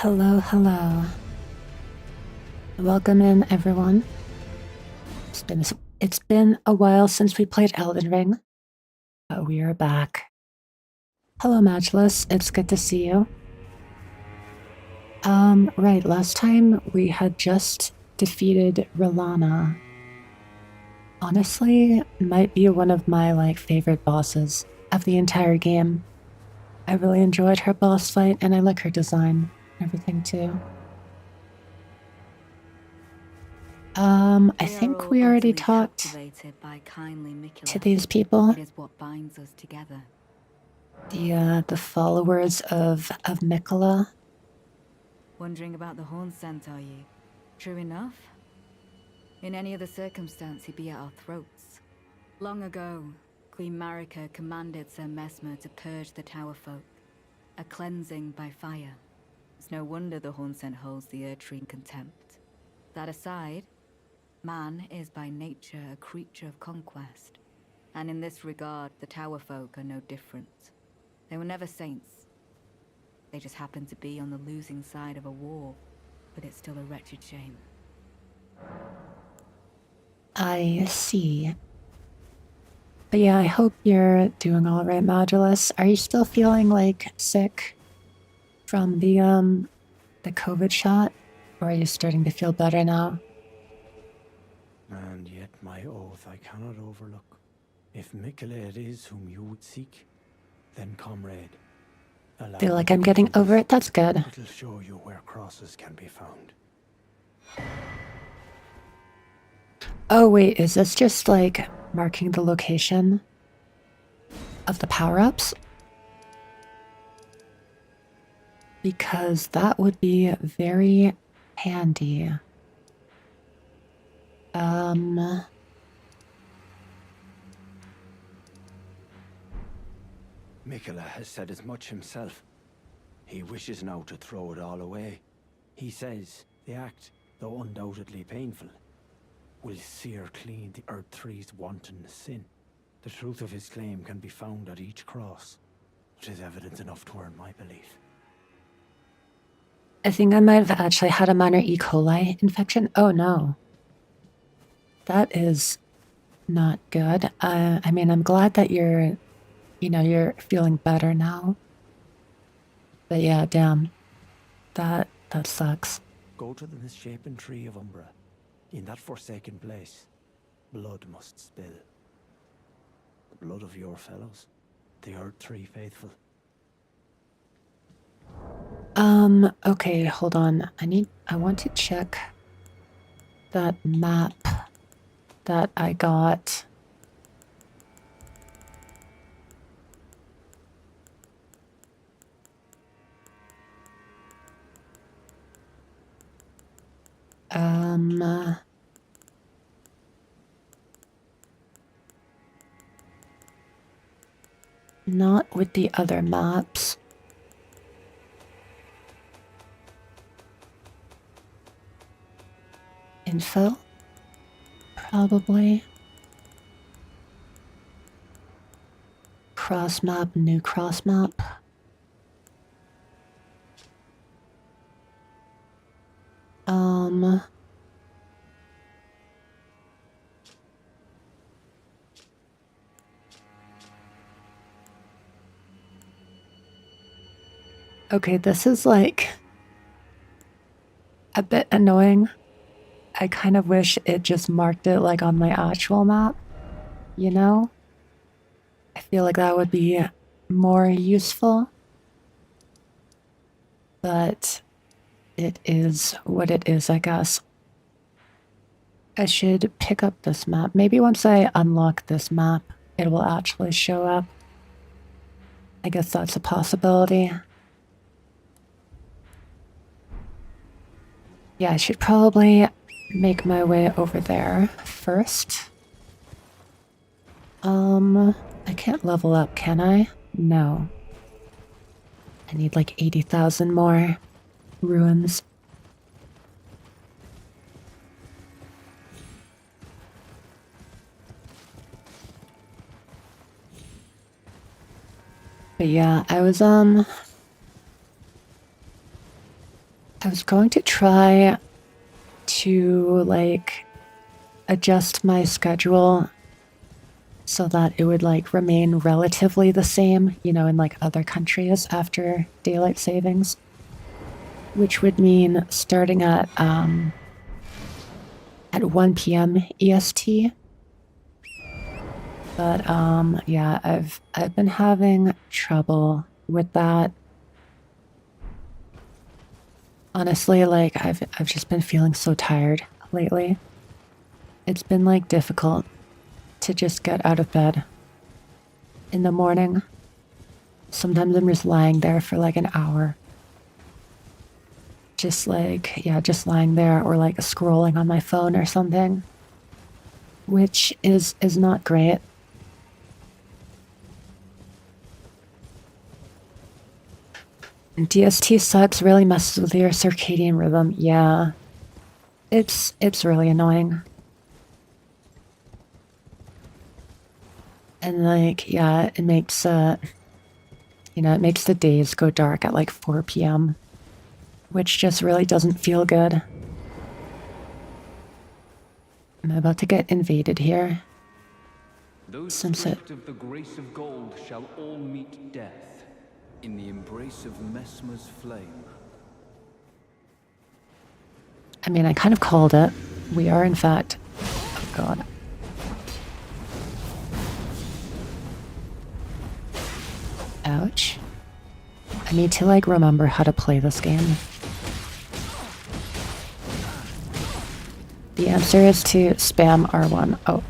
Hello, hello. Welcome in, everyone. It's been a while since we played Elden Ring, but we are back. Hello, Matchless. It's good to see you. Right, last time we had just defeated Rilana. Honestly, might be one of my, favorite bosses of the entire game. I really enjoyed her boss fight, and I like her design and everything, too. I think we already talked to these people. It is what binds us together. The followers of Mikola. Wondering about the horn scent, are you? True enough. In any other circumstance, he'd be at our throats. Long ago, Queen Marika commanded Sir Messmer to purge the Tower folk. A cleansing by fire. It's no wonder the horn scent holds the Erdtree in contempt. That aside, man is by nature a creature of conquest. And in this regard, the Tower folk are no different. They were never saints. They just happened to be on the losing side of a war, but it's still a wretched shame. I see. But yeah, I hope you're doing all right, Modulus. Are you still feeling sick from the COVID shot, or are you starting to feel better now? And yet my oath I cannot overlook. If Mikola it is whom you would seek, then comrade, Feel like I'm getting over it? That's good. It'll show you where crosses can be found. Oh wait, is this just marking the location of the power-ups? Because that would be very handy. Mikola has said as much himself. He wishes now to throw it all away. He says the act, though undoubtedly painful, will sear clean the Erdtree's wanton sin. The truth of his claim can be found at each cross. It is evidence enough to earn my belief. I think I might have actually had a minor E. coli infection. Oh no. That is not good. I mean, I'm glad that you're feeling better now. But yeah, damn. That sucks. Go to the misshapen tree of Umbra. In that forsaken place, blood must spill. The blood of your fellows, the Erdtree faithful. Okay, hold on. I want to check that map that I got. Not with the other maps. Info? Probably. Cross map, new cross map. Okay, this is a bit annoying. I kind of wish it just marked it on my actual map, you know? I feel like that would be more useful. But it is what it is, I guess. I should pick up this map. Maybe once I unlock this map, it will actually show up. I guess that's a possibility. Yeah, I should probably make my way over there first. I can't level up, can I? No. I need 80,000 more ruins. But yeah, I was I was going to try to like adjust my schedule so that it would like remain relatively the same, you know, in like other countries after daylight savings, which would mean starting at 1 p.m. EST. But yeah, I've been having trouble with that. Honestly, like I've just been feeling so tired lately. It's been like difficult to just get out of bed in the morning. Sometimes I'm just lying there for like an hour. Just like, yeah, just lying there or like scrolling on my phone or something, which is not great. DST sucks, really messes with your circadian rhythm. Yeah, it's really annoying. And like, yeah, it makes you know, it makes the days go dark at like 4 p.m., which just really doesn't feel good. I'm about to get invaded here. Those Since it, stripped of the grace of gold shall all meet death in the embrace of Mesmer's flame. I mean, I kind of called it. We are in fact, oh god. Ouch. I need to like remember how to play this game. The answer is to spam R1. Oh.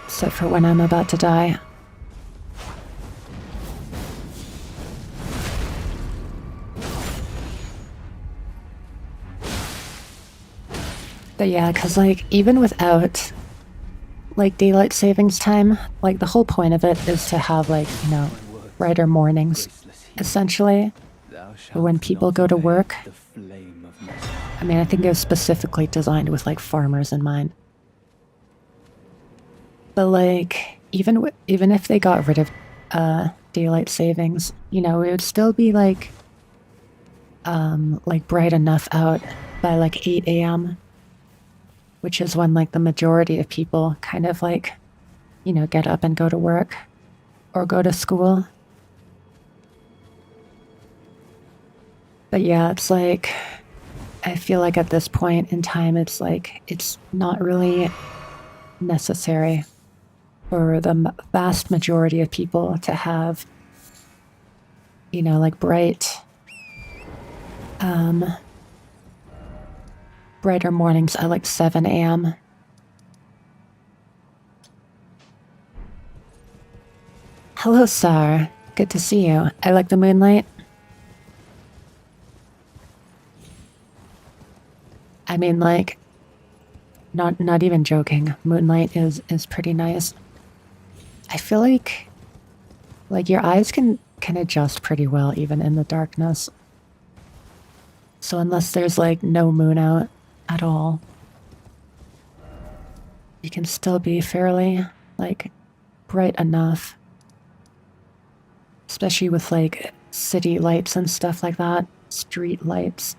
So for when I'm about to die. But yeah, because like even without like daylight savings time, like the whole point of it is to have like, you know, brighter mornings, essentially. But when people go to work, I mean, I think it was specifically designed with like farmers in mind. But like, even if they got rid of daylight savings, you know, it would still be like bright enough out by like 8 a.m., which is when like the majority of people kind of like, you know, get up and go to work or go to school. But yeah, it's like, I feel like at this point in time, it's like, it's not really necessary for the vast majority of people to have, you know, like brighter mornings at like 7 a.m. Hello, Sar. Good to see you. I like the moonlight. I mean, like, not even joking. Moonlight is pretty nice. I feel like your eyes can adjust pretty well even in the darkness. So unless there's like no moon out at all, you can still be fairly like bright enough. Especially with like city lights and stuff like that, street lights.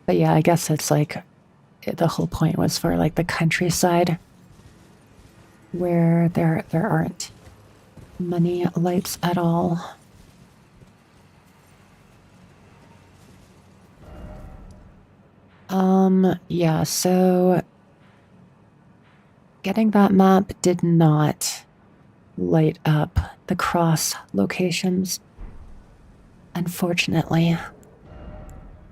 But yeah, I guess it's like the whole point was for like the countryside where there aren't many lights at all. Yeah, so getting that map did not light up the cross locations, unfortunately.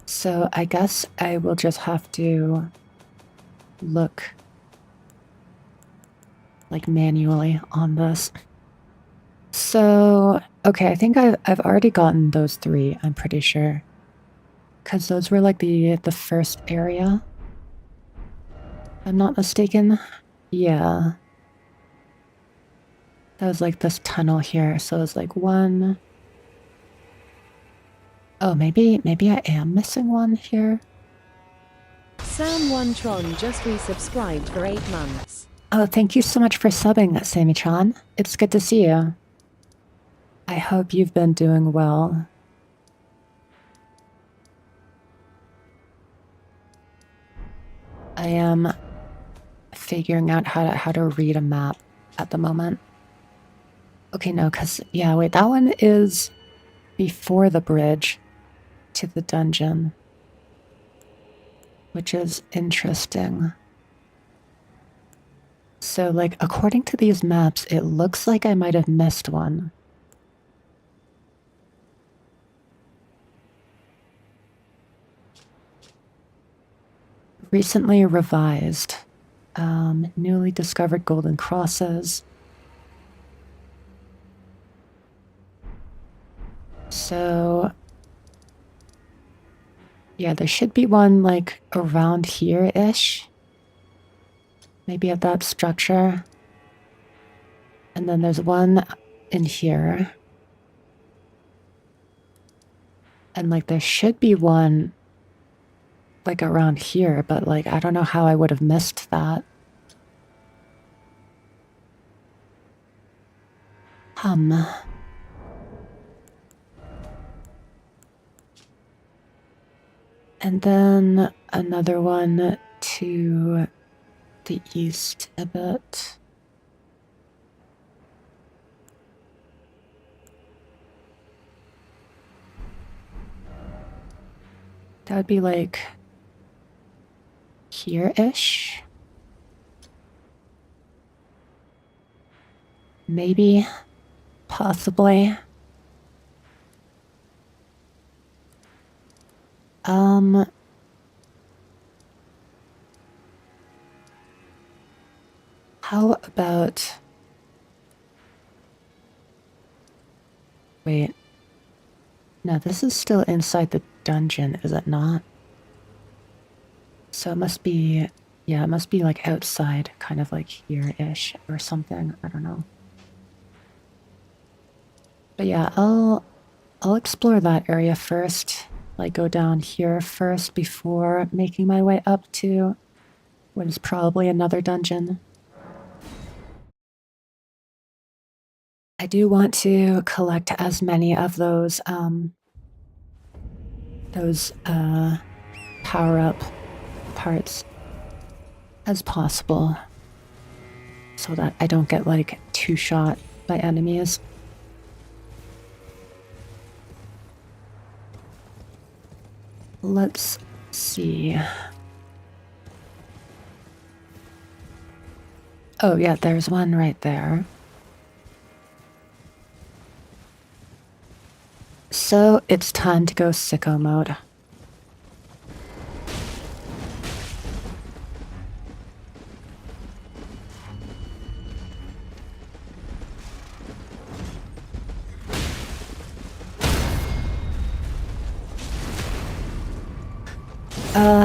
So I guess I will just have to look like manually on this. So, okay, I think I've already gotten those 3, I'm pretty sure. Because those were like the first area. If I'm not mistaken. Yeah. That was like this tunnel here. So it was like 1. Oh, maybe I am missing one here. Sam1Tron just resubscribed for 8 months. Oh, thank you so much for subbing, Sammy-chan. It's good to see you. I hope you've been doing well. I am figuring out how to read a map at the moment. Okay, no, because, yeah, wait, that one is before the bridge to the dungeon, which is interesting. So, like, according to these maps, it looks like I might have missed one. Recently revised. Newly discovered golden crosses. So, yeah, there should be one, like, around here-ish. Maybe at that structure. And then there's one in here. And, like, there should be one, like, around here, but, like, I don't know how I would have missed that. And then another one to the east a bit. That would be like here-ish. Maybe, possibly. How about... Wait. No, this is still inside the dungeon, is it not? So it must be... Yeah, it must be like outside, kind of like here-ish or something. I don't know. But yeah, I'll explore that area first. Like go down here first before making my way up to what is probably another dungeon. I do want to collect as many of those power-up parts as possible so that I don't get like two-shot by enemies. Let's see. Oh yeah, there's one right there. So it's time to go sicko mode.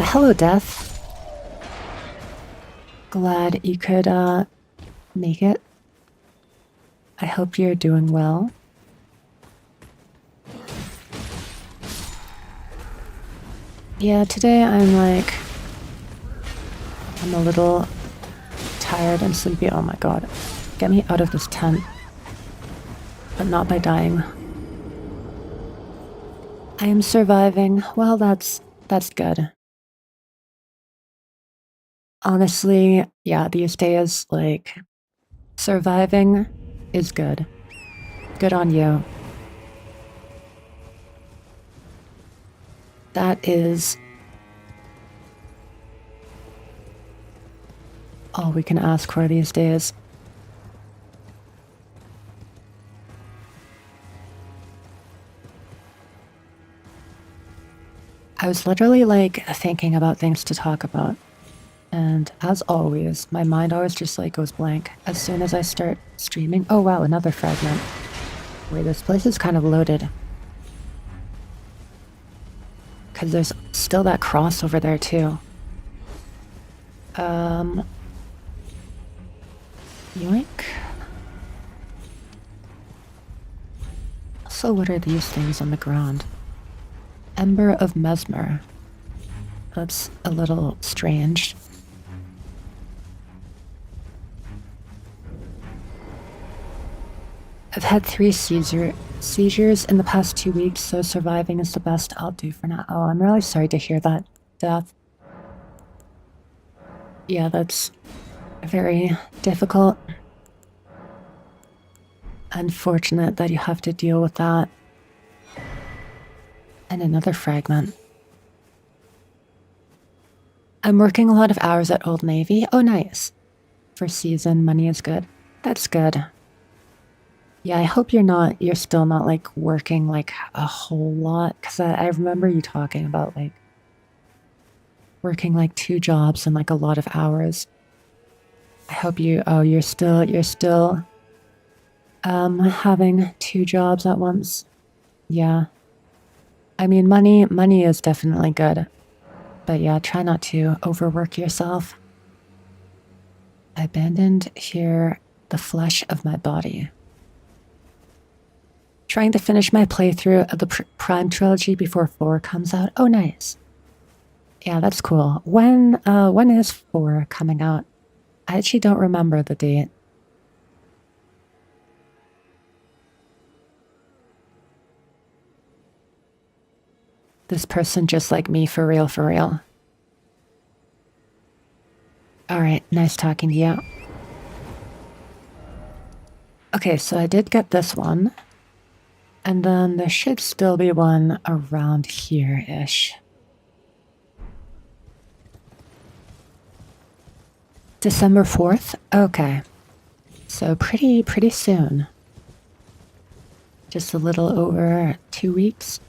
Hello, Death. Glad you could, make it. I hope you're doing well. Yeah, today I'm a little tired and sleepy. Oh my god. Get me out of this tent. But not by dying. I am surviving. Well, that's good. Honestly, yeah, these days, like, surviving is good. Good on you. That is all we can ask for these days. I was literally, like, thinking about things to talk about. And as always, my mind always just, like, goes blank as soon as I start streaming. Oh wow, another fragment. Wait, this place is kind of loaded. Because there's still that cross over there, too. Yoink. Also, what are these things on the ground? Ember of Mesmer. That's a little strange. I've had 3 seizures in the past 2 weeks, so surviving is the best I'll do for now. Oh, I'm really sorry to hear that, Death. Yeah, that's very difficult. Unfortunate that you have to deal with that. And another fragment. I'm working a lot of hours at Old Navy. Oh, nice. First season, money is good. That's good. Yeah, I hope you're still not like working like a whole lot. Cause I remember you talking about like working like 2 jobs and like a lot of hours. I hope you're still having 2 jobs at once. Yeah. I mean, money is definitely good. But yeah, try not to overwork yourself. I abandoned here the flesh of my body. Trying to finish my playthrough of the Prime trilogy before 4 comes out. Oh, nice. Yeah, that's cool. When is 4 coming out? I actually don't remember the date. This person just like me, for real, for real. Alright, nice talking to you. Okay, so I did get this one. And then there should still be one around here-ish. December 4th? Okay. So pretty soon. Just a little over 2 weeks.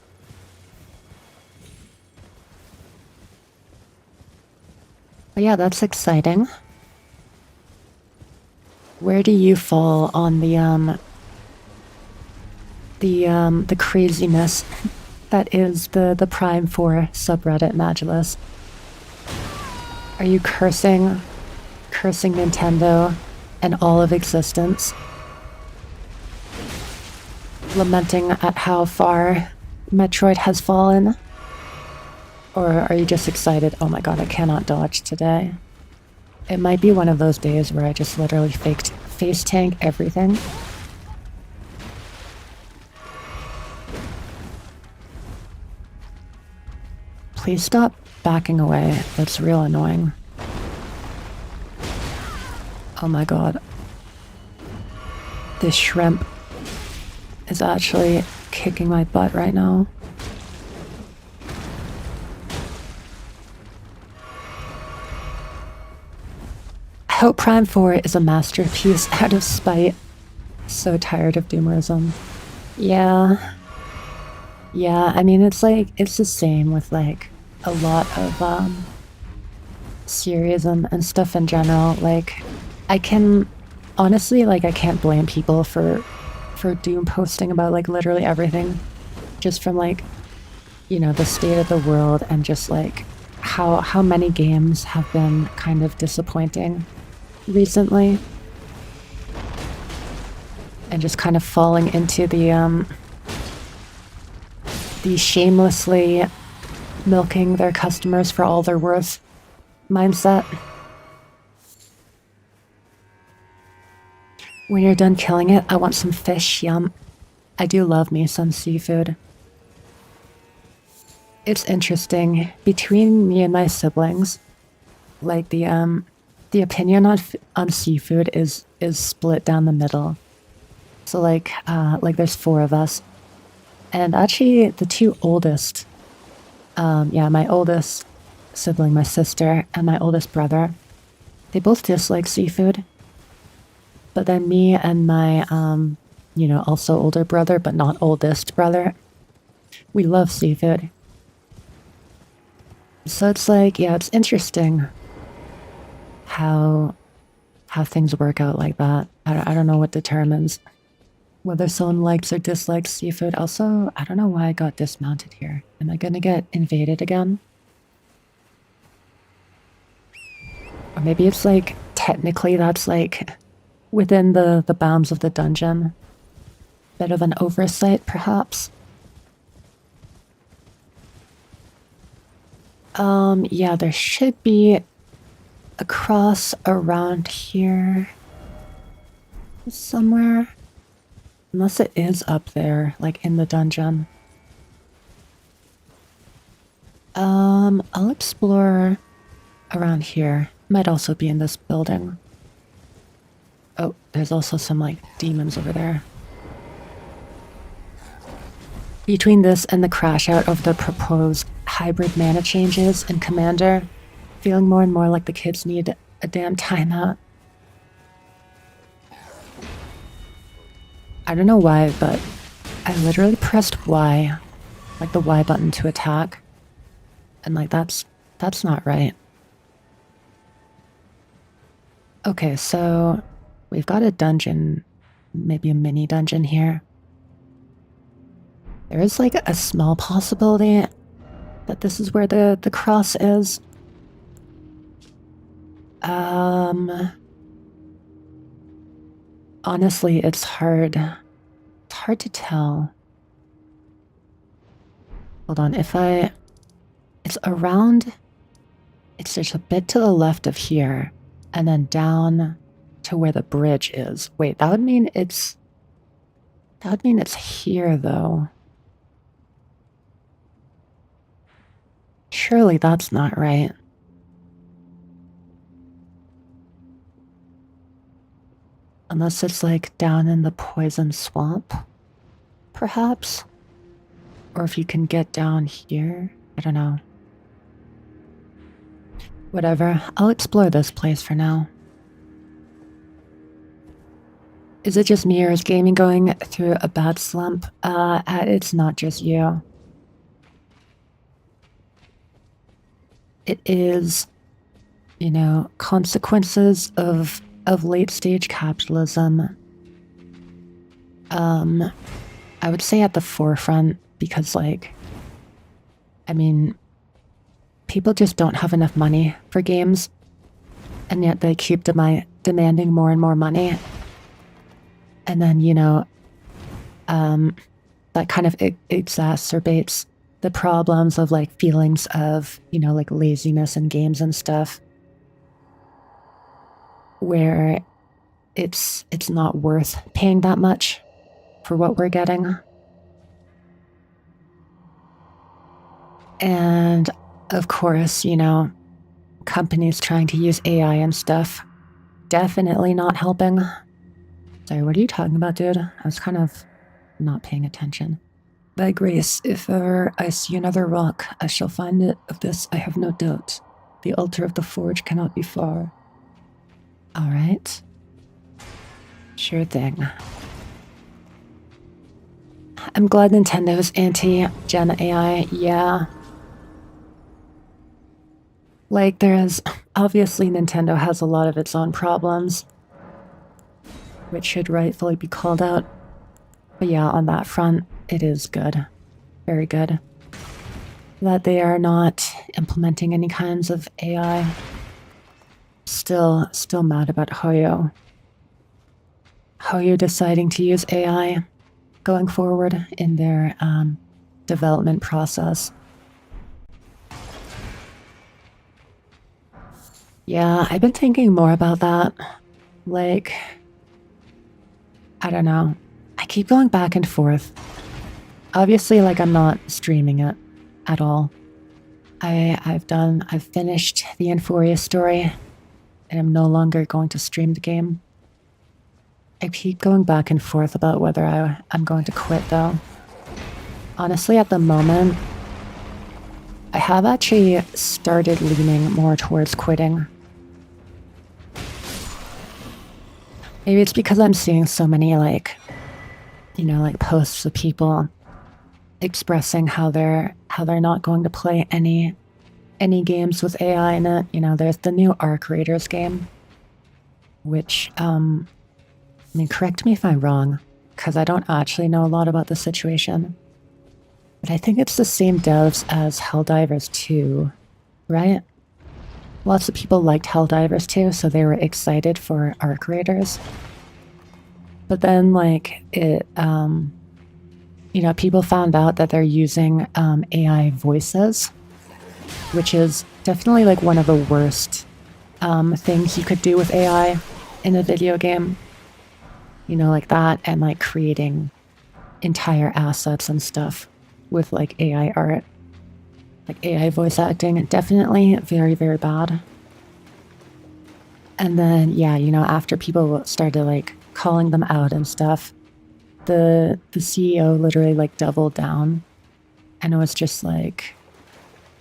But yeah, that's exciting. Where do you fall on the craziness that is the Prime 4 subreddit Magulus? Are you cursing Nintendo and all of existence? Lamenting at how far Metroid has fallen? Or are you just excited, oh my god, I cannot dodge today? It might be one of those days where I just literally face tank everything. Please stop backing away. That's real annoying. Oh my god. This shrimp is actually kicking my butt right now. I hope Prime 4 is a masterpiece out of spite. So tired of doomerism. Yeah. Yeah, I mean, it's the same with like a lot of seriesm and stuff in general. Like, I can honestly, like, I can't blame people for doom posting about like literally everything, just from like, you know, the state of the world and just like how many games have been kind of disappointing recently, and just kind of falling into the shamelessly milking their customers for all they're worth mindset. When you're done killing it, I want some fish, yum. I do love me some seafood. It's interesting, between me and my siblings, like the opinion on seafood is split down the middle. So like there's 4 of us. And actually the 2 oldest, yeah, my oldest sibling, my sister, and my oldest brother, they both dislike seafood. But then me and my, you know, also older brother, but not oldest brother, we love seafood. So it's like, yeah, it's interesting how things work out like that. I don't know what determines whether someone likes or dislikes seafood. Also, I don't know why I got dismounted here. Am I gonna get invaded again? Or maybe it's like, technically that's like within the bounds of the dungeon. Bit of an oversight, perhaps. Yeah, there should be a cross around here somewhere. Unless it is up there, like in the dungeon. I'll explore around here. Might also be in this building. Oh, there's also some, like, demons over there. Between this and the crash out of the proposed hybrid mana changes in Commander, feeling more and more like the kids need a damn timeout. I don't know why, but I literally pressed Y, like the Y button to attack. And like, that's not right. Okay, so we've got a dungeon, maybe a mini dungeon here. There is like a small possibility that this is where the cross is. Honestly, it's hard. It's hard to tell. Hold on, it's around, it's just a bit to the left of here, and then down to where the bridge is. Wait, that would mean it's here, though. Surely that's not right. Unless it's like down in the poison swamp, perhaps? Or if you can get down here, I don't know. Whatever, I'll explore this place for now. Is it just me or is gaming going through a bad slump? It's not just you. It is, you know, consequences of late stage capitalism. I would say at the forefront because, like, I mean, people just don't have enough money for games, and yet they keep demanding more and more money. And then, you know, that kind of exacerbates the problems of, like, feelings of, you know, like, laziness in games and stuff, where it's not worth paying that much for what we're getting. And of course, you know, companies trying to use AI and stuff, definitely not helping. Sorry, what are you talking about, dude? I was kind of not paying attention. By grace, if ever I see another rock, I shall find it. Of this I have no doubt. The altar of the forge cannot be far. Alright. Sure thing. I'm glad Nintendo's anti-Gen AI, yeah. Like, obviously Nintendo has a lot of its own problems, which should rightfully be called out. But yeah, on that front, it is good. Very good. That they are not implementing any kinds of AI. Still mad about Hoyo. Hoyo deciding to use AI going forward in their development process. Yeah, I've been thinking more about that. Like, I don't know. I keep going back and forth. Obviously, like, I'm not streaming it at all. I've finished the Euphoria story, and I'm no longer going to stream the game. I keep going back and forth about whether I'm going to quit, though. Honestly, at the moment, I have actually started leaning more towards quitting. Maybe it's because I'm seeing so many, like, you know, like, posts of people expressing how they're not going to play any games with AI in it. You know, there's the new Arc Raiders game, which, I mean, correct me if I'm wrong, because I don't actually know a lot about the situation. But I think it's the same devs as Helldivers 2, right? Lots of people liked Helldivers 2, so they were excited for Arc Raiders. But then, like, you know, people found out that they're using AI voices, which is definitely, like, one of the worst things you could do with AI in a video game. You know, like that, and, like, creating entire assets and stuff with, like, AI art. Like, AI voice acting, definitely very, very bad. And then, yeah, you know, after people started like calling them out and stuff, the CEO literally like doubled down, and it was just like,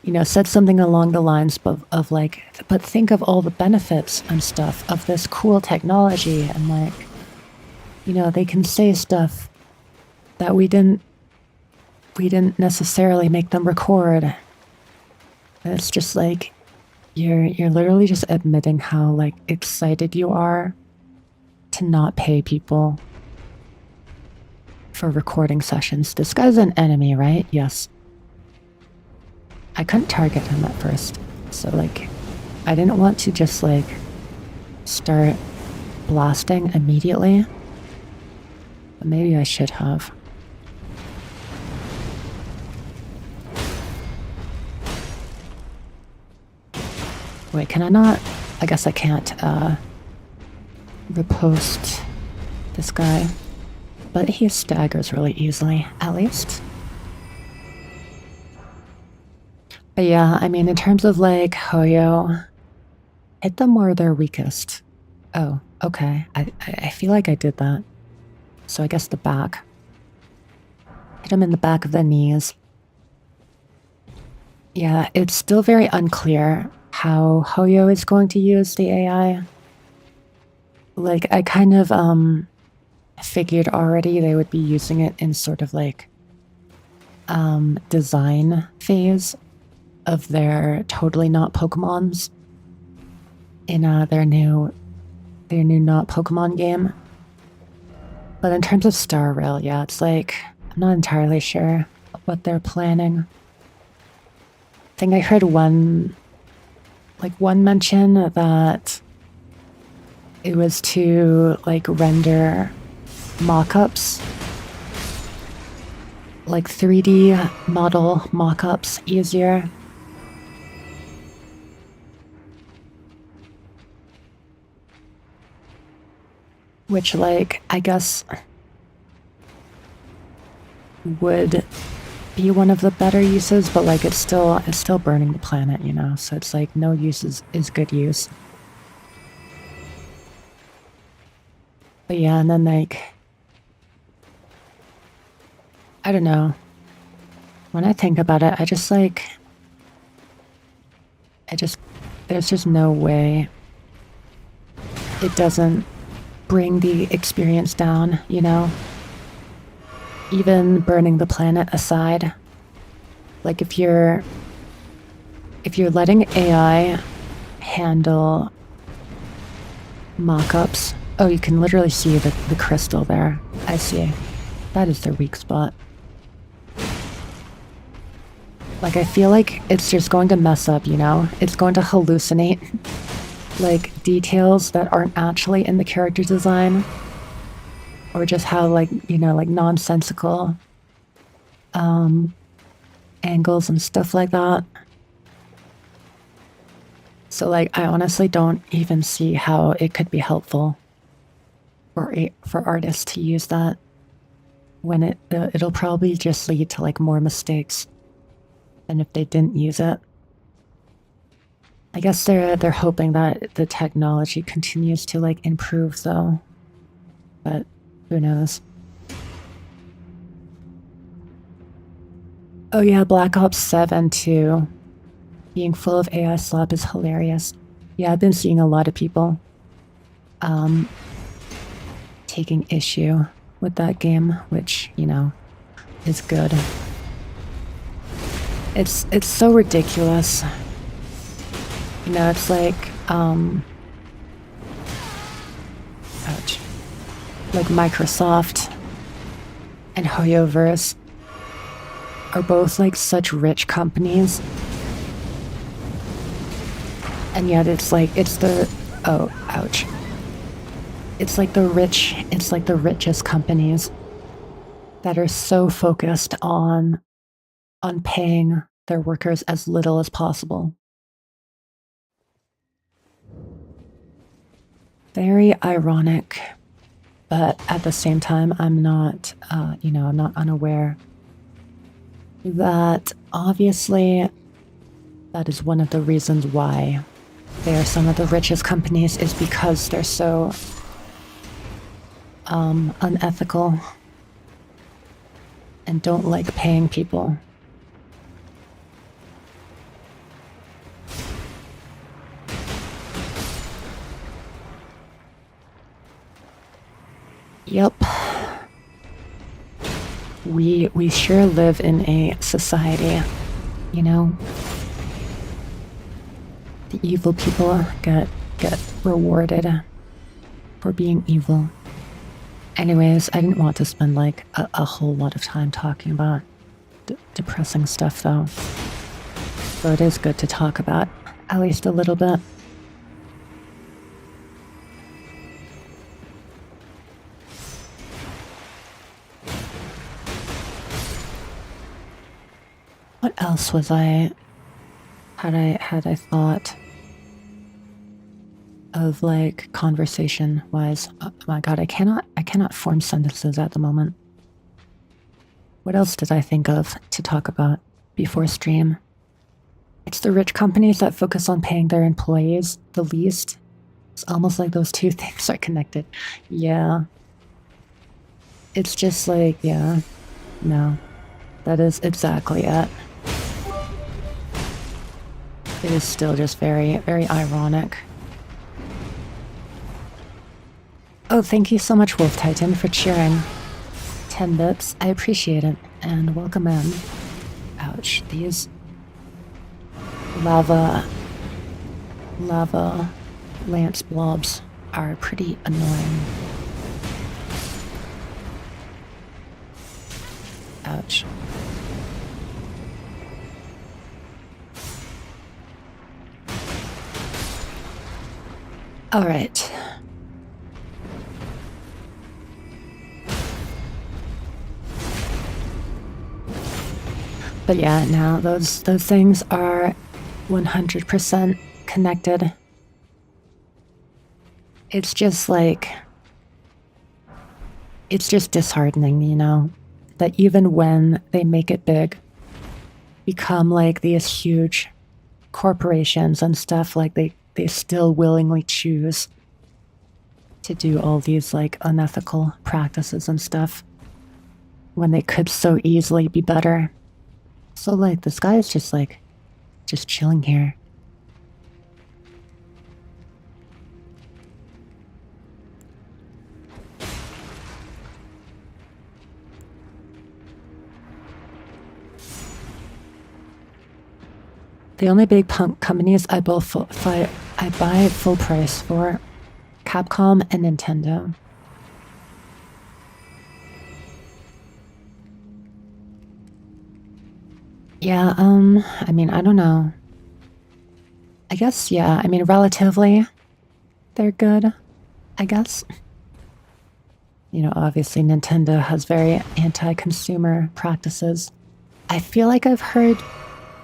you know, said something along the lines of like, but think of all the benefits and stuff of this cool technology, and like, you know, they can say stuff that we didn't necessarily make them record. And it's just like, you're literally just admitting how like excited you are to not pay people for recording sessions. This guy's an enemy, right? Yes. I couldn't target him at first, so like I didn't want to just like start blasting immediately, but maybe I should have. Wait, can I not? I guess I can't repost this guy, but he staggers really easily, at least. But yeah, I mean, in terms of like Hoyo, hit them where they're weakest. Oh, okay. I feel like I did that. So I guess the back. Hit him in the back of the knees. Yeah, it's still very unclear how Hoyo is going to use the AI. Like, I kind of figured already they would be using it in sort of like design phase of their totally not Pokemons in their new not Pokemon game. But in terms of Star Rail, yeah, it's like I'm not entirely sure what they're planning. I think I heard one mention that it was to like render mock-ups, like 3D model mock-ups easier. Which, like, I guess would be one of the better uses, but like it's still burning the planet, you know? So it's like no use is good use. But yeah, and then like I don't know. When I think about it, there's just no way it doesn't bring the experience down, you know? Even burning the planet aside, like if you're letting AI handle mock-ups, oh, you can literally see the crystal there. I see. That is their weak spot. Like, I feel like it's just going to mess up, you know? It's going to hallucinate like details that aren't actually in the character design, or just how like, you know, like nonsensical angles and stuff like that. So like I honestly don't even see how it could be helpful for artists to use that, when it'll probably just lead to like more mistakes than if they didn't use it. I guess they're hoping that the technology continues to like improve though, but who knows? Oh yeah, Black Ops 7 too. Being full of AI slop is hilarious. Yeah, I've been seeing a lot of people taking issue with that game, which, you know, is good. It's so ridiculous. You know, it's like, ouch. Like Microsoft and Hoyoverse are both like such rich companies. And yet it's like, oh, ouch. It's like the richest companies that are so focused on paying their workers as little as possible. Very ironic, but at the same time, I'm not, I'm not unaware that obviously that is one of the reasons why they are some of the richest companies is because they're so unethical and don't like paying people. Yep. We sure live in a society, you know? The evil people get rewarded for being evil. Anyways, I didn't want to spend like a whole lot of time talking about depressing stuff though. So it is good to talk about at least a little bit. What else was had I thought of, like, conversation wise? Oh my god, I cannot form sentences at the moment. What else did I think of to talk about before stream? It's the rich companies that focus on paying their employees the least. It's almost like those two things are connected. Yeah. It's just like, yeah. No. That is exactly it. It is still just very, very ironic. Oh, thank you so much, Wolf Titan, for cheering. 10 bits. I appreciate it. And welcome in. Ouch. These lava lance blobs are pretty annoying. Ouch. All right. But yeah, now those things are 100% connected. It's just like, it's just disheartening, you know, that even when they make it big, become like these huge corporations and stuff, like they still willingly choose to do all these like unethical practices and stuff when they could so easily be better. So like this guy is just like, just chilling here. The only big punk companies I buy full price for: Capcom and Nintendo. Yeah, I mean, I don't know. I guess, yeah, I mean, relatively, they're good, I guess. You know, obviously Nintendo has very anti-consumer practices. I feel like I've heard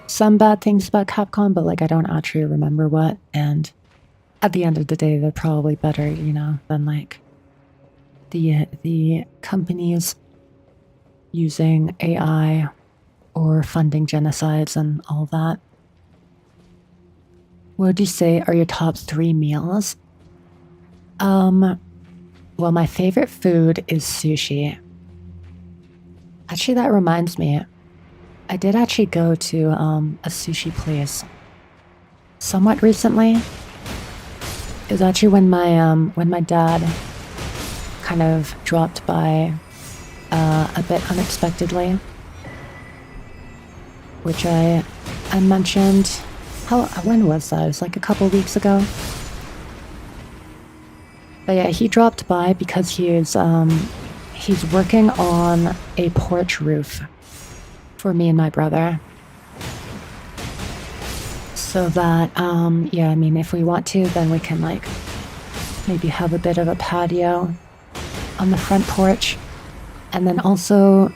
some bad things about Capcom, but like I don't actually remember what, and at the end of the day, they're probably better, you know, than like the companies using AI or funding genocides and all that. What would you say are your top 3 meals? Well, my favorite food is sushi. Actually, that reminds me. I did actually go to a sushi place somewhat recently. It was actually when my dad kind of dropped by a bit unexpectedly, which I mentioned. When was that? It was like a couple weeks ago. But yeah, he dropped by because he's working on a porch roof for me and my brother. So that, yeah, I mean, if we want to, then we can like maybe have a bit of a patio on the front porch. And then also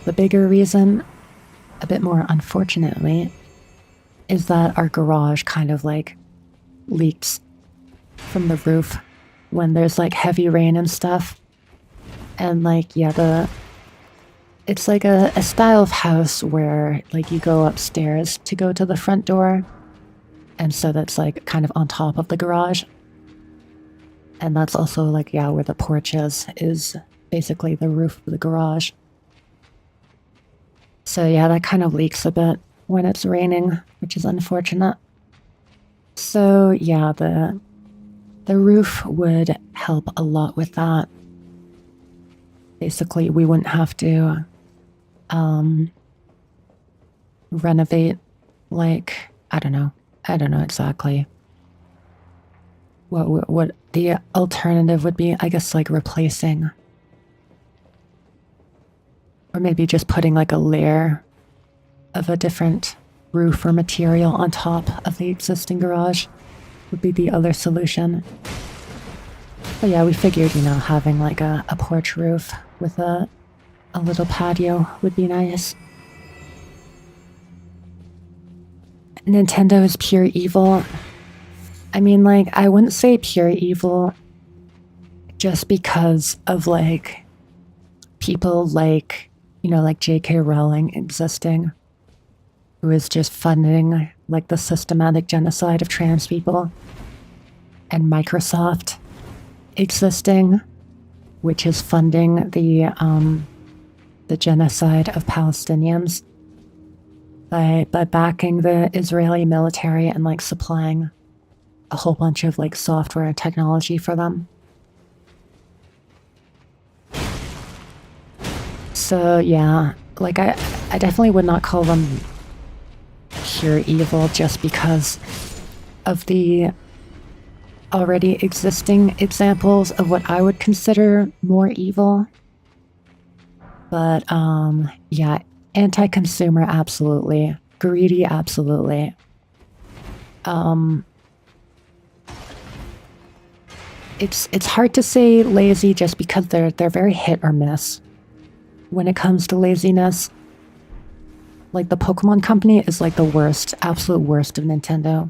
the bigger reason, a bit more unfortunately, is that our garage kind of like leaks from the roof when there's like heavy rain and stuff. And like, yeah, it's like a style of house where like you go upstairs to go to the front door, And so that's like kind of on top of the garage. And that's also like, yeah, where the porch is basically the roof of the garage. So yeah, that kind of leaks a bit when it's raining, which is unfortunate. So yeah, the roof would help a lot with that. Basically, we wouldn't have to renovate, like, I don't know exactly what the alternative would be. I guess like replacing, or maybe just putting like a layer of a different roof or material on top of the existing garage would be the other solution. But yeah, we figured, you know, having like a porch roof with a little patio would be nice. Nintendo is pure evil. I mean, like, I wouldn't say pure evil just because of like people like, you know, like J.K. Rowling existing, who is just funding like the systematic genocide of trans people, and Microsoft existing, which is funding the genocide of Palestinians by backing the Israeli military and like supplying a whole bunch of like software and technology for them. So yeah, like I definitely would not call them pure evil just because of the already existing examples of what I would consider more evil. But yeah, anti-consumer, absolutely. Greedy, absolutely. It's hard to say lazy just because they're very hit or miss when it comes to laziness. Like the Pokemon Company is like the worst, absolute worst of Nintendo,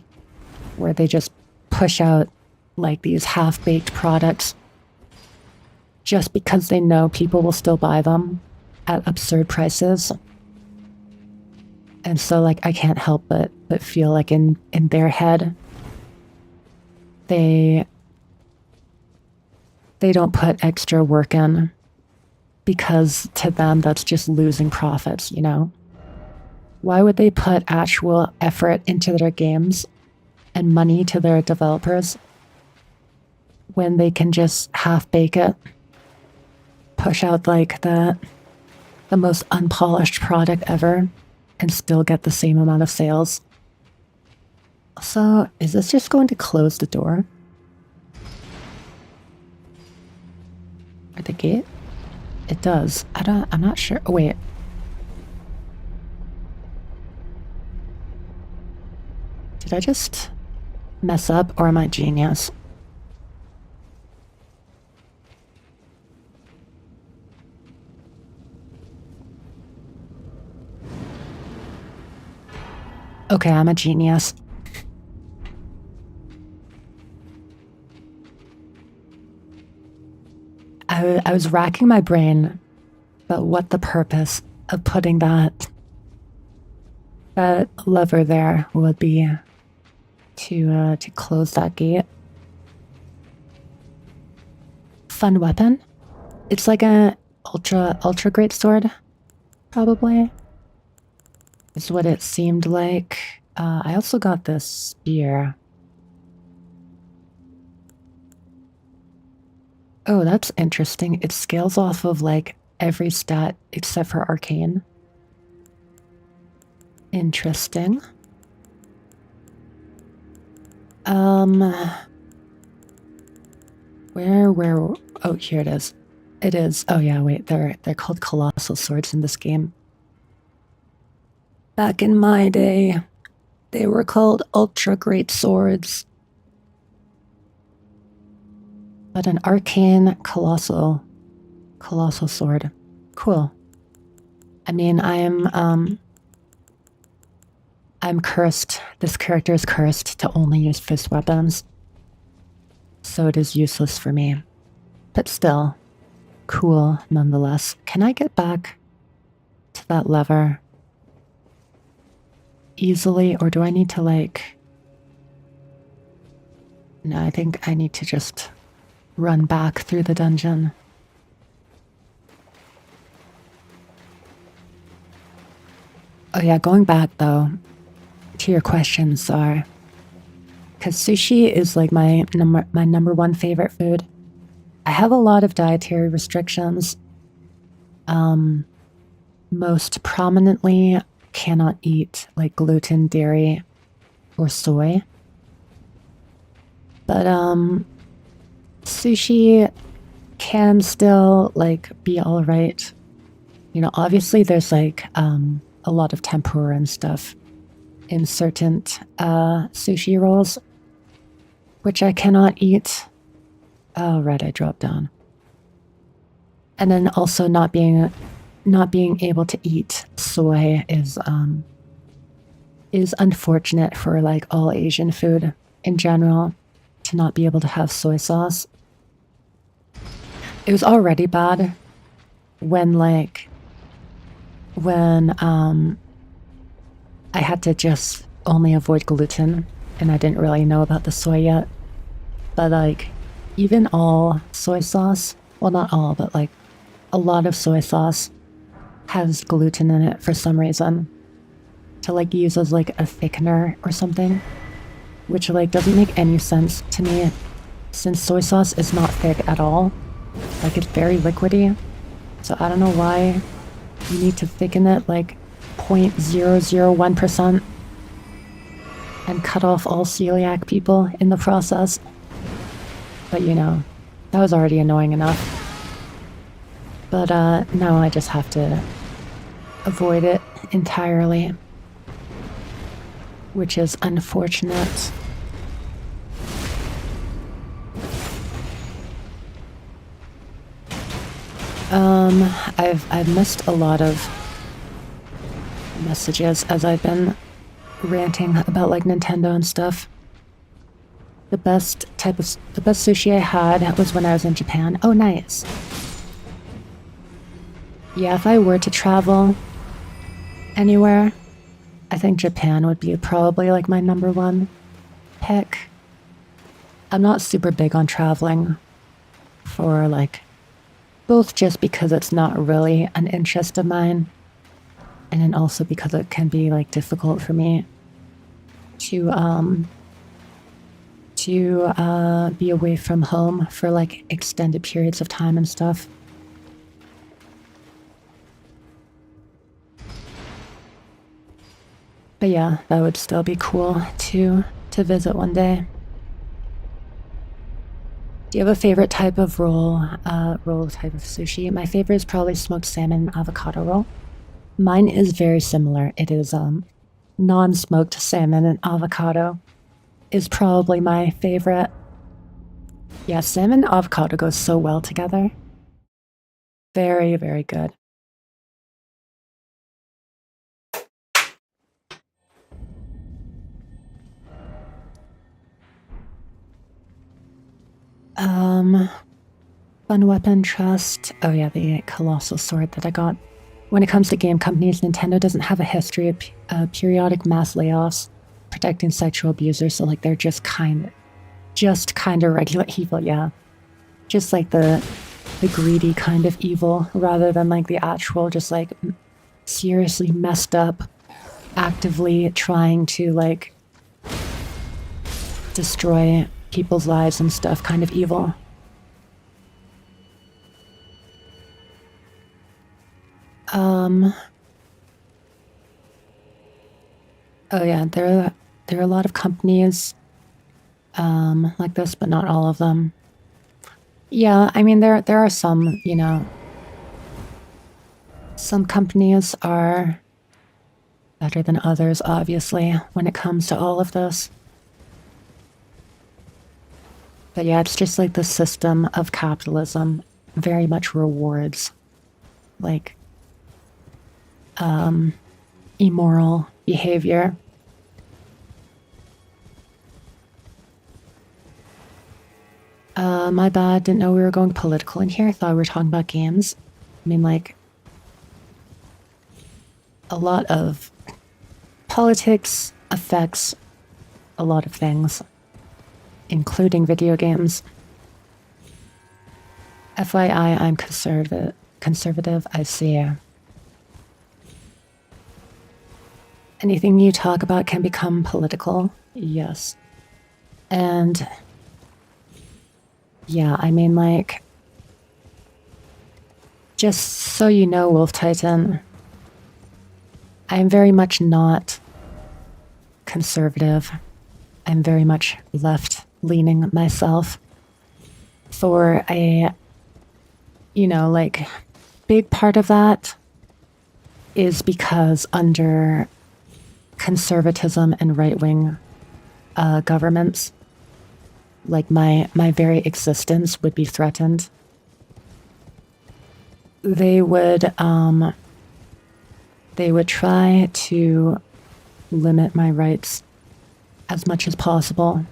where they just push out like these half-baked products just because they know people will still buy them at absurd prices. And so like I can't help but feel like in their head they don't put extra work in because to them that's just losing profits, you know? Why would they put actual effort into their games and money to their developers when they can just half-bake it, push out like the most unpolished product ever, and still get the same amount of sales? So, is this just going to close the door? Or the gate? It does. I'm not sure. Oh, wait. Did I just mess up, or am I genius? Okay, I'm a genius. I was racking my brain about what the purpose of putting that lever there would be to close that gate. Fun weapon? It's like a ultra great sword, probably. Is what it seemed like. I also got this spear. Oh, that's interesting. It scales off of like every stat except for arcane. Interesting. Where? Oh, here it is. It is. Oh yeah, wait. They're called colossal swords in this game. Back in my day, they were called ultra great swords. But an arcane colossal sword. Cool. I mean, I'm cursed. This character is cursed to only use fist weapons, so it is useless for me. But still, cool nonetheless. Can I get back to that lever easily, or do I need to like No, I think I need to just run back through the dungeon. Oh yeah, going back though to your questions are, because sushi is like my number one favorite food. I have a lot of dietary restrictions. Most prominently, cannot eat like gluten, dairy, or soy. But sushi can still like be all right. You know, obviously there's like a lot of tempura and stuff in certain sushi rolls, which I cannot eat. Oh, right, I dropped down. And then also not being able to eat soy is unfortunate for like all Asian food in general, to not be able to have soy sauce. It was already bad when I had to just only avoid gluten and I didn't really know about the soy yet. But like even all soy sauce, well not all, but like a lot of soy sauce has gluten in it for some reason, to like use as like a thickener or something, which like doesn't make any sense to me since soy sauce is not thick at all. Like it's very liquidy. So I don't know why you need to thicken it like 0.001% and cut off all celiac people in the process. But you know, that was already annoying enough. But now I just have to avoid it entirely, which is unfortunate. I've missed a lot of messages as I've been ranting about like Nintendo and stuff. The best sushi I had was when I was in Japan. Oh, nice. Yeah, if I were to travel anywhere, I think Japan would be probably like my number one pick. I'm not super big on traveling for like, both just because it's not really an interest of mine, and then also because it can be like difficult for me to be away from home for like extended periods of time and stuff. But yeah, that would still be cool to visit one day. Do you have a favorite type of roll type of sushi? My favorite is probably smoked salmon and avocado roll. Mine is very similar. It is non-smoked salmon and avocado is probably my favorite. Yeah, salmon and avocado goes so well together. Very, very good. Fun weapon trust. Oh yeah, the colossal sword that I got. When it comes to game companies, Nintendo doesn't have a history of periodic mass layoffs protecting sexual abusers, so like they're just kind of regular evil, yeah. Just like the greedy kind of evil, rather than like the actual just like seriously messed up, actively trying to like destroy people's lives and stuff kind of evil. Oh yeah, there are a lot of companies like this, but not all of them. Yeah, I mean there are some, you know, some companies are better than others, obviously, when it comes to all of this. But yeah, it's just like the system of capitalism very much rewards like immoral behavior. My bad, didn't know we were going political in here. Thought we were talking about games. I mean, like, a lot of politics affects a lot of things. including video games. FYI, I'm conservative, I see. Anything you talk about can become political. Yes. And yeah, I mean, like, just so you know, Wolf Titan, I'm very much not conservative. I'm very much left-leaning myself. For a, you know, like, big part of that is because under conservatism and right-wing governments, like, my very existence would be threatened. They would try to limit my rights as much as possible,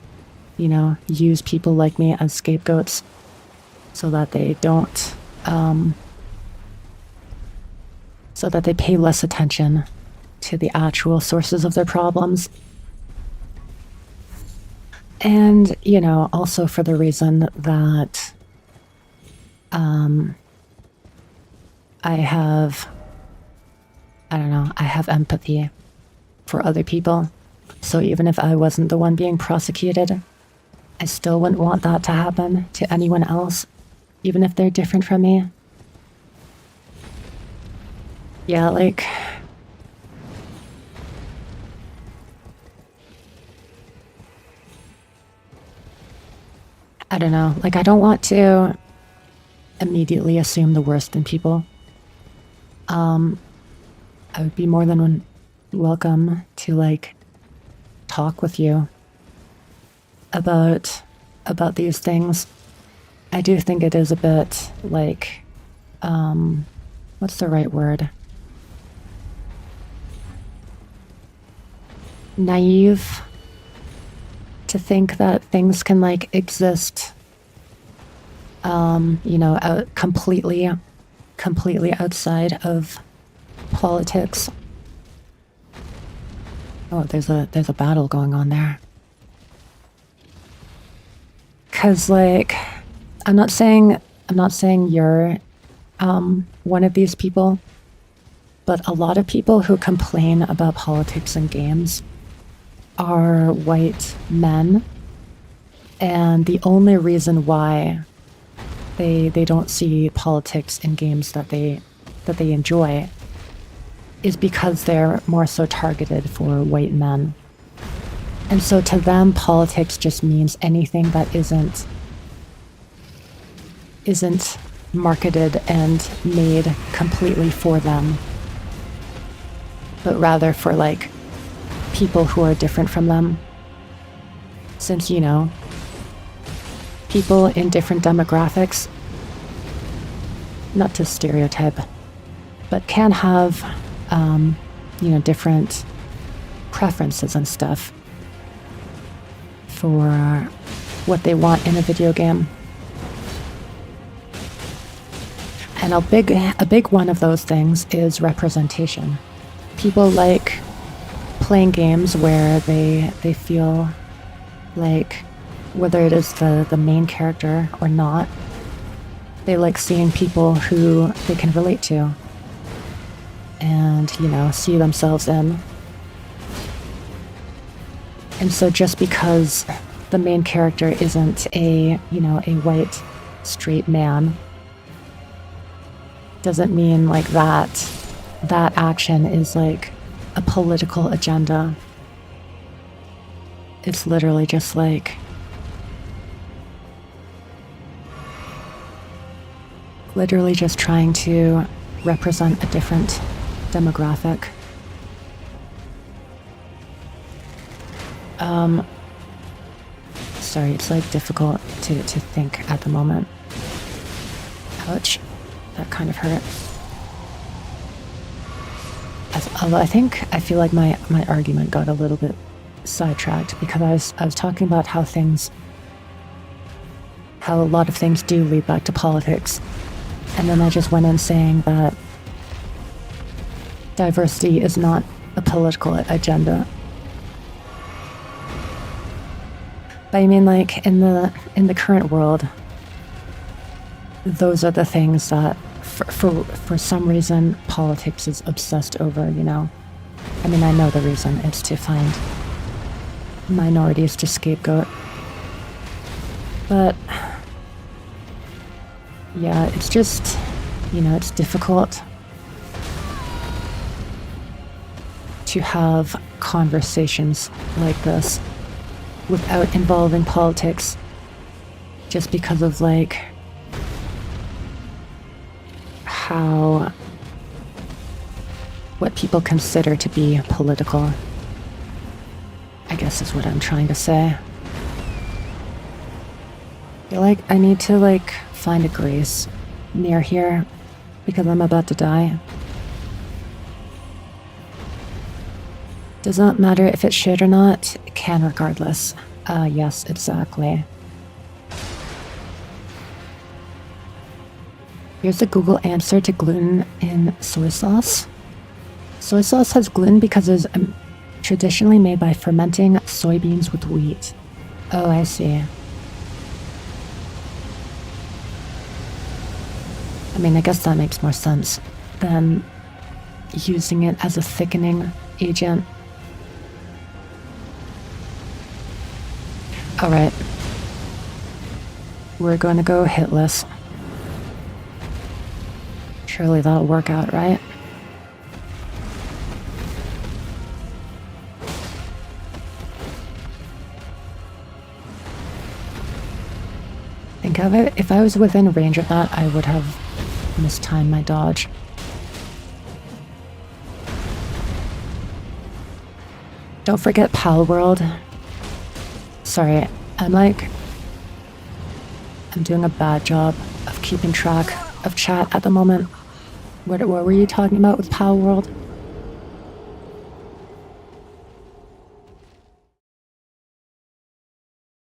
you know, use people like me as scapegoats so that they don't, so that they pay less attention to the actual sources of their problems. And, you know, also for the reason that I have empathy for other people. So even if I wasn't the one being prosecuted, I still wouldn't want that to happen to anyone else, even if they're different from me. Yeah, like, I don't know, like, I don't want to immediately assume the worst in people. I would be more than welcome to, like, talk with you about these things. I do think it is a bit, like, what's the right word? Naive to think that things can, like, exist, you know, completely outside of politics. Oh, there's a battle going on there. 'Cause, like, I'm not saying you're one of these people, but a lot of people who complain about politics and games are white men, and the only reason why they don't see politics in games that they enjoy is because they're more so targeted for white men. And so to them, politics just means anything that isn't marketed and made completely for them, but rather for, like, people who are different from them. Since, you know, people in different demographics, not to stereotype, but can have, you know, different preferences and stuff for what they want in a video game. And a big one of those things is representation. People like playing games where they feel like, whether it is the main character or not, they like seeing people who they can relate to and, you know, see themselves in. And so just because the main character isn't a white straight man doesn't mean, like, that action is, like, a political agenda. It's literally just, like, trying to represent a different demographic. Sorry, it's, like, difficult to think at the moment. Ouch. That kind of hurt. Although I feel like my argument got a little bit sidetracked because I was talking about how a lot of things do lead back to politics. And then I just went in saying that diversity is not a political agenda. But I mean, like, in the current world, those are the things that, for some reason, politics is obsessed over, you know? I mean, I know the reason. It's to find minorities to scapegoat. But, yeah, it's just, you know, it's difficult to have conversations like this without involving politics, just because of, like, what people consider to be political, I guess is what I'm trying to say. I feel like I need to, like, find a grace near here because I'm about to die. Does not matter if it should or not, it can regardless. Yes, exactly. Here's the Google answer to gluten in soy sauce. Soy sauce has gluten because it's traditionally made by fermenting soybeans with wheat. Oh, I see. I mean, I guess that makes more sense than using it as a thickening agent. Alright. We're going to go hitless. Surely that'll work out, right? Think of it, if I was within range of that, I would have mistimed my dodge. Don't forget Pal World. Sorry, I'm doing a bad job of keeping track of chat at the moment. What were you talking about with Pal World?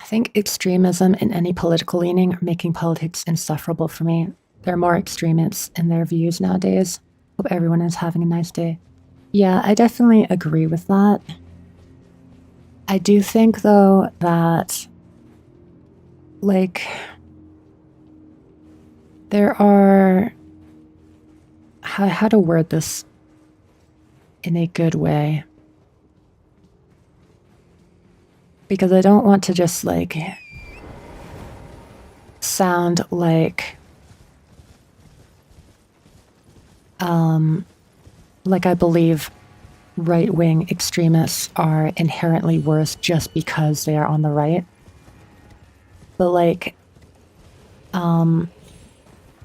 I think extremism in any political leaning are making politics insufferable for me. There are more extremists in their views nowadays. Hope everyone is having a nice day. Yeah, I definitely agree with that. I do think, though, that, like, there are... How to word this in a good way? Because I don't want to just, like, sound like I believe right-wing extremists are inherently worse just because they are on the right. But, like, the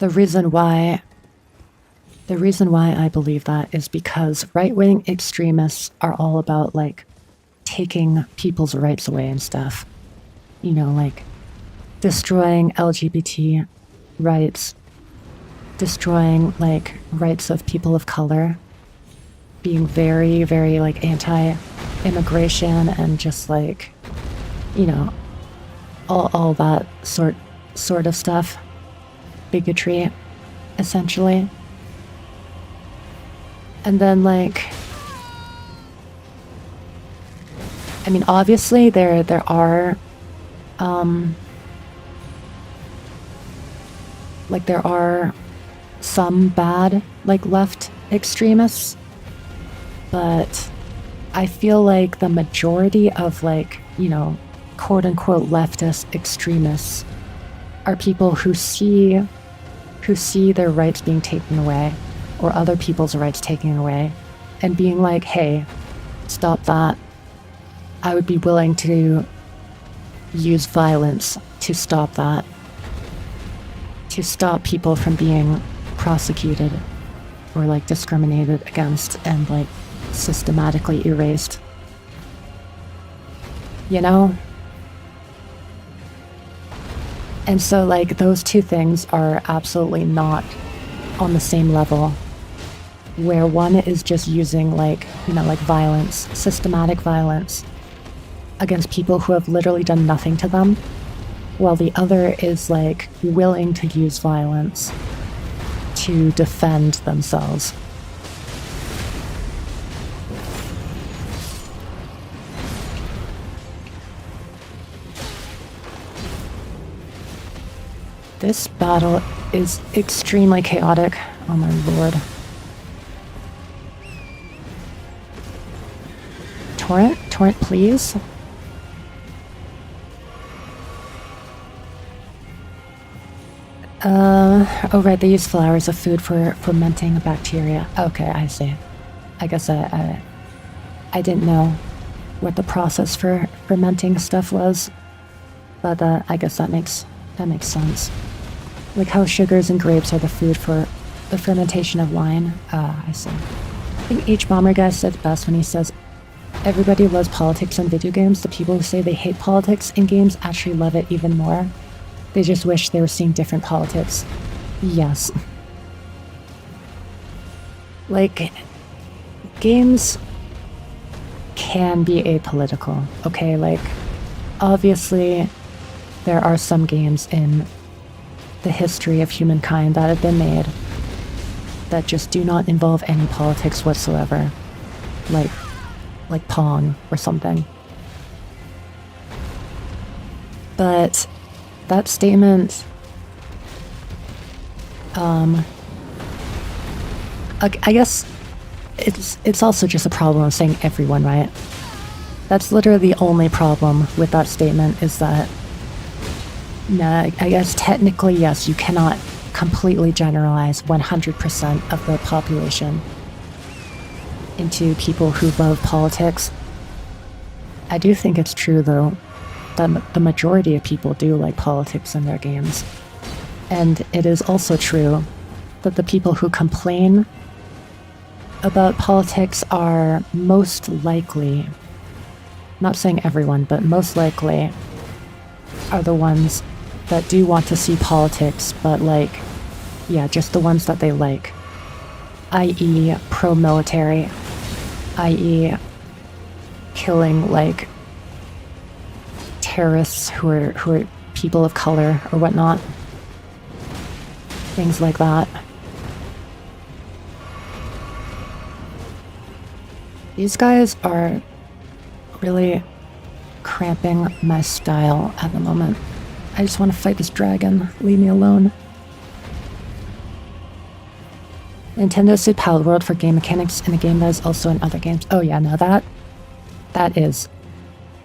reason why I believe that is because right-wing extremists are all about, like, taking people's rights away and stuff. You know, like, destroying LGBT rights, destroying, like, rights of people of color, being very, very, like, anti-immigration and just, like, you know, all that sort of stuff. Bigotry, essentially. And then, like, I mean, obviously there are like, there are some bad, like, left extremists, but I feel like the majority of, like, you know, quote-unquote leftist extremists are people who see their rights being taken away or other people's rights taken away and being like, hey, stop that. I would be willing to use violence to stop that. To stop people from being prosecuted or, like, discriminated against and, like, systematically erased. You know? And so, like, those two things are absolutely not on the same level, where one is just using, like, you know, like, violence, systematic violence against people who have literally done nothing to them, while the other is, like, willing to use violence to defend themselves. This battle is extremely chaotic. Oh my lord. Torrent? Torrent, please? Oh right, they use flowers of food for fermenting bacteria. Okay, I see. I guess I didn't know what the process for fermenting stuff was, but I guess that makes sense. Like how sugars and grapes are the food for the fermentation of wine. I see. I think H-Bomber guy said it best when he says, everybody loves politics in video games. The people who say they hate politics in games actually love it even more. They just wish they were seeing different politics. Yes. Like, games can be apolitical, okay? Like, obviously, there are some games in the history of humankind that have been made that just do not involve any politics whatsoever. Like Pong or something. But that statement, I guess it's also just a problem of saying everyone, right? That's literally the only problem with that statement, is that, nah, I guess technically, yes, you cannot completely generalize 100% of the population into people who love politics. I do think it's true, though, that the majority of people do like politics in their games. And it is also true that the people who complain about politics are most likely, not saying everyone, but most likely are the ones that do want to see politics, but like, yeah, just the ones that they like. I.e. pro-military, i.e. killing, like, terrorists who are people of color or whatnot. Things like that. These guys are really cramping my style at the moment. I just want to fight this dragon. Leave me alone. Nintendo sued Pallet World for game mechanics in a game that is also in other games. Oh yeah, no, that is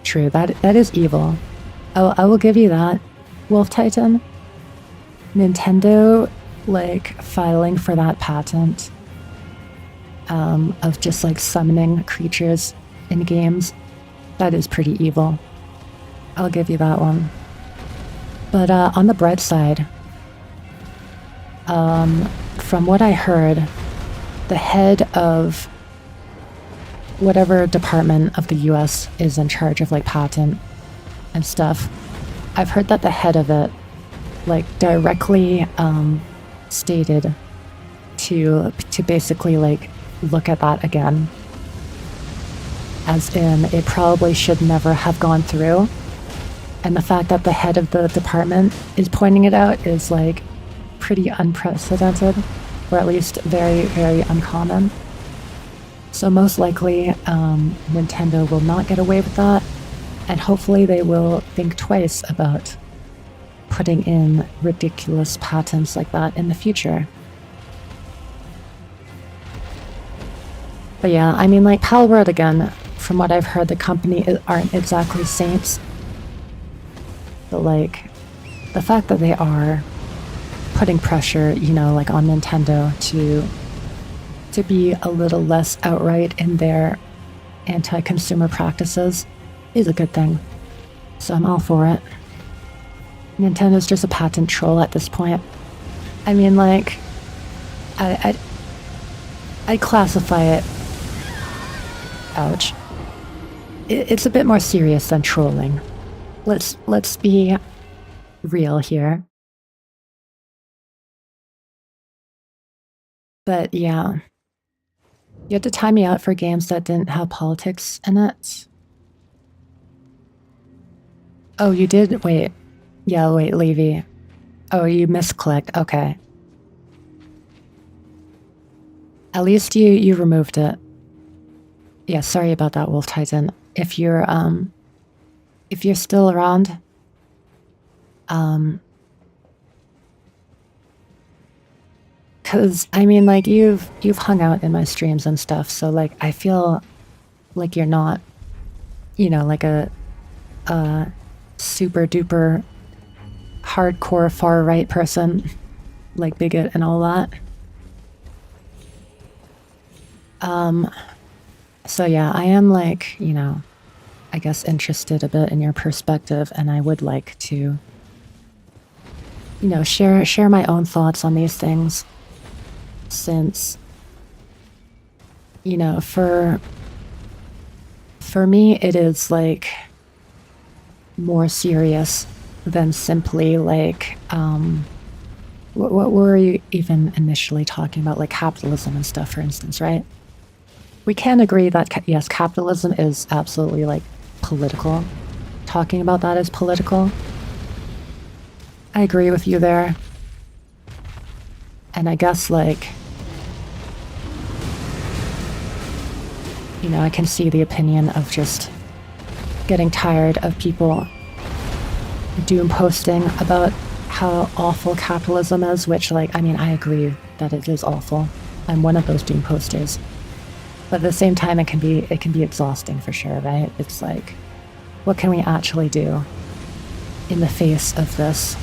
true. That is evil. I will give you that, Wolf Titan. Nintendo, like, filing for that patent of just, like, summoning creatures in games, that is pretty evil. I'll give you that one. But on the bright side, from what I heard, the head of whatever department of the US is in charge of, like, patent and stuff, I've heard that the head of it, like, directly stated to basically, like, look at that again. As in, it probably should never have gone through. And the fact that the head of the department is pointing it out is, like, pretty unprecedented, or at least very, very uncommon. So most likely, Nintendo will not get away with that, and hopefully they will think twice about putting in ridiculous patents like that in the future. But yeah, I mean, like, Palworld, again, from what I've heard, the company aren't exactly saints. But, like, the fact that they are putting pressure, you know, like, on Nintendo to be a little less outright in their anti-consumer practices is a good thing. So I'm all for it. Nintendo's just a patent troll at this point. I mean, like, I'd classify it... Ouch. It's a bit more serious than trolling. Let's be real here. But yeah. You had to time me out for games that didn't have politics in it. Oh, you did? Wait. Yeah, wait, Levy. Oh, you misclicked. Okay. At least you removed it. Yeah, sorry about that, Wolf Titan. If you're still around, Cause I mean, like you've hung out in my streams and stuff, so like I feel like you're not, you know, like a super duper hardcore far right person, like bigot and all that. So yeah, I am like, you know, I guess interested a bit in your perspective, and I would like to, you know, share my own thoughts on these things, since, you know, for me it is like more serious than simply like what were you even initially talking about, like capitalism and stuff, for instance, right? We can agree that yes, capitalism is absolutely like political. Talking about that is political. I agree with you there. And I guess like, you know, I can see the opinion of just getting tired of people doom posting about how awful capitalism is, which like, I mean, I agree that it is awful. I'm one of those doom posters. But at the same time, it can be exhausting for sure, right? It's like, what can we actually do in the face of this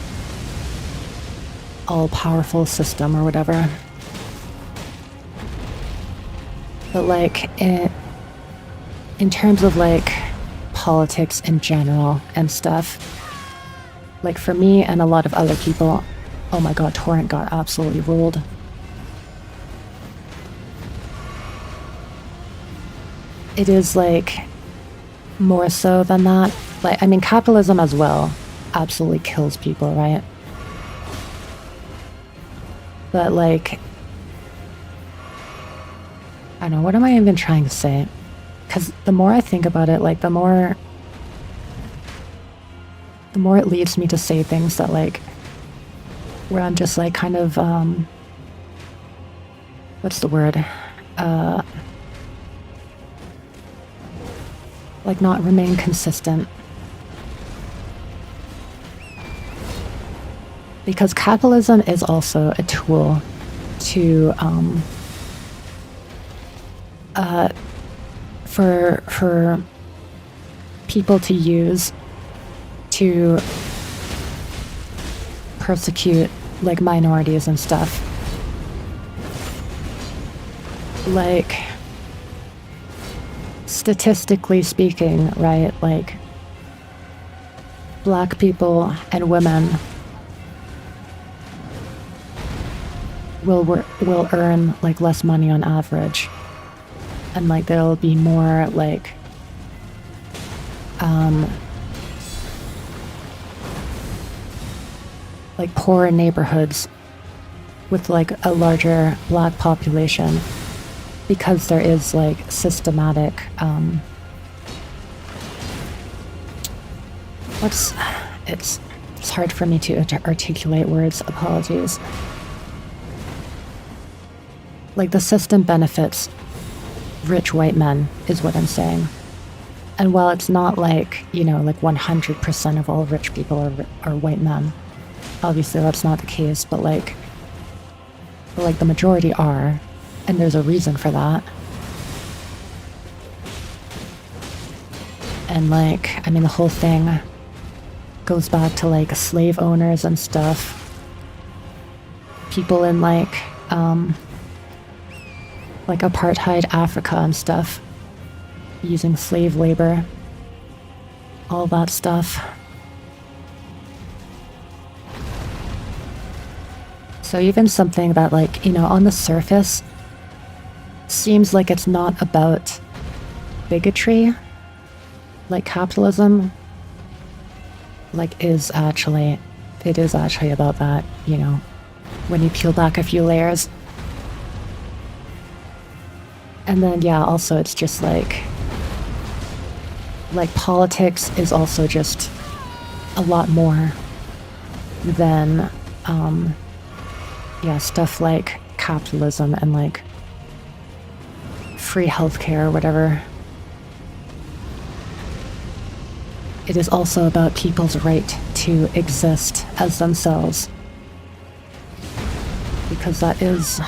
all-powerful system or whatever? But like, in terms of like politics in general and stuff, like for me and a lot of other people, oh my god, Torrent got absolutely ruled. It is like more so than that. Like, I mean, capitalism as well absolutely kills people, right? But like, I don't know, what am I even trying to say? Because the more I think about it, like the more it leads me to say things that like, where I'm just like kind of, what's the word? Like not remain consistent. Because capitalism is also a tool to, for people to use to persecute like minorities and stuff. Like, statistically speaking, right, like black people and women will earn like less money on average, and like there'll be more like poorer neighborhoods with like a larger black population, because there is like systematic it's hard for me to articulate words, apologies. Like the system benefits rich white men is what I'm saying. And while it's not like, you know, like 100% of all rich people are white men, obviously that's not the case, but like the majority are, and there's a reason for that. And like, I mean, the whole thing goes back to like slave owners and stuff. People in like apartheid Africa and stuff, using slave labor, all that stuff. So even something that like, you know, on the surface seems like it's not about bigotry, like capitalism, like it is actually about that, you know, when you peel back a few layers. And then yeah, also it's just like politics is also just a lot more than yeah, stuff like capitalism and like free healthcare or whatever. It is also about people's right to exist as themselves. because that is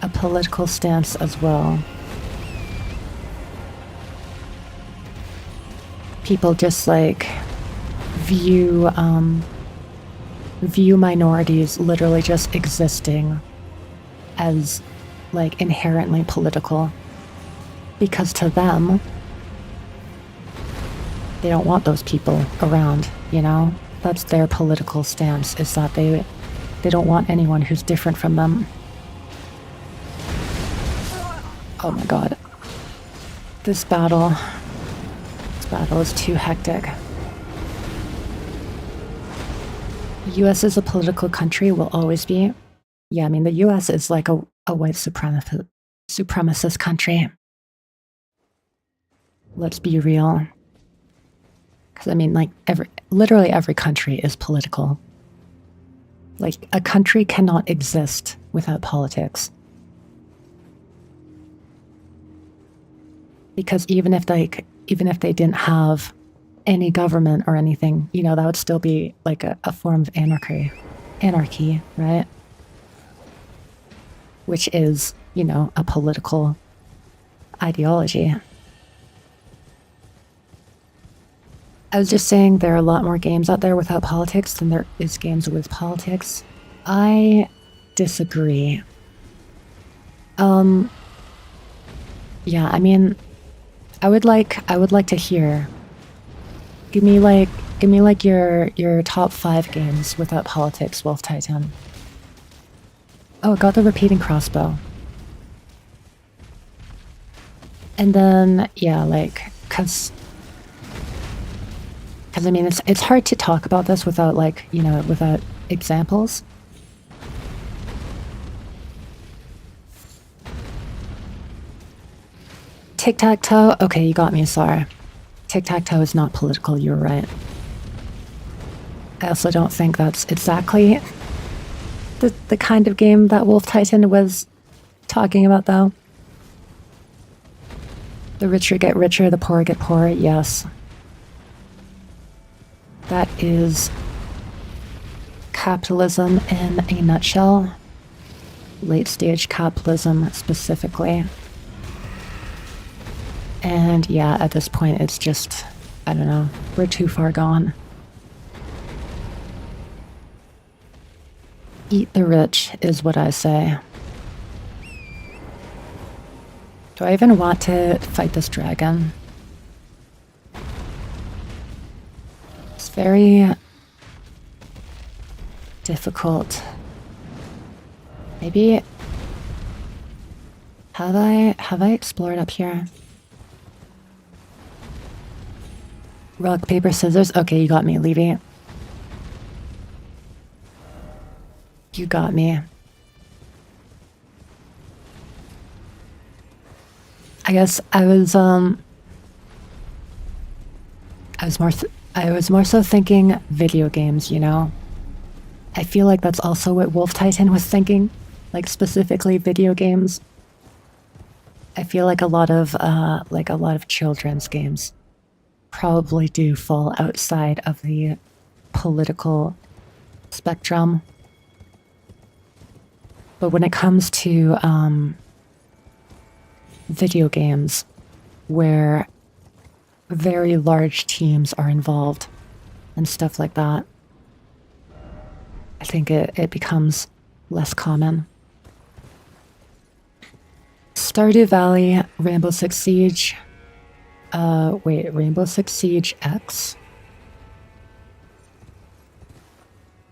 a political stance as well. People just like view minorities literally just existing as like inherently political, because to them they don't want those people around, you know? That's their political stance, is that they don't want anyone who's different from them. Oh my god. This battle is too hectic. The US is a political country, will always be. Yeah, I mean, the US is like a white supremacist country. Let's be real. Because, I mean, like, literally every country is political. Like, a country cannot exist without politics. Because even if they didn't have any government or anything, you know, that would still be like a form of anarchy, right? Which is, you know, a political ideology. I was just saying there are a lot more games out there without politics than there is games with politics. I disagree. Yeah, I mean, I would like to hear. Give me like your top 5 games without politics, Wolf Titan. Oh, got the repeating crossbow. And then yeah, like cause I mean it's hard to talk about this without like, you know, without examples. Tic-tac-toe? Okay, you got me, sorry. Tic-tac-toe is not political, you're right. I also don't think that's exactly the kind of game that Wolf Titan was talking about, though. The richer get richer, the poorer get poorer, yes. That is capitalism in a nutshell. Late-stage capitalism, specifically. And yeah, at this point, it's just, I don't know, we're too far gone. Eat the rich is what I say. Do I even want to fight this dragon? It's very difficult. Maybe have I explored up here? Rock, paper, scissors. Okay, you got me, Levy. You got me. I guess I was more so thinking video games, you know. I feel like that's also what Wolf Titan was thinking, like specifically video games. I feel like a lot of children's games probably do fall outside of the political spectrum. But when it comes to video games where very large teams are involved and stuff like that, I think it becomes less common. Stardew Valley, Rainbow Six Siege. Wait, Rainbow Six Siege X?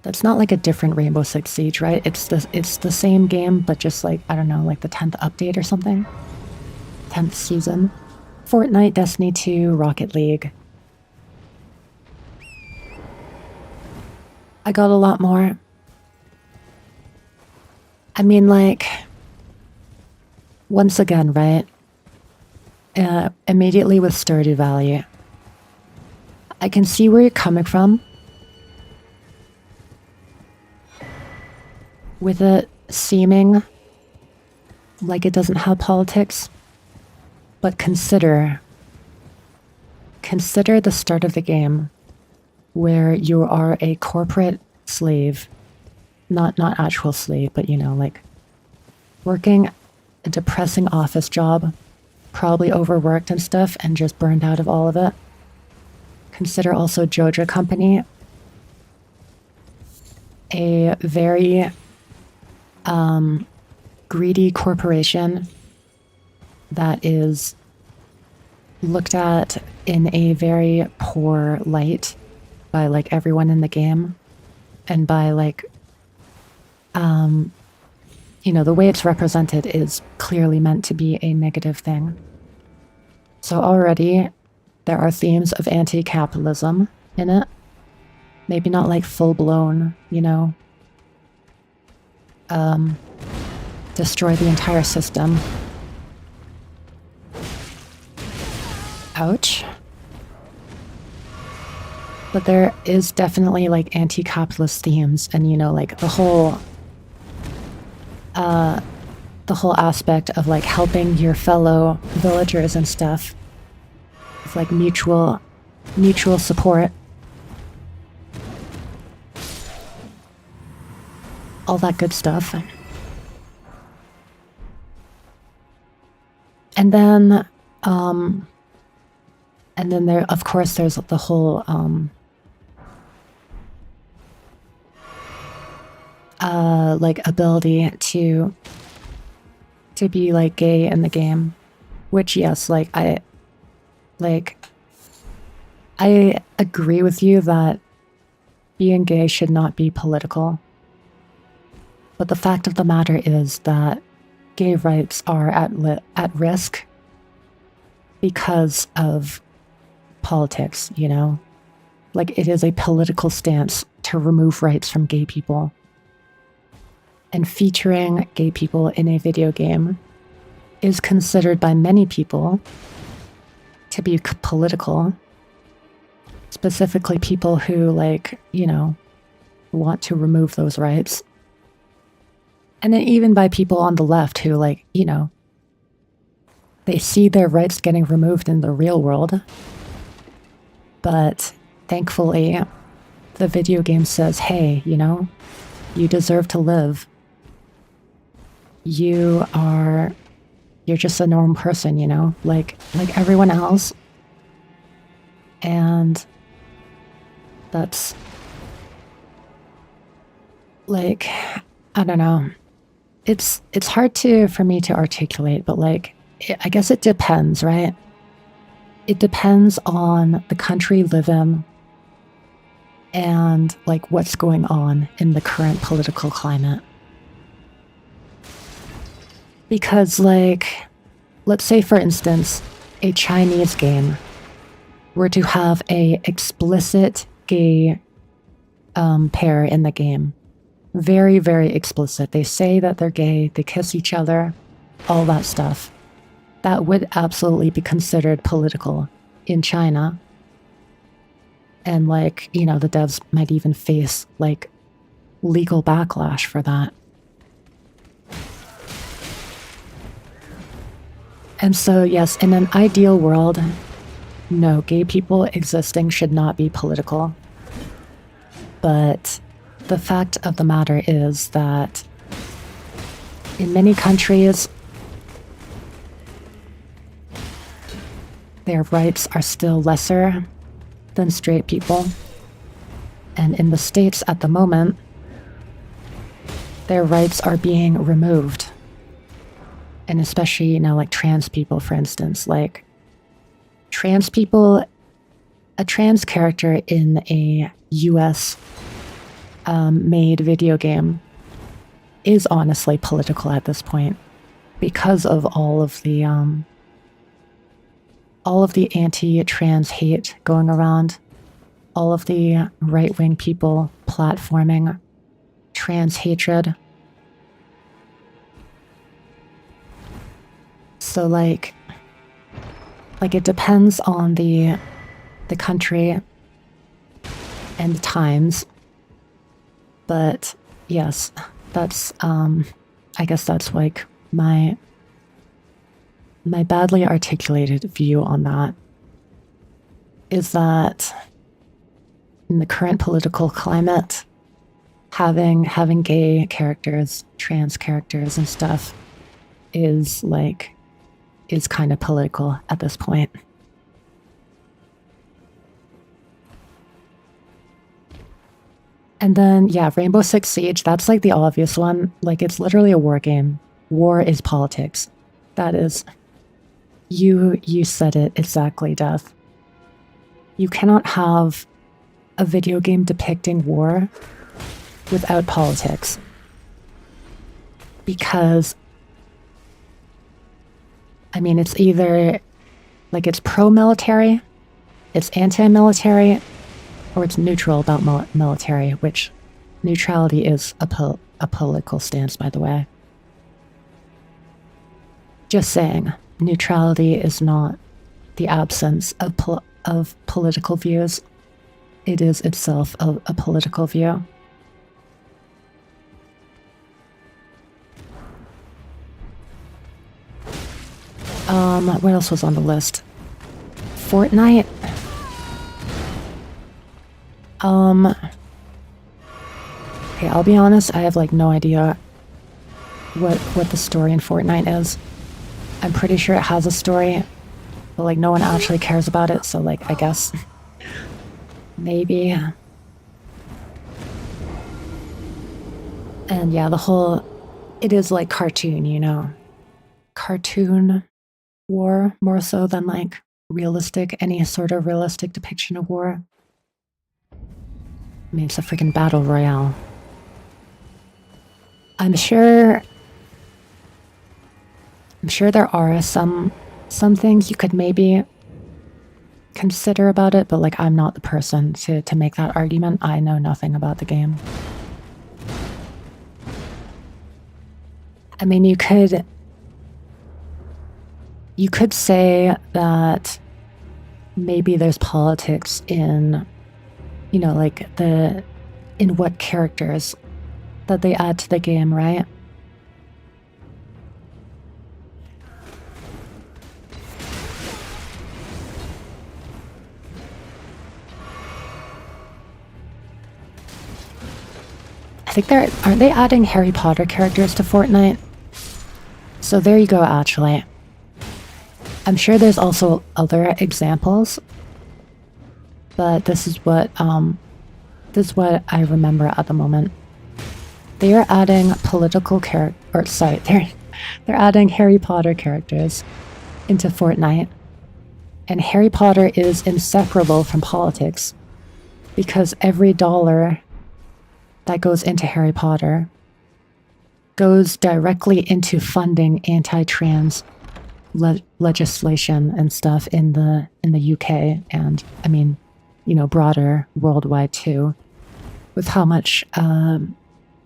That's not like a different Rainbow Six Siege, right? It's the same game, but just like, I don't know, like the 10th update or something? 10th season? Fortnite, Destiny 2, Rocket League. I got a lot more. I mean, like, once again, right? Immediately with Stardew Valley, I can see where you're coming from. With it seeming like it doesn't have politics, but consider the start of the game where you are a corporate slave not actual slave, but you know, like working a depressing office job, probably overworked and stuff, and just burned out of all of it. Consider also Joja Company, a very greedy corporation that is looked at in a very poor light by like everyone in the game, and by like you know, the way it's represented is clearly meant to be a negative thing. So already there are themes of anti-capitalism in it. Maybe not like full-blown, you know, destroy the entire system. Ouch. But there is definitely like anti-capitalist themes, and you know, like the whole aspect of like helping your fellow villagers and stuff. It's like mutual support. All that good stuff. And then there, of course, there's the whole like ability to be like gay in the game, which yes, like I agree with you that being gay should not be political. But the fact of the matter is that gay rights are at risk because of politics, you know? Like, it is a political stance to remove rights from gay people. And featuring gay people in a video game is considered by many people to be political. Specifically people who, like, you know, want to remove those rights. And then even by people on the left who, like, you know, they see their rights getting removed in the real world. But thankfully, the video game says, hey, you know, you deserve to live. You're just a normal person, you know, like everyone else. And that's like, I don't know. It's hard for me to articulate, but like, I guess it depends, right? It depends on the country you live in and like what's going on in the current political climate. Because like, let's say for instance, a Chinese game were to have a explicit gay pair in the game. Very, very explicit. They say that they're gay, they kiss each other, all that stuff. That would absolutely be considered political in China. And like, you know, the devs might even face like legal backlash for that. And so, yes, in an ideal world, no, gay people existing should not be political. But the fact of the matter is that in many countries, their rights are still lesser than straight people. And in the States at the moment, their rights are being removed. And especially, you know, like trans people, for instance, like trans people, a trans character in a US made video game is honestly political at this point because of all of the anti-trans hate going around, all of the right-wing people platforming trans hatred. So like it depends on the country and the times. But yes, that's I guess that's like my badly articulated view on that, is that in the current political climate, having gay characters, trans characters and stuff is kind of political at this point. And then, yeah, Rainbow Six Siege, that's like the obvious one. Like, it's literally a war game. War is politics. That is... You said it exactly, Death. You cannot have a video game depicting war without politics. Because, I mean, it's either, like, it's pro-military, it's anti-military, or it's neutral about military, which neutrality is a political stance, by the way. Just saying, neutrality is not the absence of political views. It is itself a political view. What else was on the list? Fortnite? Okay, I'll be honest, I have like no idea what the story in Fortnite is. I'm pretty sure it has a story, but like no one actually cares about it, so like I guess maybe. And yeah, it is like cartoon, you know. Cartoon war more so than like any sort of realistic depiction of war. I mean, it's a freaking battle royale. I'm sure there are some things you could maybe consider about it, but like I'm not the person to make that argument. I know nothing about the game. I mean, you could say that maybe there's politics in, you know, like in what characters that they add to the game, right? I think aren't they adding Harry Potter characters to Fortnite? So there you go, actually. I'm sure there's also other examples, but this is what I remember at the moment. They are adding they're adding Harry Potter characters into Fortnite, and Harry Potter is inseparable from politics because every dollar that goes into Harry Potter goes directly into funding anti-trans legislation and stuff in the UK, and I mean, you know, broader worldwide too, with how much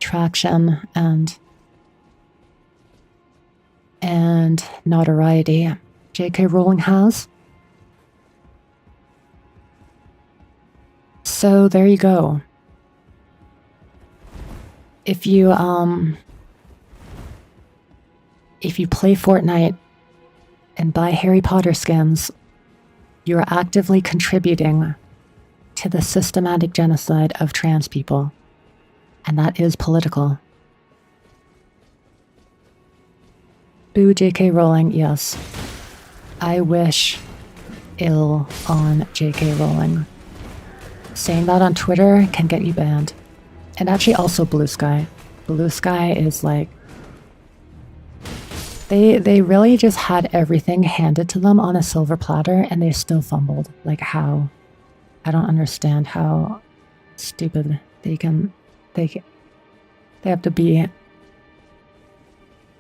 traction and notoriety J.K. Rowling has. So there you go. If you play Fortnite and buy Harry Potter skins, you are actively contributing to the systematic genocide of trans people. And that is political. Boo J.K. Rowling, yes. I wish ill on J.K. Rowling. Saying that on Twitter can get you banned. And actually also Blue Sky. Blue Sky is like... They really just had everything handed to them on a silver platter and they still fumbled. Like how? I don't understand how stupid they have to be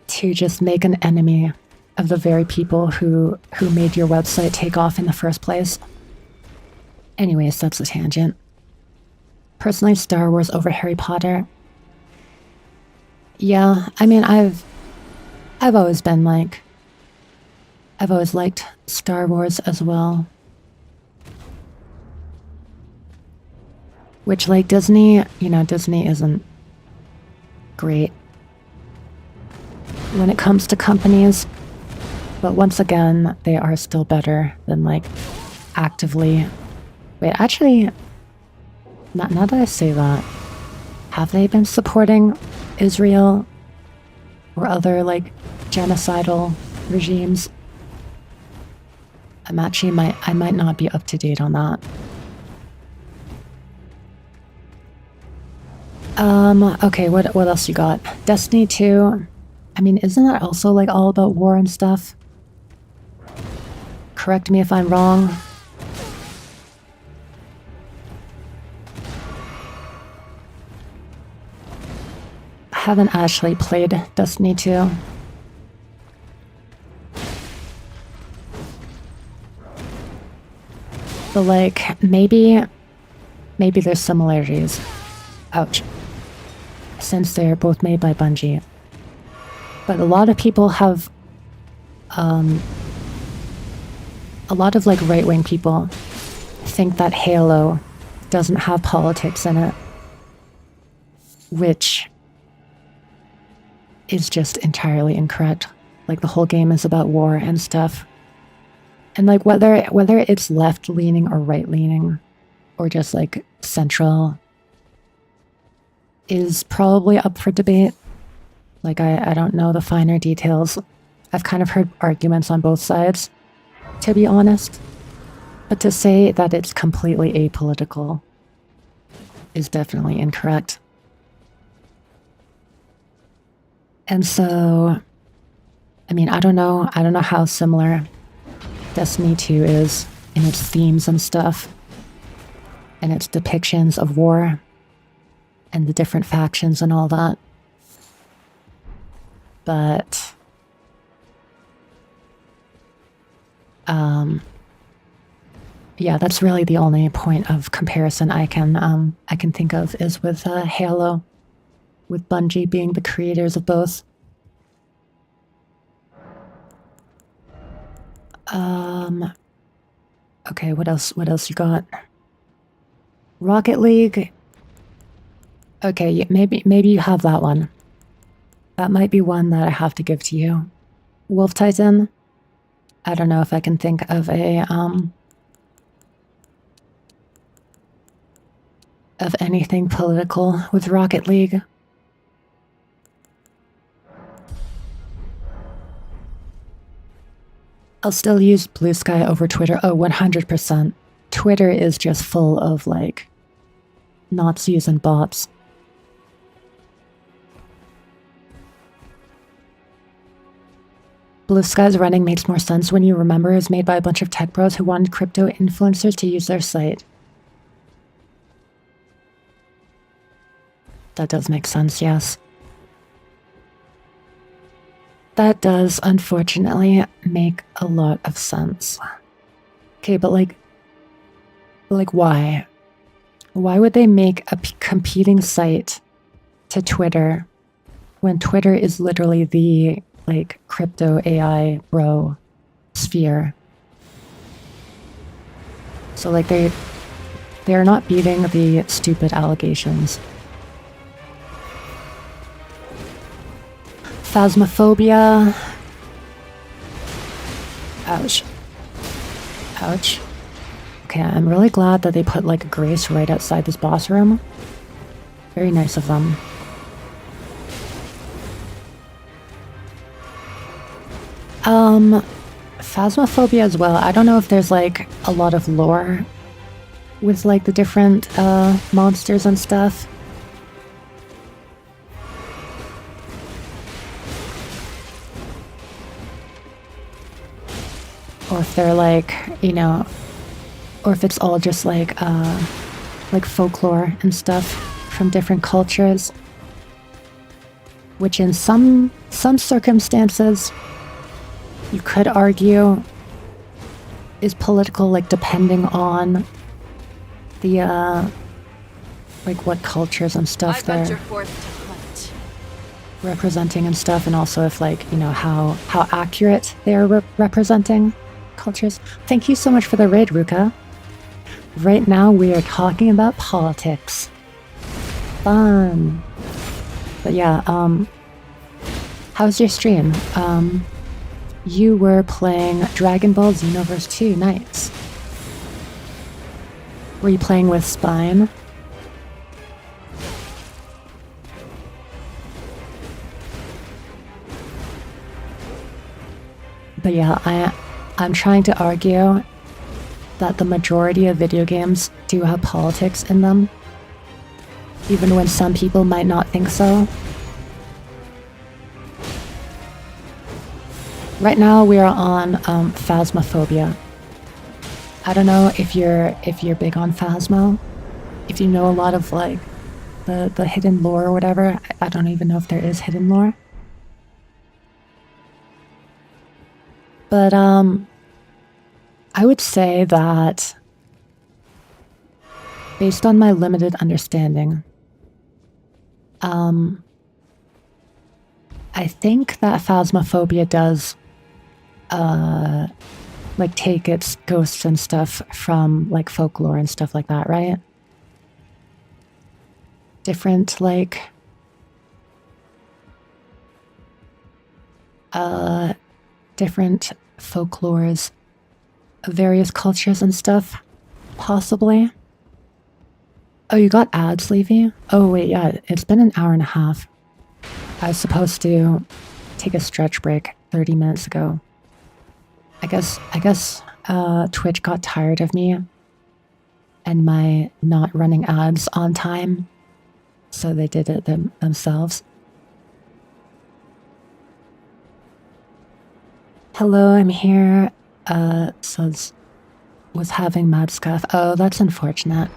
to just make an enemy of the very people who made your website take off in the first place. Anyways, that's a tangent. Personally, Star Wars over Harry Potter. Yeah, I mean, I've always been like... I've always liked Star Wars as well. Which, like, Disney, you know, Disney isn't great when it comes to companies. But once again, they are still better than, like, actively... Wait, actually... Now that I say that, have they been supporting Israel or other like genocidal regimes? I might not be up to date on that. Okay, what else you got? Destiny 2. I mean, isn't that also like all about war and stuff? Correct me if I'm wrong. I haven't actually played Destiny 2. But like, maybe there's similarities. Ouch. Since they're both made by Bungie. But a lot of people have, a lot of like right-wing people think that Halo doesn't have politics in it. Which is just entirely incorrect. Like the whole game is about war and stuff. And like whether it's left-leaning or right-leaning or just like central is probably up for debate. Like I don't know the finer details. I've kind of heard arguments on both sides, to be honest. But to say that it's completely apolitical is definitely incorrect. And so, I mean, I don't know how similar Destiny 2 is in its themes and stuff, and its depictions of war, and the different factions and all that. But, yeah, that's really the only point of comparison I can think of is with Halo, with Bungie being the creators of both. Okay, what else you got? Rocket League. Okay, maybe you have that one. That might be one that I have to give to you. Wolf Titan. I don't know if I can think of of anything political with Rocket League. I'll still use Blue Sky over Twitter. Oh, 100%. Twitter is just full of, like, Nazis and bots. Blue Sky's running makes more sense when you remember it's made by a bunch of tech bros who wanted crypto influencers to use their site. That does make sense, yes. That does, unfortunately, make a lot of sense. Okay, but like why? Why would they make a competing site to Twitter when Twitter is literally the, like, crypto AI bro sphere? So, like, they're not beating the stupid allegations. Phasmophobia. Ouch. Ouch. Okay, I'm really glad that they put, like, Grace right outside this boss room. Very nice of them. Phasmophobia as well. I don't know if there's, like, a lot of lore with, like, the different, monsters and stuff. Or if they're like, you know, or if it's all just like folklore and stuff from different cultures, which in some circumstances you could argue is political, like depending on the like what cultures and stuff they're representing and stuff, and also if, like, you know, how accurate they're representing cultures. Thank you so much for the raid, Ruka. Right now we are talking about politics. Fun. But yeah, how's your stream? You were playing Dragon Ball Xenoverse 2, nice. Were you playing with Spine? But yeah, I'm trying to argue that the majority of video games do have politics in them, even when some people might not think so. Right now we are on Phasmophobia. I don't know if you're big on Phasmo, if you know a lot of like the hidden lore or whatever. I don't even know if there is hidden lore. But I would say that based on my limited understanding, I think that Phasmophobia does like take its ghosts and stuff from like folklore and stuff like that, right? Different like different folklores of various cultures and stuff, possibly. Oh, you got ads, Levy? Oh wait, yeah, it's been an hour and a half. I was supposed to take a stretch break 30 minutes ago. I guess Twitch got tired of me and my not running ads on time, so they did it themselves. Hello, I'm here. Says was having mad scuff. Oh, that's unfortunate.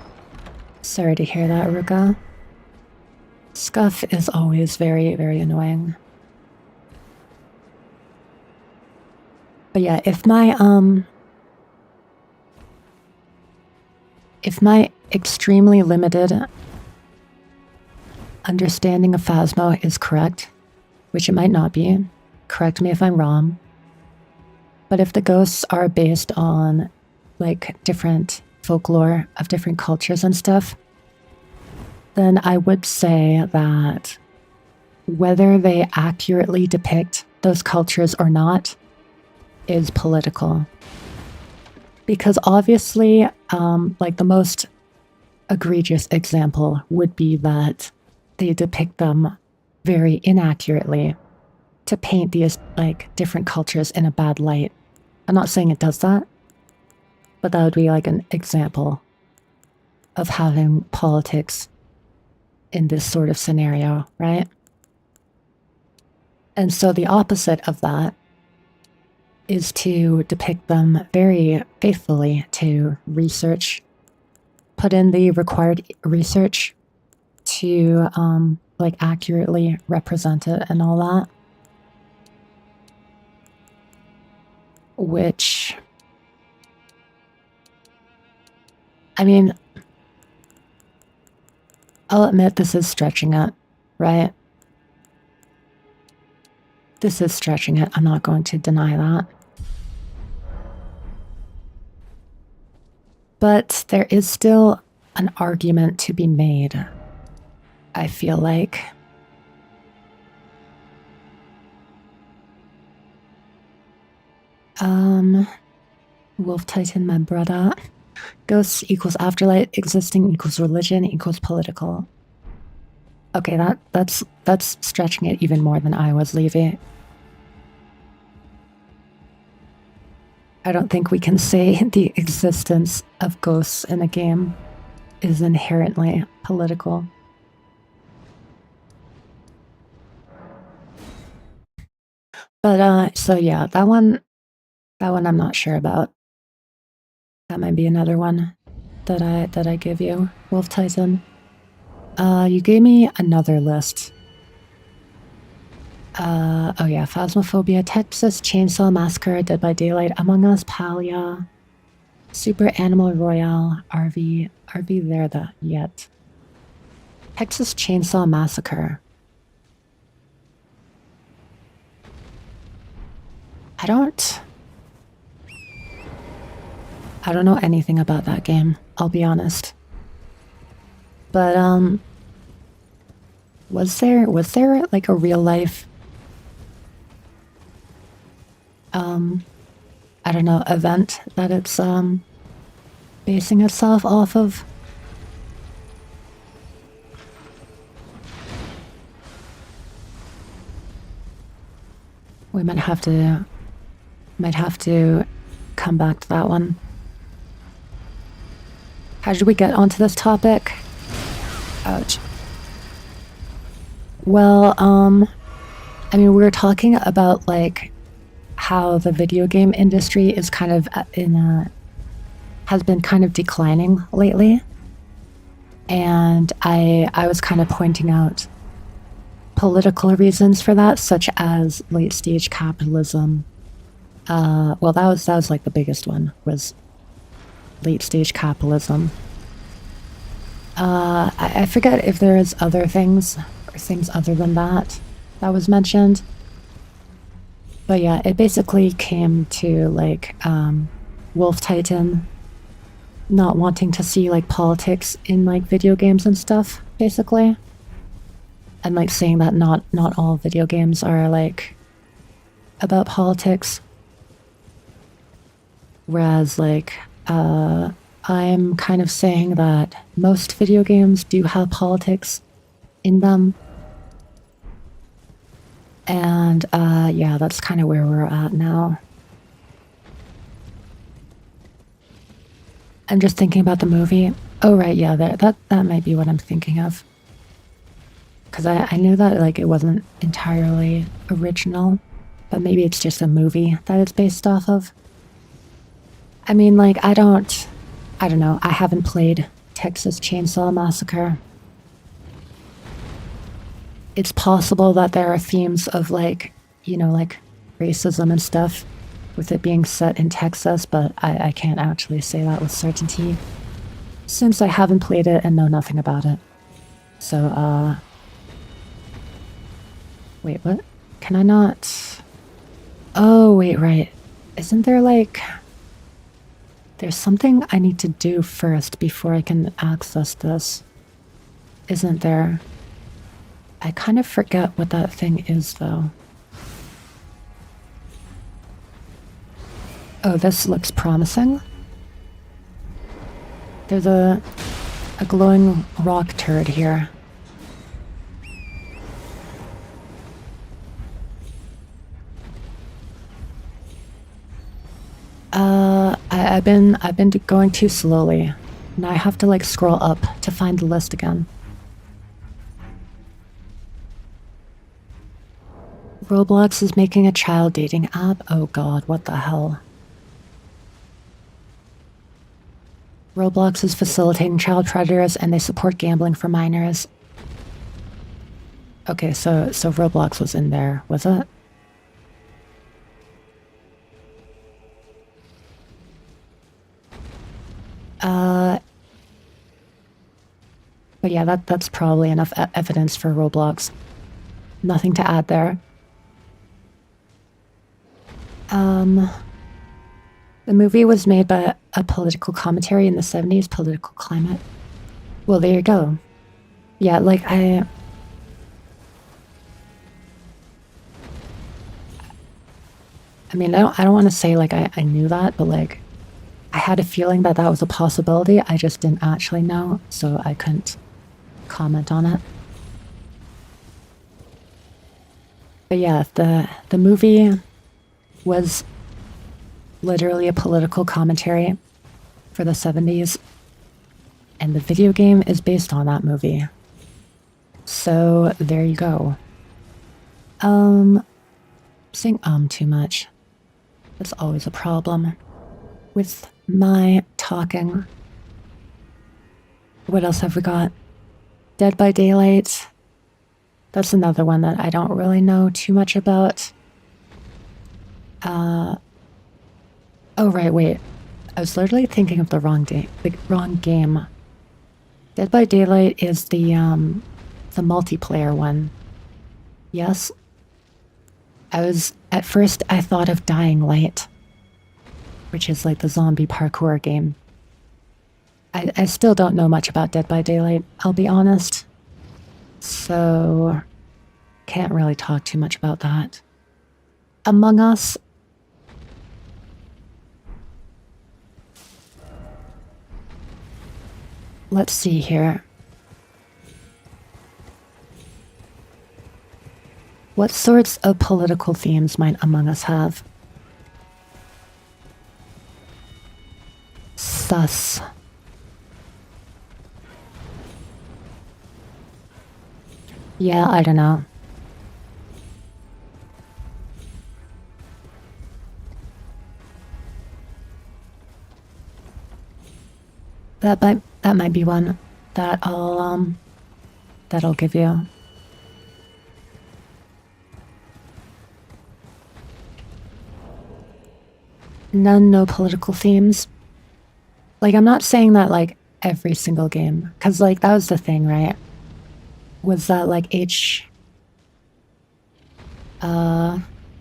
Sorry to hear that, Ruka. Scuff is always very, very annoying. But yeah, if my extremely limited understanding of Phasmo is correct, which it might not be, correct me if I'm wrong, but if the ghosts are based on like different folklore of different cultures and stuff, then I would say that whether they accurately depict those cultures or not is political. Because obviously, like the most egregious example would be that they depict them very inaccurately to paint these like different cultures in a bad light. I'm not saying it does that, but that would be like an example of having politics in this sort of scenario, right? And so the opposite of that is to depict them very faithfully, to research, put in the required research to like accurately represent it and all that. Which, I mean, I'll admit this is stretching it, right? This is stretching it. I'm not going to deny that. But there is still an argument to be made, I feel like. Wolf Titan, my brother. Ghosts equals afterlife, existing equals religion equals political. Okay, that's stretching it even more than I was, Levy. I don't think we can say the existence of ghosts in a game is inherently political. But so yeah, that one I'm not sure about. That might be another one that I give you, Wolf Titan. You gave me another list. Oh yeah, Phasmophobia, Texas Chainsaw Massacre, Dead by Daylight, Among Us, Palia, Super Animal Royale, RV there that yet. Texas Chainsaw Massacre. I don't know anything about that game, I'll be honest. But was there like a real life I don't know, event that it's basing itself off of? We might have to Might have to come back to that one. How did we get onto this topic? Ouch. Well, I mean, we were talking about like how the video game industry is kind of has been kind of declining lately. And I was kind of pointing out political reasons for that, such as late stage capitalism. Well, that was like the biggest one, was late stage capitalism. I forget if there's other things or things other than that was mentioned. But yeah, it basically came to like Wolf Titan not wanting to see like politics in like video games and stuff, basically. And like saying that not all video games are like about politics. Whereas like I'm kind of saying that most video games do have politics in them. And yeah, that's kind of where we're at now. I'm just thinking about the movie. Oh right, yeah, that might be what I'm thinking of. Because I knew that like it wasn't entirely original, but maybe it's just a movie that it's based off of. I mean, like I don't know. I haven't played Texas Chainsaw Massacre. It's possible that there are themes of like, you know, like racism and stuff with it being set in Texas, but I can't actually say that with certainty since I haven't played it and know nothing about it. So, wait, what? Can I not? Oh, wait, right. Isn't there like... There's something I need to do first before I can access this. Isn't there? I kind of forget what that thing is, though. Oh, this looks promising. There's a glowing rock turd here. I've been going too slowly. Now I have to like scroll up to find the list again. Roblox is making a child dating app? Oh god, what the hell? Roblox is facilitating child predators and they support gambling for minors. Okay, so Roblox was in there, was it? But yeah, that's probably enough evidence for Roblox. Nothing to add there. The movie was made by a political commentary in the 70s, political climate. Well, there you go. Yeah, like I mean, I don't want to say like I knew that, but like I had a feeling that was a possibility. I just didn't actually know, so I couldn't comment on it. But yeah, the movie was literally a political commentary for the 70s, and the video game is based on that movie. So there you go. Saying too much. That's always a problem with my talking. What else have we got? Dead by Daylight. That's another one that I don't really know too much about. Oh right, wait. I was literally thinking of the wrong game. Dead by Daylight is the multiplayer one. Yes. At first I thought of Dying Light, which is like the zombie parkour game. I still don't know much about Dead by Daylight, I'll be honest. So, can't really talk too much about that. Among Us. Let's see here. What sorts of political themes might Among Us have? sus. Yeah, I don't know. That might be one that that'll give you. None, no political themes. Like, I'm not saying that, like, every single game. Because, like, that was the thing, right? Was that, like,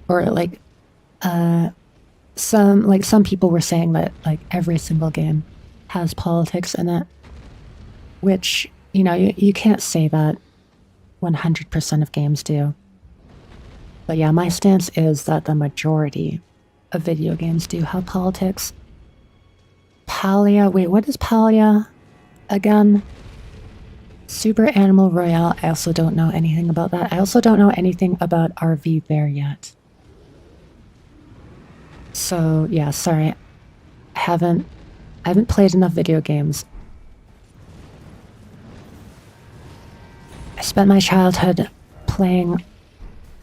or, like, some people were saying that, like, every single game has politics in it. Which, you know, you can't say that 100% of games do. But yeah, my stance is that the majority of video games do have politics. Palia, wait, what is Palia again? Super Animal Royale, I also don't know anything about that. I also don't know anything about RV there yet. So yeah, sorry. I haven't played enough video games. I spent my childhood playing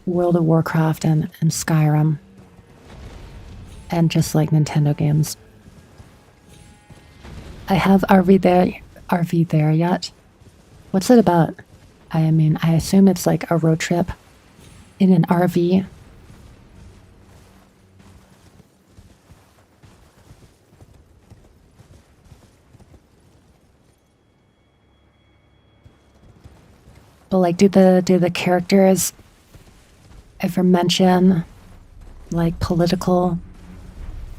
World of Warcraft and Skyrim. And just like Nintendo games. I have RV there yet. What's it about? I mean, I assume it's like a road trip in an RV. But like, do the characters ever mention like political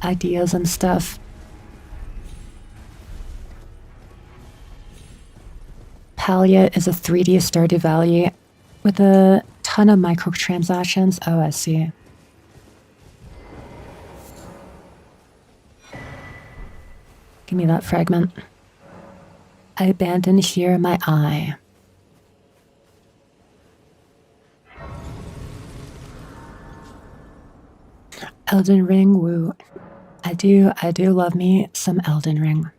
ideas and stuff? Palia is a 3D Stardew Valley with a ton of microtransactions. Oh, I see. Give me that fragment. I abandoned here my eye. Elden Ring, woo. I do love me some Elden Ring.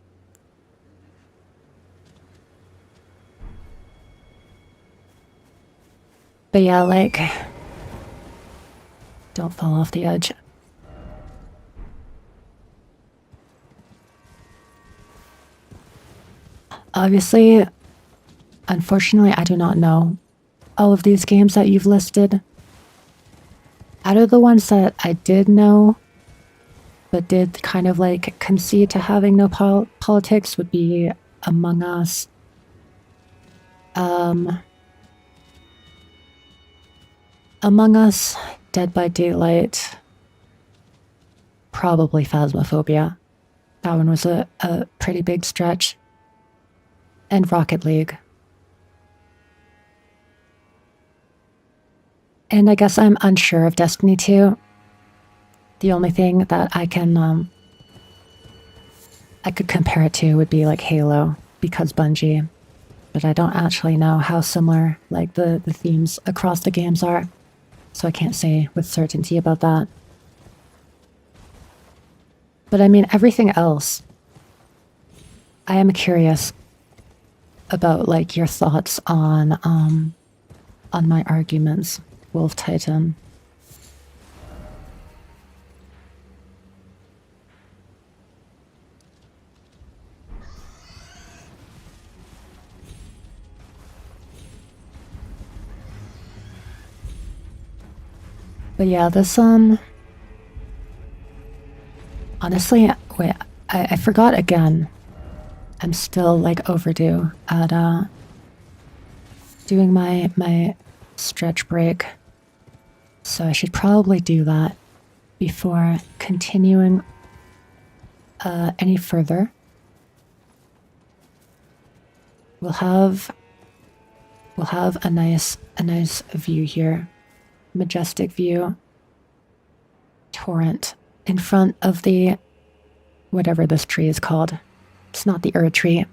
But yeah, like, don't fall off the edge. Obviously, unfortunately, I do not know all of these games that you've listed. Out of the ones that I did know, but did kind of like concede to having no politics, would be Among Us. Among Us, Dead by Daylight, probably Phasmophobia. That one was a pretty big stretch. And Rocket League. And I guess I'm unsure of Destiny 2. The only thing that I could compare it to would be like Halo, because Bungie. But I don't actually know how similar like the themes across the games are. So I can't say with certainty about that. But I mean, everything else, I am curious about like your thoughts on my arguments, Wolf Titan. But yeah, this honestly, wait, I forgot again. I'm still like overdue at doing my stretch break. So I should probably do that before continuing any further. We'll have a nice view here. Majestic view. Torrent in front of the whatever this tree is called. It's not the Erdtree.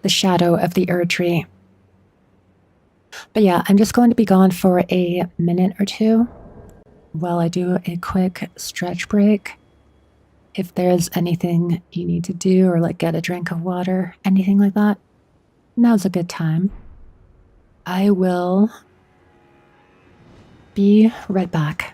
The shadow of the Erdtree. But yeah, I'm just going to be gone for a minute or two while I do a quick stretch break. if there's anything you need to do or like get a drink of water, anything like that, now's a good time. I will be right back.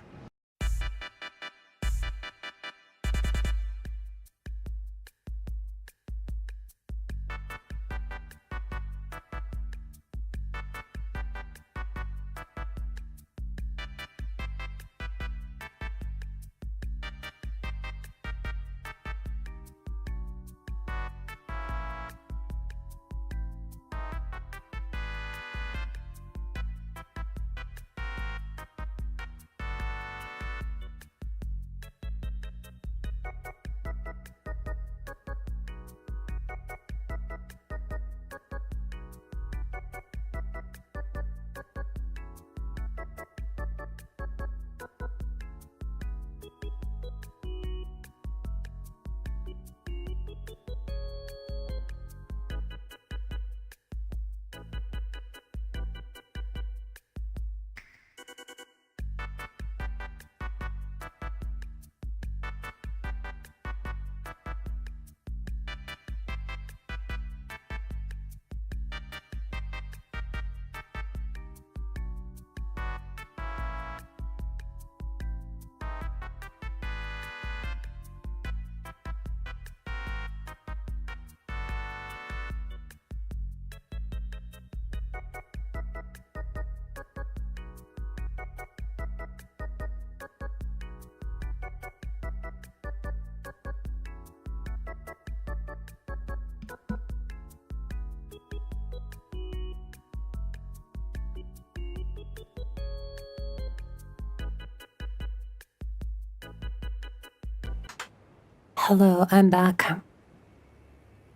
Hello, I'm back.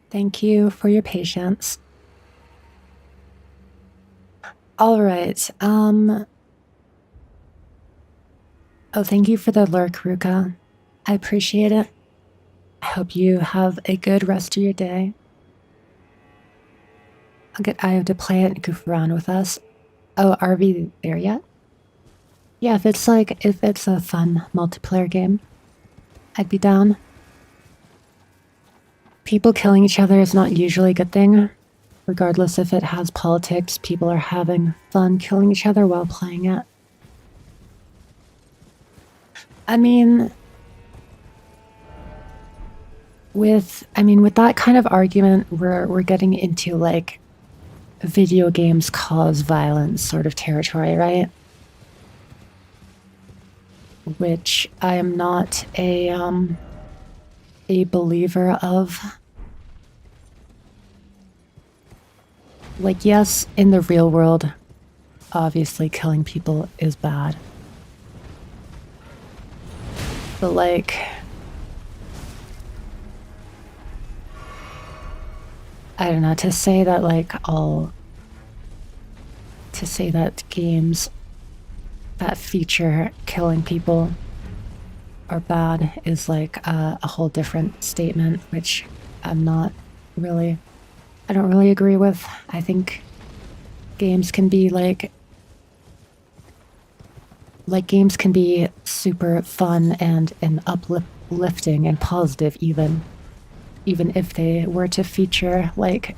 Thank you for your patience. All right. Oh, thank you for the lurk, Ruka. I appreciate it. I hope you have a good rest of your day. I'll get Io to play it and goof around with us. Oh, are we there yet? Yeah, if it's a fun multiplayer game, I'd be down. People killing each other is not usually a good thing. Regardless if it has politics, people are having fun killing each other while playing it. I mean, with that kind of argument, we're getting into like video games cause violence sort of territory, right? Which I am not a believer of. Like, yes, in the real world, obviously killing people is bad. But like, I don't know, to say that games that feature killing people are bad is like a whole different statement, which I don't really agree with. I think games can be games can be super fun and uplifting and positive even if they were to feature like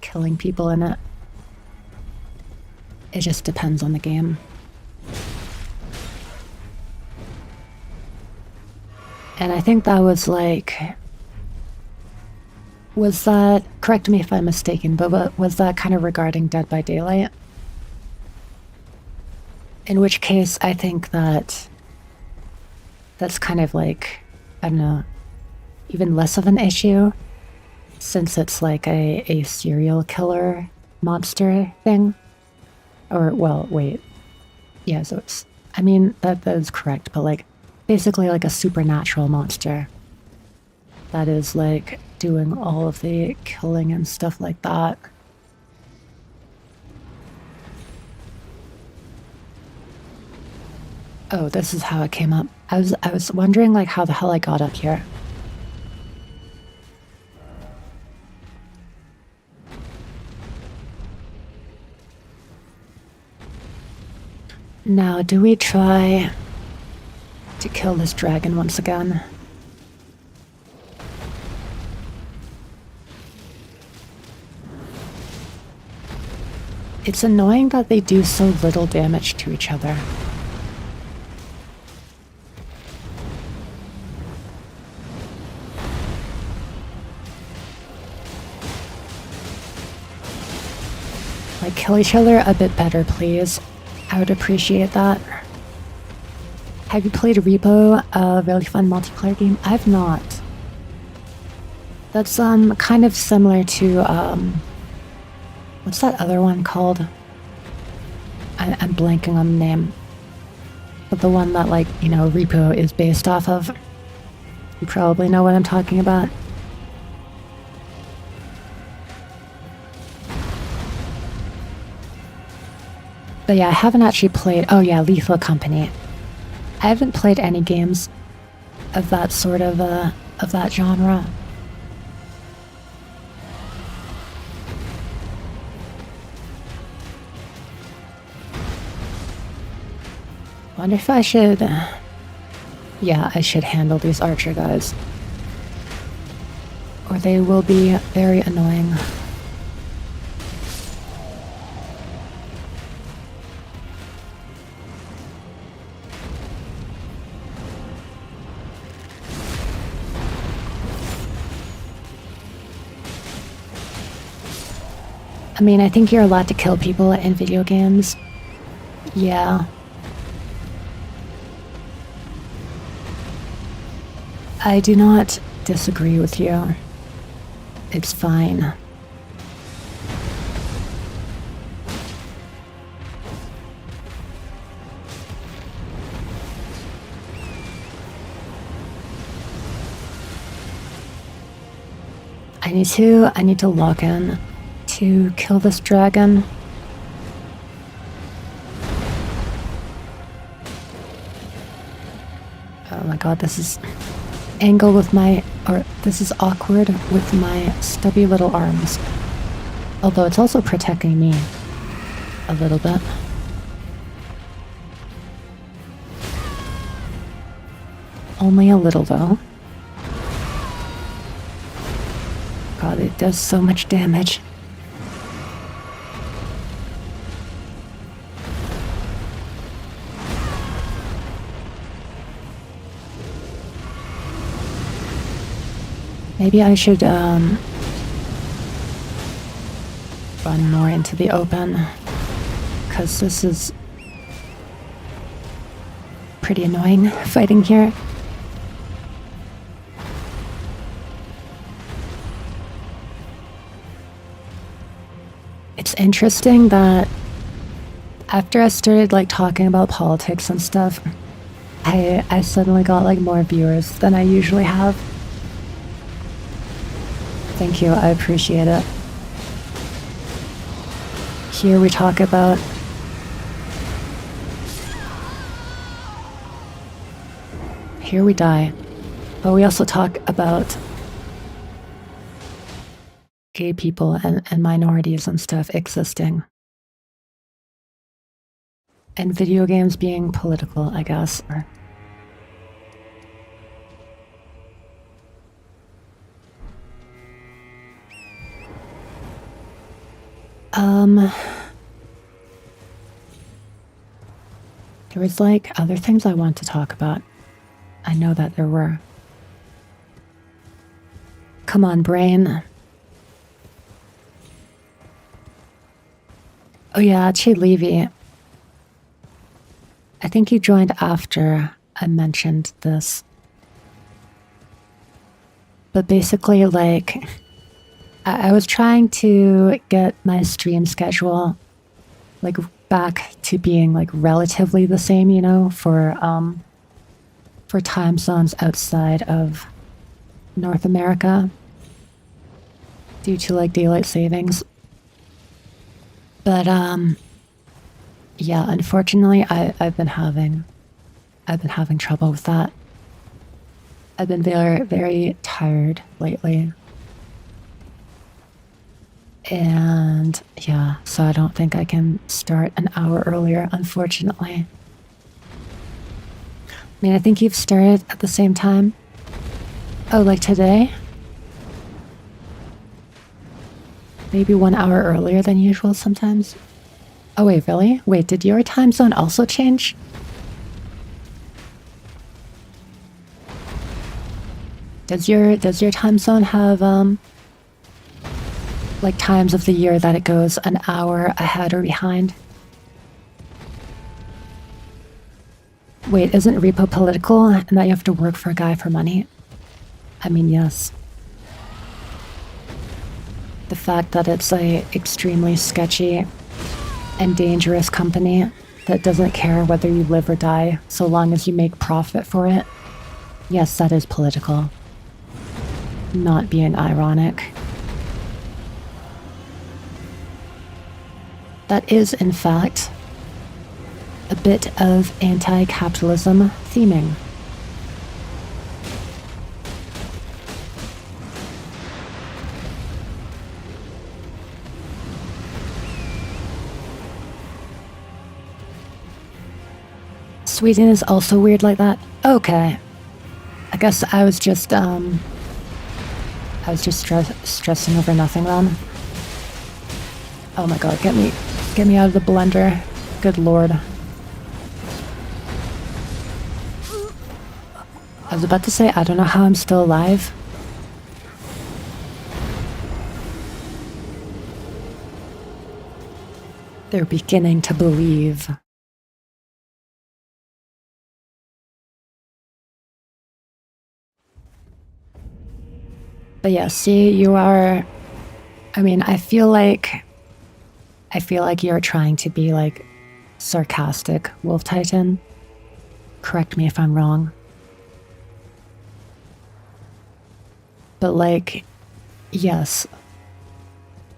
killing people in it. It just depends on the game. And I think that was that, correct me if I'm mistaken, but was that kind of regarding Dead by Daylight? In which case, I think that's kind of like, I don't know, even less of an issue, since it's like a serial killer monster thing. Or, well, wait. Yeah, so it's, I mean, that is correct, but like, basically like a supernatural monster that is like doing all of the killing and stuff like that. Oh, this is how it came up. I was wondering like how the hell I got up here. Now, do we try to kill this dragon once again? It's annoying that they do so little damage to each other. Like, kill each other a bit better, please. I would appreciate that. Have you played Repo, a really fun multiplayer game? I've not. That's kind of similar to what's that other one called? I'm blanking on the name. But the one that, like, you know, Repo is based off of. You probably know what I'm talking about. But yeah, I haven't actually played... Oh yeah, Lethal Company. I haven't played any games of that sort of that genre. Wonder if I should... Yeah, I should handle these archer guys. Or they will be very annoying. I mean, I think you're allowed to kill people in video games. Yeah. I do not disagree with you. It's fine. I need to log in to kill this dragon. Oh my god, this is angle with my, or this is awkward with my stubby little arms. Although it's also protecting me a little bit. Only a little though. God, it does so much damage. Maybe I should run more into the open, because this is pretty annoying fighting here. It's interesting that after I started like talking about politics and stuff, I suddenly got like more viewers than I usually have. Thank you, I appreciate it. Here we talk about here we die, but we also talk about gay people and minorities and stuff existing. And video games being political, I guess. There was like other things I want to talk about. I know that there were. Come on, brain. Oh yeah, Che Levy. I think you joined after I mentioned this. But basically, like, I was trying to get my stream schedule, like, back to being, like, relatively the same, you know, for time zones outside of North America due to, like, daylight savings. But, yeah, unfortunately, I've been having trouble with that. I've been very, very tired lately. And yeah, so I don't think I can start an hour earlier, unfortunately. I mean, I think you've started at the same time. Oh, like today? Maybe 1 hour earlier than usual sometimes. Oh wait, really? Wait, did your time zone also change? Does your time zone have like times of the year that it goes an hour ahead or behind? Wait, isn't repo political and that you have to work for a guy for money? I mean, yes. The fact that it's a extremely sketchy and dangerous company that doesn't care whether you live or die so long as you make profit for it. Yes, that is political. Not being ironic. That is, in fact, a bit of anti-capitalism theming. Sweden is also weird like that? Okay. I guess I was just stressing over nothing then. Oh my god, get me out of the blender. Good lord. I was about to say, I don't know how I'm still alive. They're beginning to believe. But yeah, see, you are... I mean, I feel like you're trying to be, like, sarcastic, Wolf Titan. Correct me if I'm wrong. But, like, yes.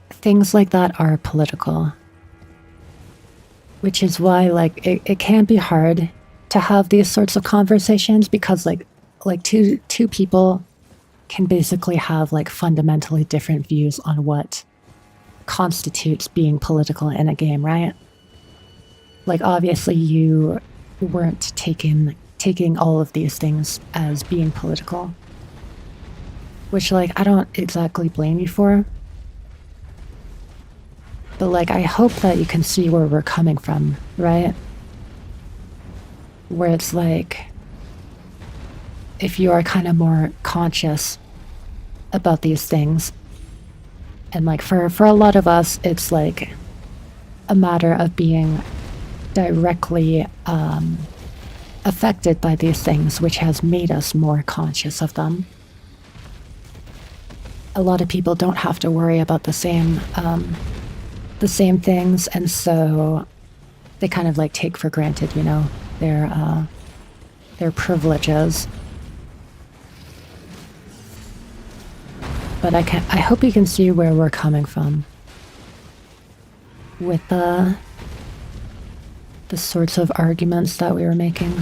Things like that are political. Which is why, like, it can be hard to have these sorts of conversations because, like two people can basically have, like, fundamentally different views on what constitutes being political in a game, right? Like, obviously you weren't taking all of these things as being political. Which, like, I don't exactly blame you for. But, like, I hope that you can see where we're coming from, right? Where it's like, if you are kind of more conscious about these things, and, like, for a lot of us, it's, like, a matter of being directly affected by these things, which has made us more conscious of them. A lot of people don't have to worry about the same things, and so they kind of, like, take for granted, you know, their privileges. But I hope you can see where we're coming from with the sorts of arguments that we were making.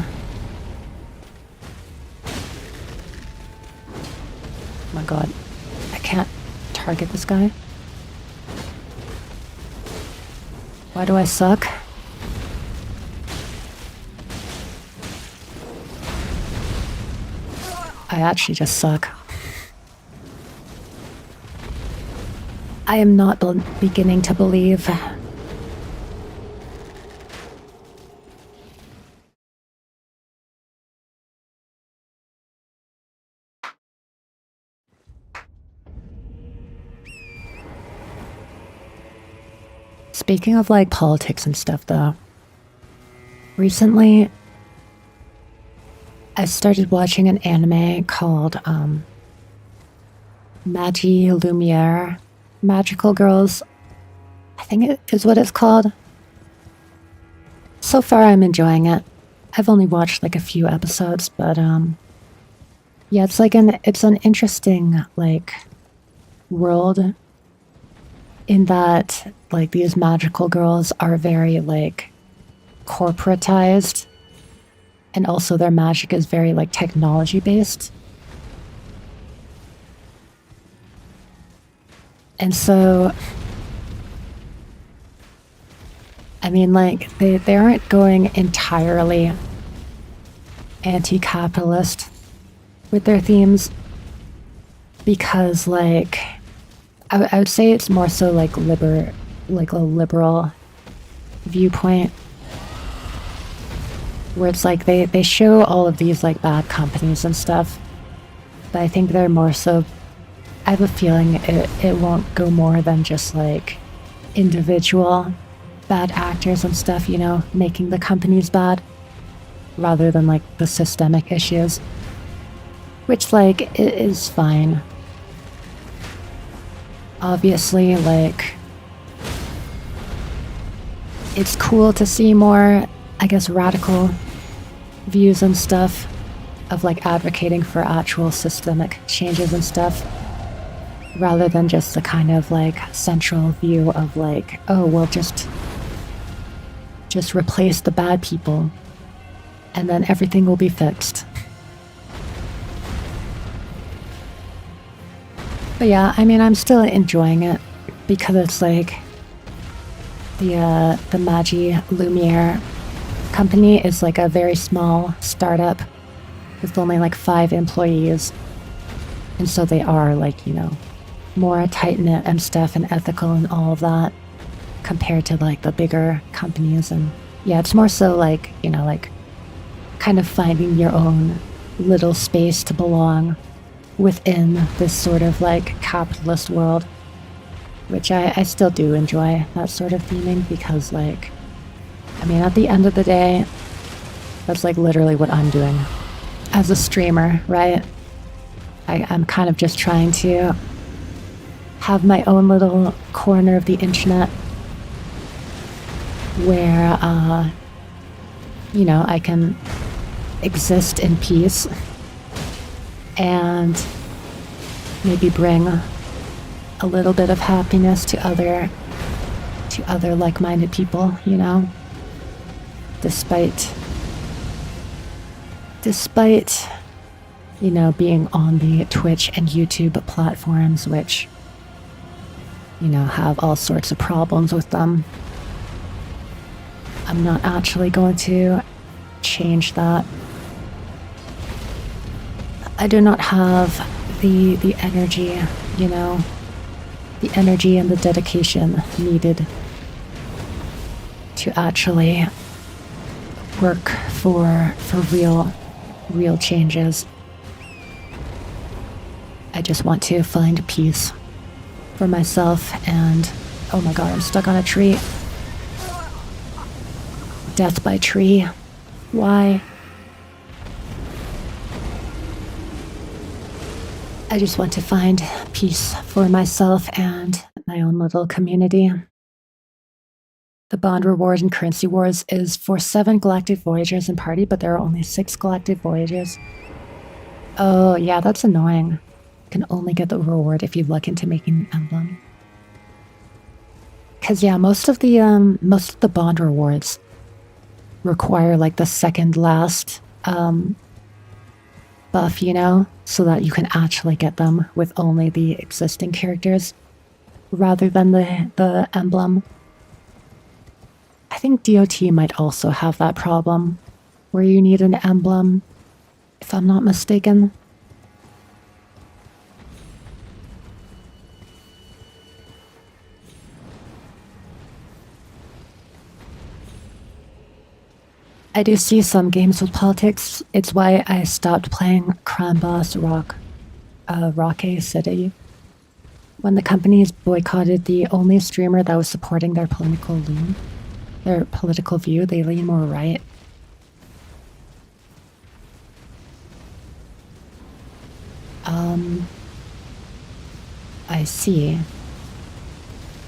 Oh my god, I can't target this guy. Why do I suck? I actually just suck. I am not beginning to believe. Speaking of, like, politics and stuff, though, recently I started watching an anime called Magi Lumiere, Magical Girls, I think it is what it's called. So far I'm enjoying it. I've only watched, like, a few episodes, but yeah, it's like it's an interesting, like, world in that, like, these magical girls are very, like, corporatized, and also their magic is very, like, technology based. And so, I mean, like, they aren't going entirely anti-capitalist with their themes, because, like, I would say it's more so, like, a liberal viewpoint, where it's like they show all of these like bad companies and stuff, but I think they're more so, I have a feeling it won't go more than just like individual bad actors and stuff, you know, making the companies bad, rather than like the systemic issues, which like it is fine. Obviously, like, it's cool to see more, I guess, radical views and stuff of like advocating for actual systemic changes and stuff, rather than just the kind of like central view of like, oh, well, just replace the bad people and then everything will be fixed. But yeah, I mean, I'm still enjoying it because it's like the Magi Lumiere company is like a very small startup with only like 5 employees, and so they are like, you know, more tight-knit and stuff and ethical and all of that compared to like the bigger companies. And yeah, it's more so like, you know, like kind of finding your own little space to belong within this sort of like capitalist world, which I still do enjoy that sort of theming, because like, I mean, at the end of the day, that's like literally what I'm doing as a streamer, right? I'm kind of just trying to have my own little corner of the internet where, you know, I can exist in peace and maybe bring a little bit of happiness to other like-minded people, you know, despite, you know, being on the Twitch and YouTube platforms, which, you know, have all sorts of problems with them. I'm not actually going to change that. I do not have the energy, you know, the energy and the dedication needed to actually work for real changes. I just want to find peace for myself. And oh my god, I'm stuck on a tree. Death by tree. Why? I just want to find peace for myself and my own little community. The bond reward in Currency Wars is for 7 galactic voyagers in party, but there are only 6 galactic voyagers. Oh yeah, that's annoying. You can only get the reward if you look into making an emblem. Cause yeah, most of the bond rewards require like the second last buff, you know, so that you can actually get them with only the existing characters rather than the emblem. I think DOT might also have that problem where you need an emblem, if I'm not mistaken. I do see some games with politics. It's why I stopped playing Crime Boss Rock City. When the companies boycotted the only streamer that was supporting their political view, they lean more right. I see.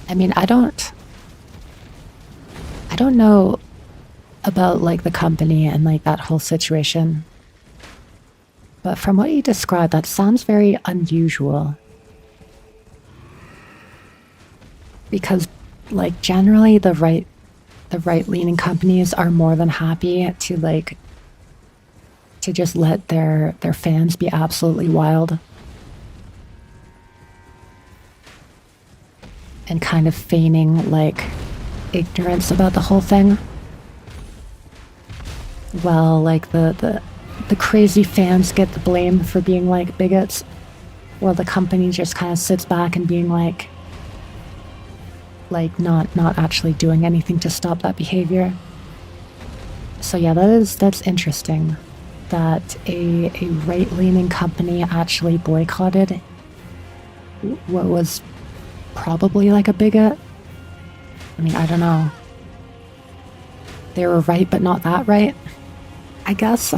I mean, I don't know about like the company and like that whole situation, but from what you described, that sounds very unusual. Because like generally the right-leaning companies are more than happy to just let their fans be absolutely wild and kind of feigning like ignorance about the whole thing. Well, like the crazy fans get the blame for being like bigots, while the company just kind of sits back and being like, like not actually doing anything to stop that behavior. So yeah, that's interesting that a right-leaning company actually boycotted what was probably like a bigot. I mean, I don't know. They were right, but not that right, I guess.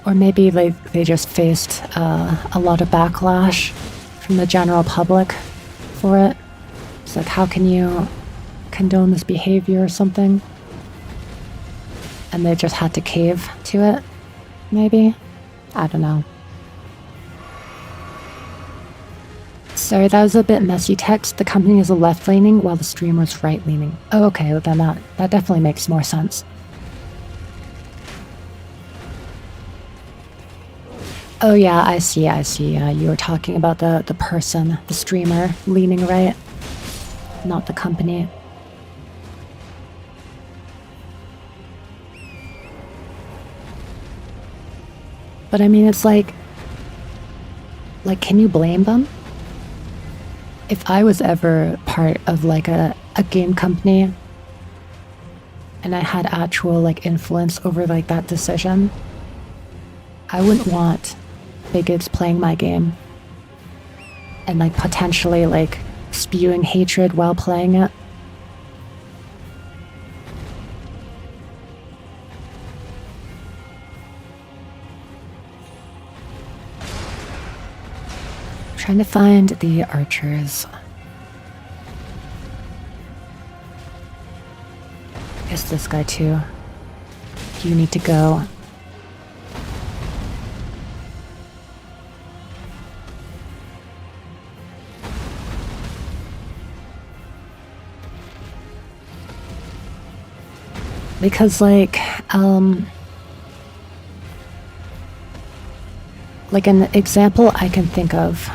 Or maybe they just faced a lot of backlash from the general public for it. It's like, how can you condone this behavior or something? And they just had to cave to it, maybe? I don't know. Sorry, that was a bit messy text. The company is a left-leaning while the streamer's right-leaning. Oh, okay, well then that definitely makes more sense. Oh yeah, I see. You were talking about the person, the streamer, leaning right, not the company. But I mean, it's like, can you blame them? If I was ever part of like a game company and I had actual like influence over like that decision, I wouldn't want bigots playing my game and like potentially like spewing hatred while playing it. Trying to find the archers. I guess this guy too. You need to go. Because like an example I can think of,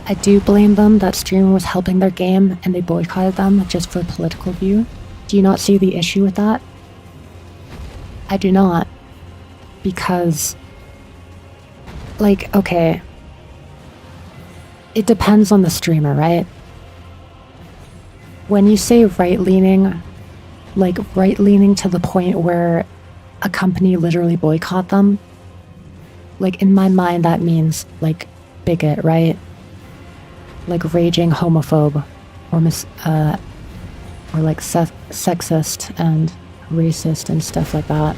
I do blame them that streamer was helping their game and they boycotted them just for political view. Do you not see the issue with that? I do not. Because, like, okay, it depends on the streamer, right? When you say right-leaning, like right-leaning to the point where a company literally boycott them, like in my mind that means like bigot, right? Like raging homophobe or like sexist and racist and stuff like that.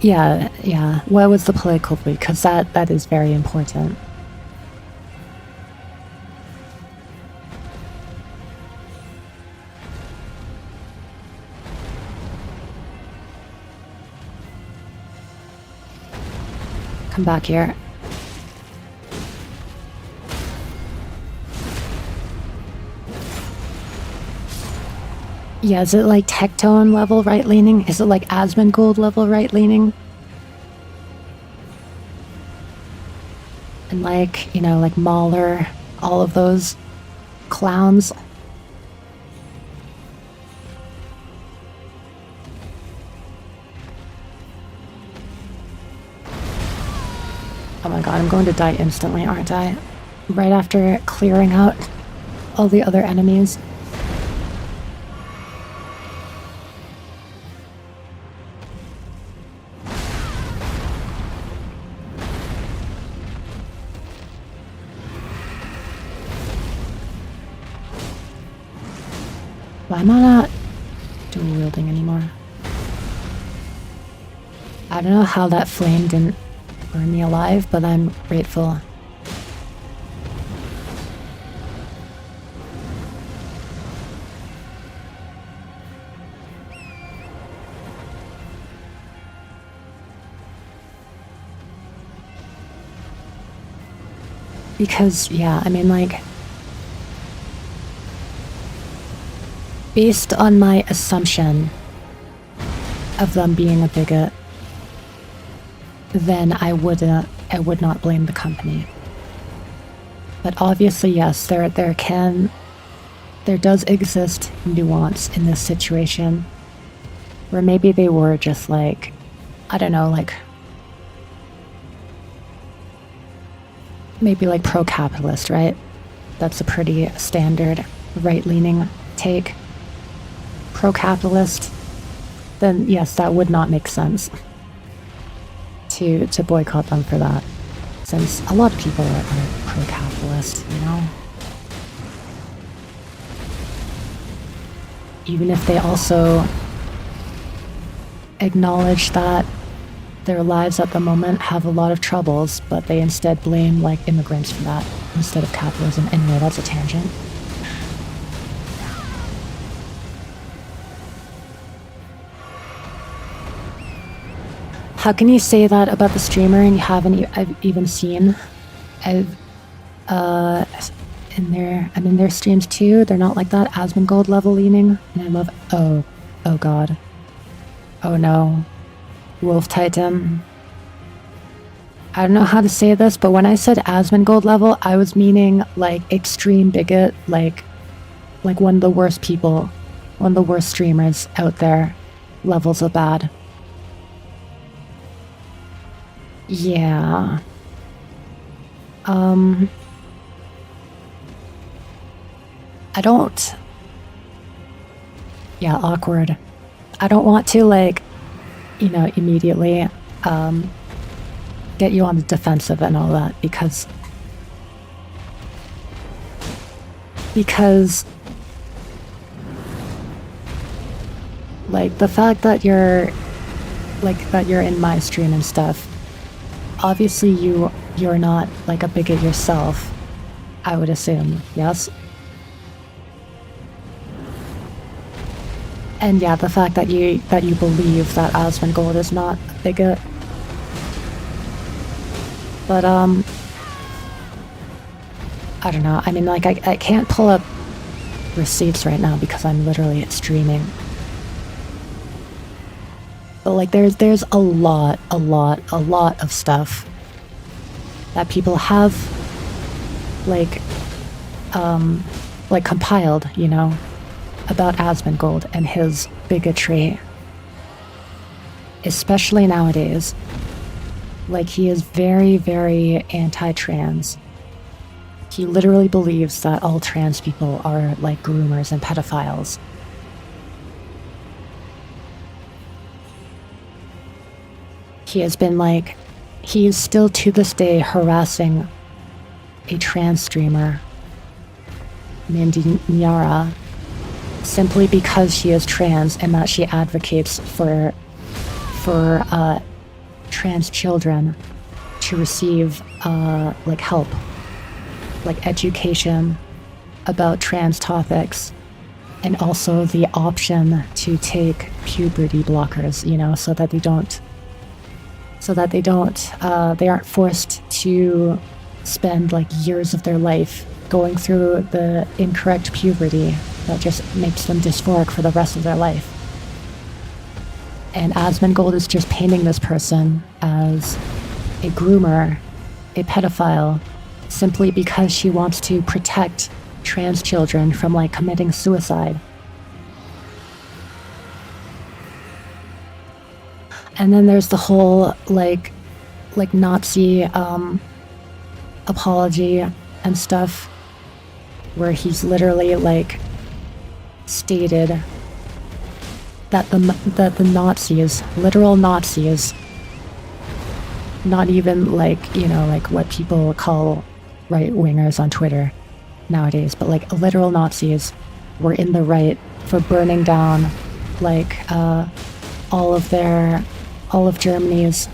Yeah. What was the political view? Because that is very important. Come back here. Yeah, is it like Tectone level right-leaning? Is it like Asmongold level right-leaning? And like, you know, like Mahler, all of those clowns. Oh my god, I'm going to die instantly, aren't I? Right after clearing out all the other enemies. Why am I not dual wielding anymore? I don't know how that flame didn't burn me alive, but I'm grateful. Because, yeah, I mean, like, based on my assumption of them being a bigot, then I would not blame the company. But obviously, yes, there does exist nuance in this situation, where maybe they were just like I don't know, like, maybe like pro-capitalist, right? That's a pretty standard right-leaning take. Pro-capitalist, then yes, that would not make sense to boycott them for that, since a lot of people are pro-capitalist, you know? Even if they also acknowledge that their lives at the moment have a lot of troubles, but they instead blame like immigrants for that instead of capitalism. Anyway, that's a tangent. How can you say that about the streamer and you haven't even seen in their streams too? They're not like that Asmongold level leaning, and I love. Oh god. Oh no. Wolf Titan. I don't know how to say this, but when I said Asmongold level, I was meaning like extreme bigot, like one of the worst people, one of the worst streamers out there, levels of bad. Yeah. I don't... Yeah, awkward. I don't want to, like, you know, immediately get you on the defensive and all that, because like the fact that you're in my stream and stuff, obviously you're not like a bigot yourself, I would assume, yes? And yeah, the fact that you believe that Asmongold is not a bigot. But I don't know. I mean, like I can't pull up receipts right now because I'm literally streaming. But like there's a lot of stuff that people have like compiled, you know, about Asmongold and his bigotry, especially nowadays. Like, he is very, very anti-trans. He literally believes that all trans people are like groomers and pedophiles. He has been like, he is still to this day harassing a trans streamer named Nyara simply because she is trans and that she advocates for trans children to receive like help, like education about trans topics, and also the option to take puberty blockers, you know, so that they aren't forced to spend like years of their life going through the incorrect puberty that just makes them dysphoric for the rest of their life. And Asmongold is just painting this person as a groomer, a pedophile, simply because she wants to protect trans children from like committing suicide. And then there's the whole like Nazi apology and stuff, where he's literally like stated that the Nazis, literal Nazis, not even like, you know, like what people call right-wingers on Twitter nowadays, but like literal Nazis were in the right for burning down like all of Germany's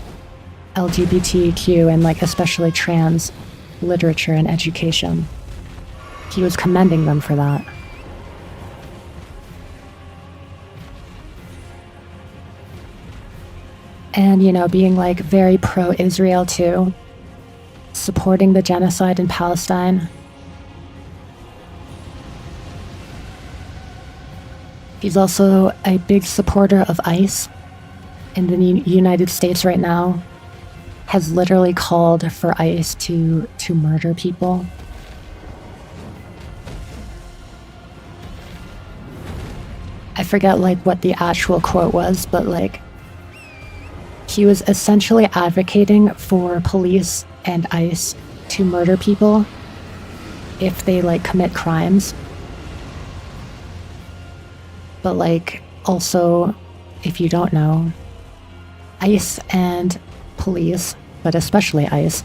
LGBTQ and like especially trans literature and education. He was commending them for that. And, you know, being like very pro-Israel too, supporting the genocide in Palestine. He's also a big supporter of ICE in the United States right now, has literally called for ICE to murder people. I forget like what the actual quote was, but like he was essentially advocating for police and ICE to murder people if they, like, commit crimes. But, like, also, if you don't know, ICE and police, but especially ICE,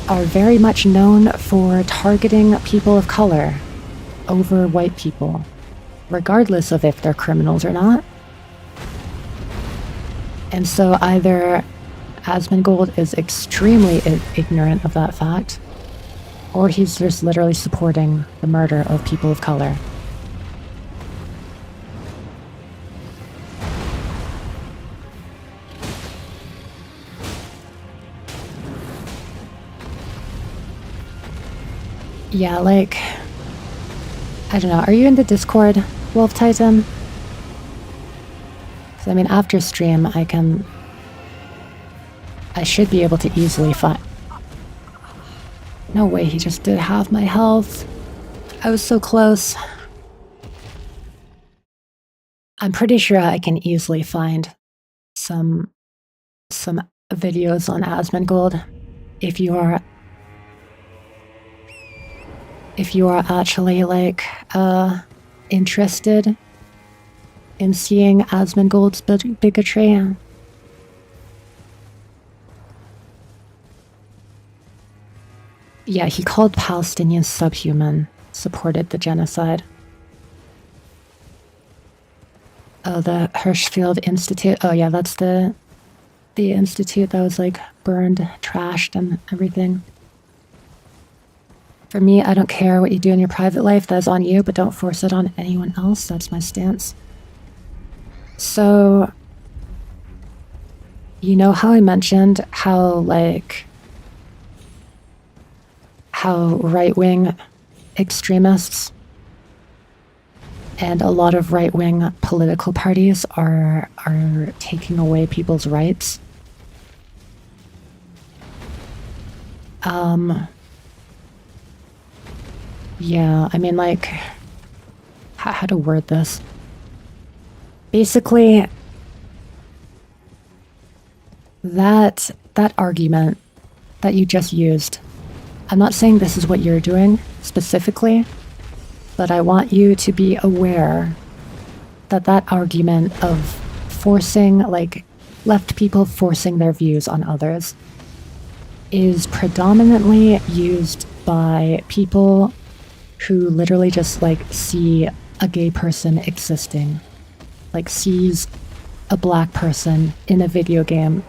are very much known for targeting people of color over white people, regardless of if they're criminals or not. And so either Asmongold is extremely ignorant of that fact, or he's just literally supporting the murder of people of color. Yeah, like, I don't know, are you in the Discord, Wolf Titan? 'Cause, I mean, after stream, I should be able to easily find... No way, he just did half my health. I was so close. I'm pretty sure I can easily find some videos on Asmongold if you are actually, like, interested in seeing Asmongold's bigotry. Yeah, he called Palestinians subhuman, supported the genocide. Oh, the Hirschfeld Institute. Oh yeah, that's the institute that was, like, burned, trashed, and everything. For me, I don't care what you do in your private life, that's on you, but don't force it on anyone else. That's my stance. So, you know how I mentioned how right-wing extremists and a lot of right-wing political parties are taking away people's rights? Yeah, I mean, like, how to word this? Basically, that argument that you just used, I'm not saying this is what you're doing specifically, but I want you to be aware that that argument of forcing, like, left people forcing their views on others is predominantly used by people who literally just, like, see a gay person existing, like, sees a black person in a video game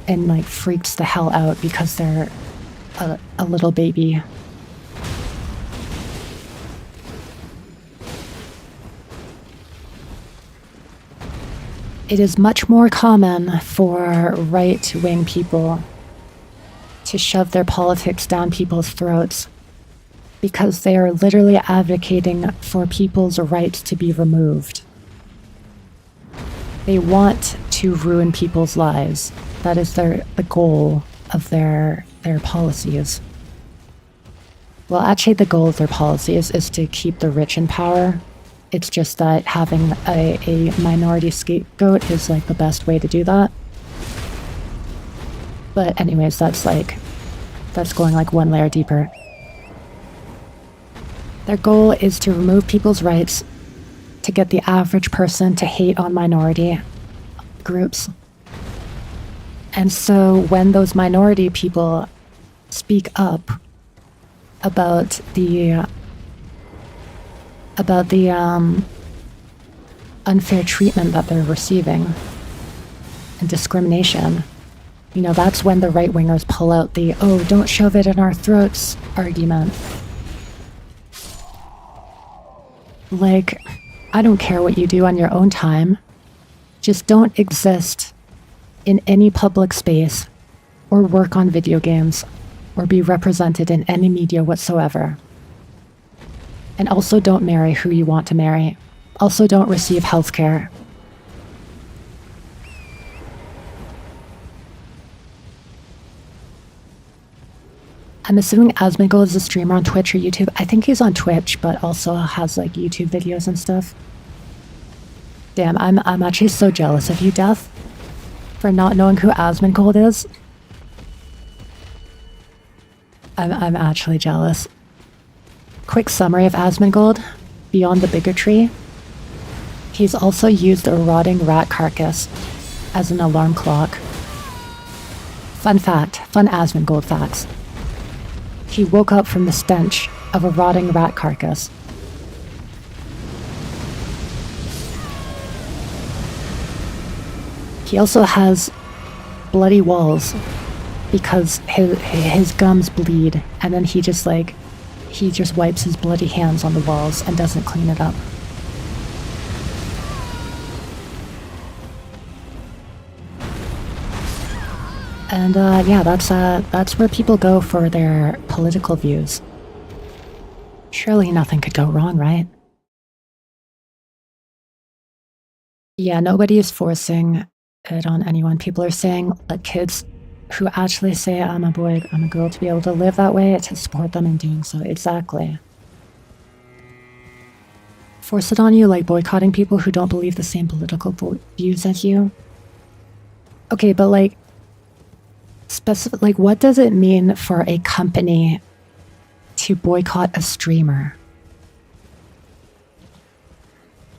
and, like, freaks the hell out because they're a little baby. It is much more common for right-wing people to shove their politics down people's throats because they are literally advocating for people's rights to be removed. They want to ruin people's lives. That is the goal of their policies. Well, actually, the goal of their policies is to keep the rich in power. It's just that having a minority scapegoat is, like, the best way to do that. But anyways, that's going, like, one layer deeper. Their goal is to remove people's rights, to get the average person to hate on minority groups. And so when those minority people speak up about the unfair treatment that they're receiving and discrimination, you know, that's when the right-wingers pull out the, oh, don't shove it in our throats argument. Like, I don't care what you do on your own time. Just don't exist in any public space or work on video games or be represented in any media whatsoever. And also don't marry who you want to marry. Also don't receive healthcare. I'm assuming Asmongold is a streamer on Twitch or YouTube. I think he's on Twitch, but also has, like, YouTube videos and stuff. Damn, I'm actually so jealous of you, Death. For not knowing who Asmongold is? I'm actually jealous. Quick summary of Asmongold. Beyond the bigotry, he's also used a rotting rat carcass as an alarm clock. Fun fact, fun Asmongold facts. He woke up from the stench of a rotting rat carcass. He also has bloody walls because his gums bleed, and then he just wipes his bloody hands on the walls and doesn't clean it up. And yeah, that's where people go for their political views. Surely nothing could go wrong, right? Yeah, nobody is forcing it on anyone. People are saying that kids who actually say I'm a boy, I'm a girl, to be able to live that way, to support them in doing so. Exactly. Force it on you like boycotting people who don't believe the same political views as you. Okay, but like, what does it mean for a company to boycott a streamer?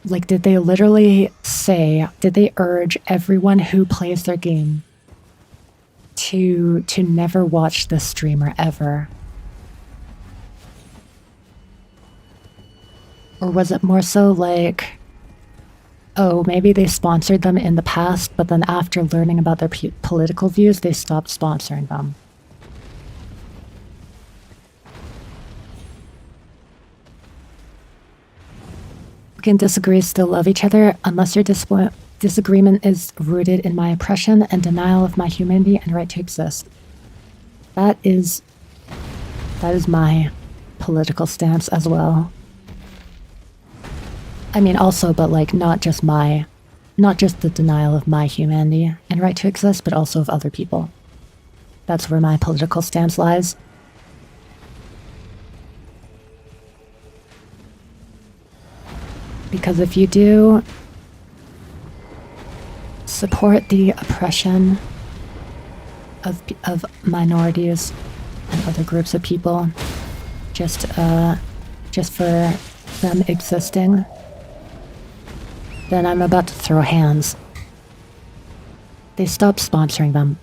Like, did they literally say, did they urge everyone who plays their game to never watch this streamer ever? Or was it more so like, oh, maybe they sponsored them in the past, but then after learning about their political views, they stopped sponsoring them? We can disagree, still love each other, unless your disagreement is rooted in my oppression and denial of my humanity and right to exist. That is my political stance as well. I mean, also, but like, not just the denial of my humanity and right to exist, but also of other people. That's where my political stance lies. Because if you do support the oppression of minorities and other groups of people, just for them existing, then I'm about to throw hands. They stopped sponsoring them.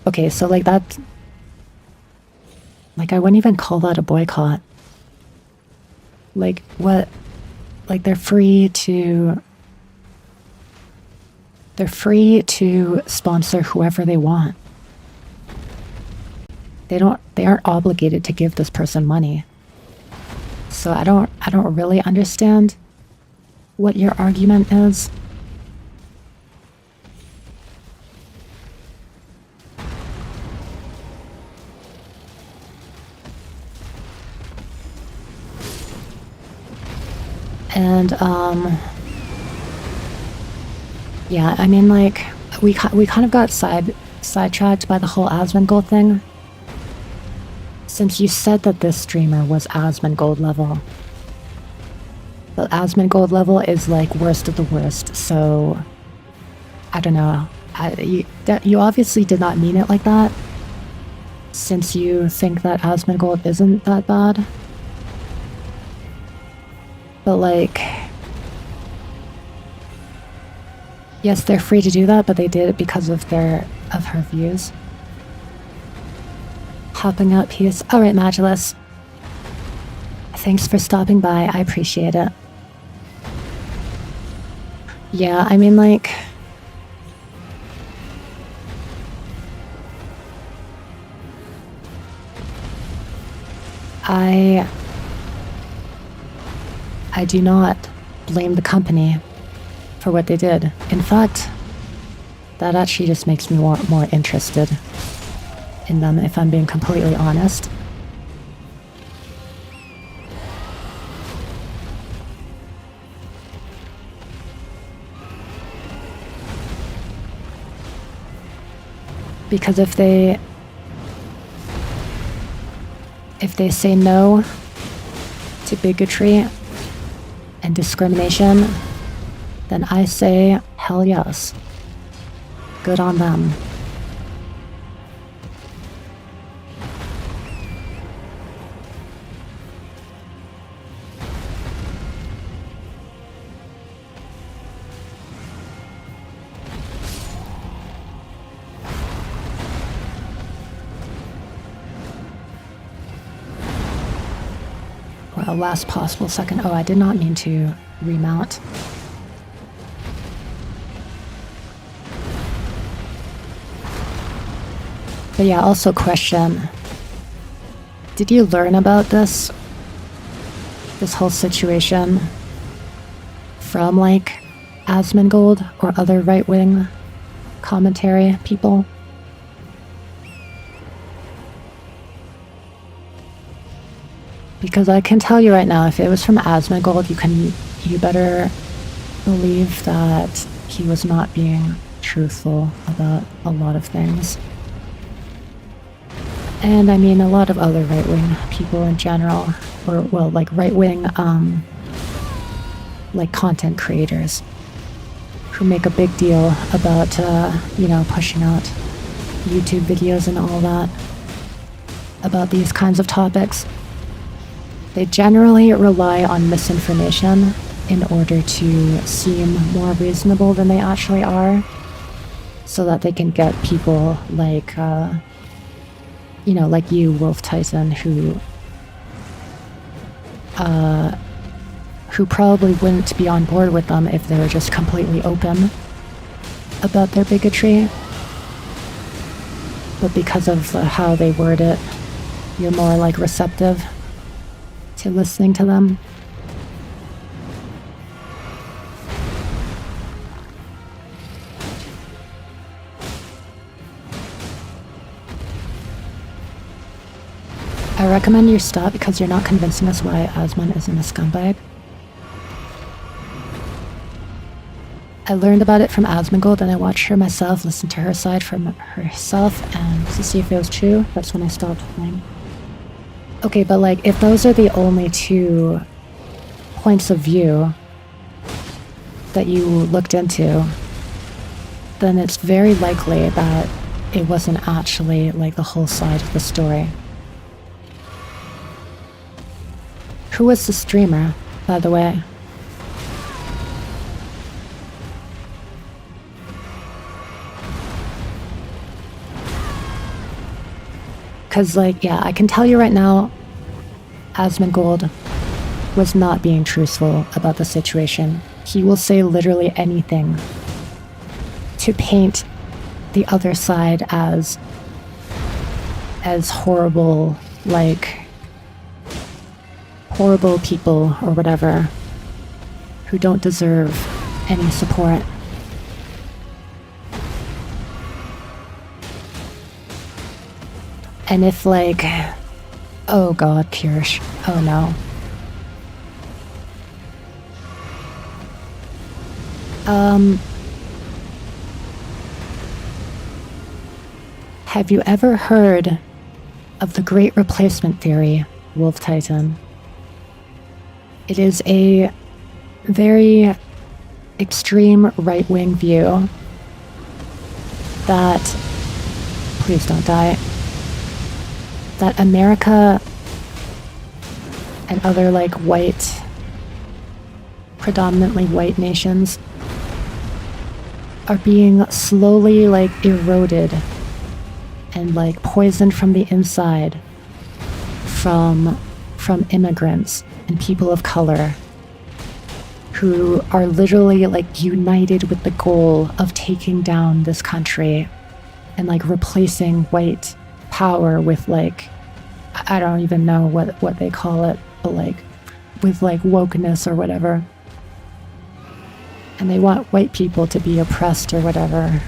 Okay, so like that, like I wouldn't even call that a boycott. Like what? Like they're free to sponsor whoever they want. They aren't obligated to give this person money. So I don't really understand what your argument is. And yeah, I mean, like we kind of got sidetracked by the whole Asmongold thing. Since you said that this streamer was Asmongold level. The Asmongold level is like worst of the worst, so I don't know. You obviously did not mean it like that, since you think that Asmongold isn't that bad. But like, yes, they're free to do that, but they did it because of her views. Hopping out piece. Alright, Magulus. Thanks for stopping by, I appreciate it. Yeah, I mean, like, I do not blame the company for what they did. In fact, that actually just makes me more interested in them, if I'm being completely honest. Because if they say no to bigotry and discrimination, then I say hell yes. Good on them. Well, last possible second. Oh, I did not mean to remount. But yeah, also question. Did you learn about this whole situation from like Asmongold or other right-wing commentary people? Because I can tell you right now, if it was from Asmongold, you better believe that he was not being truthful about a lot of things. And I mean, a lot of other right-wing people in general, or well, like right-wing, like content creators who make a big deal about, you know, pushing out YouTube videos and all that about these kinds of topics. They generally rely on misinformation in order to seem more reasonable than they actually are, so that they can get people like, you know, like you, Wolf Tyson, who probably wouldn't be on board with them if they were just completely open about their bigotry. But because of how they word it, you're more like receptive to listening to them. I recommend you stop because you're not convincing us why Asmon isn't a scumbag. I learned about it from Asmongold and I watched her myself, listened to her side from herself, and to see if it was true. That's when I stopped playing. Okay, but like, if those are the only two points of view that you looked into, then it's very likely that it wasn't actually like the whole side of the story. Who was the streamer, by the way? Because, like, yeah, I can tell you right now, Asmongold was not being truthful about the situation. He will say literally anything to paint the other side as horrible, like, horrible people or whatever who don't deserve any support. And if like, oh god, Kirsch, oh no. Have you ever heard of the Great Replacement Theory, Wolf Titan? It is a very extreme right-wing view that, please don't die, that America and other like white, predominantly white nations are being slowly like eroded and like poisoned from the inside from immigrants and people of color who are literally like united with the goal of taking down this country and like replacing white power with like, I don't even know what they call it, but like with like wokeness or whatever. And they want white people to be oppressed or whatever.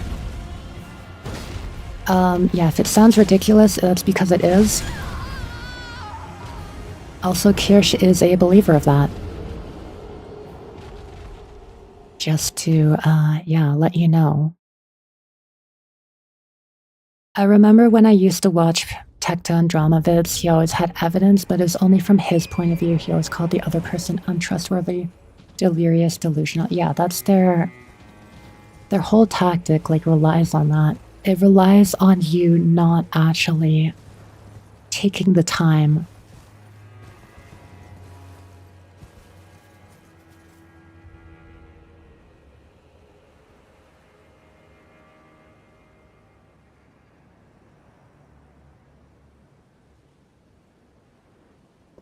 Yeah, if it sounds ridiculous, that's because it is. Also, Kirsch is a believer of that. Just to, yeah, let you know. I remember when I used to watch Tecton drama vids, he always had evidence, but it was only from his point of view. He always called the other person untrustworthy, delirious, delusional. Yeah, that's their Their whole tactic like relies on that. It relies on you not actually taking the time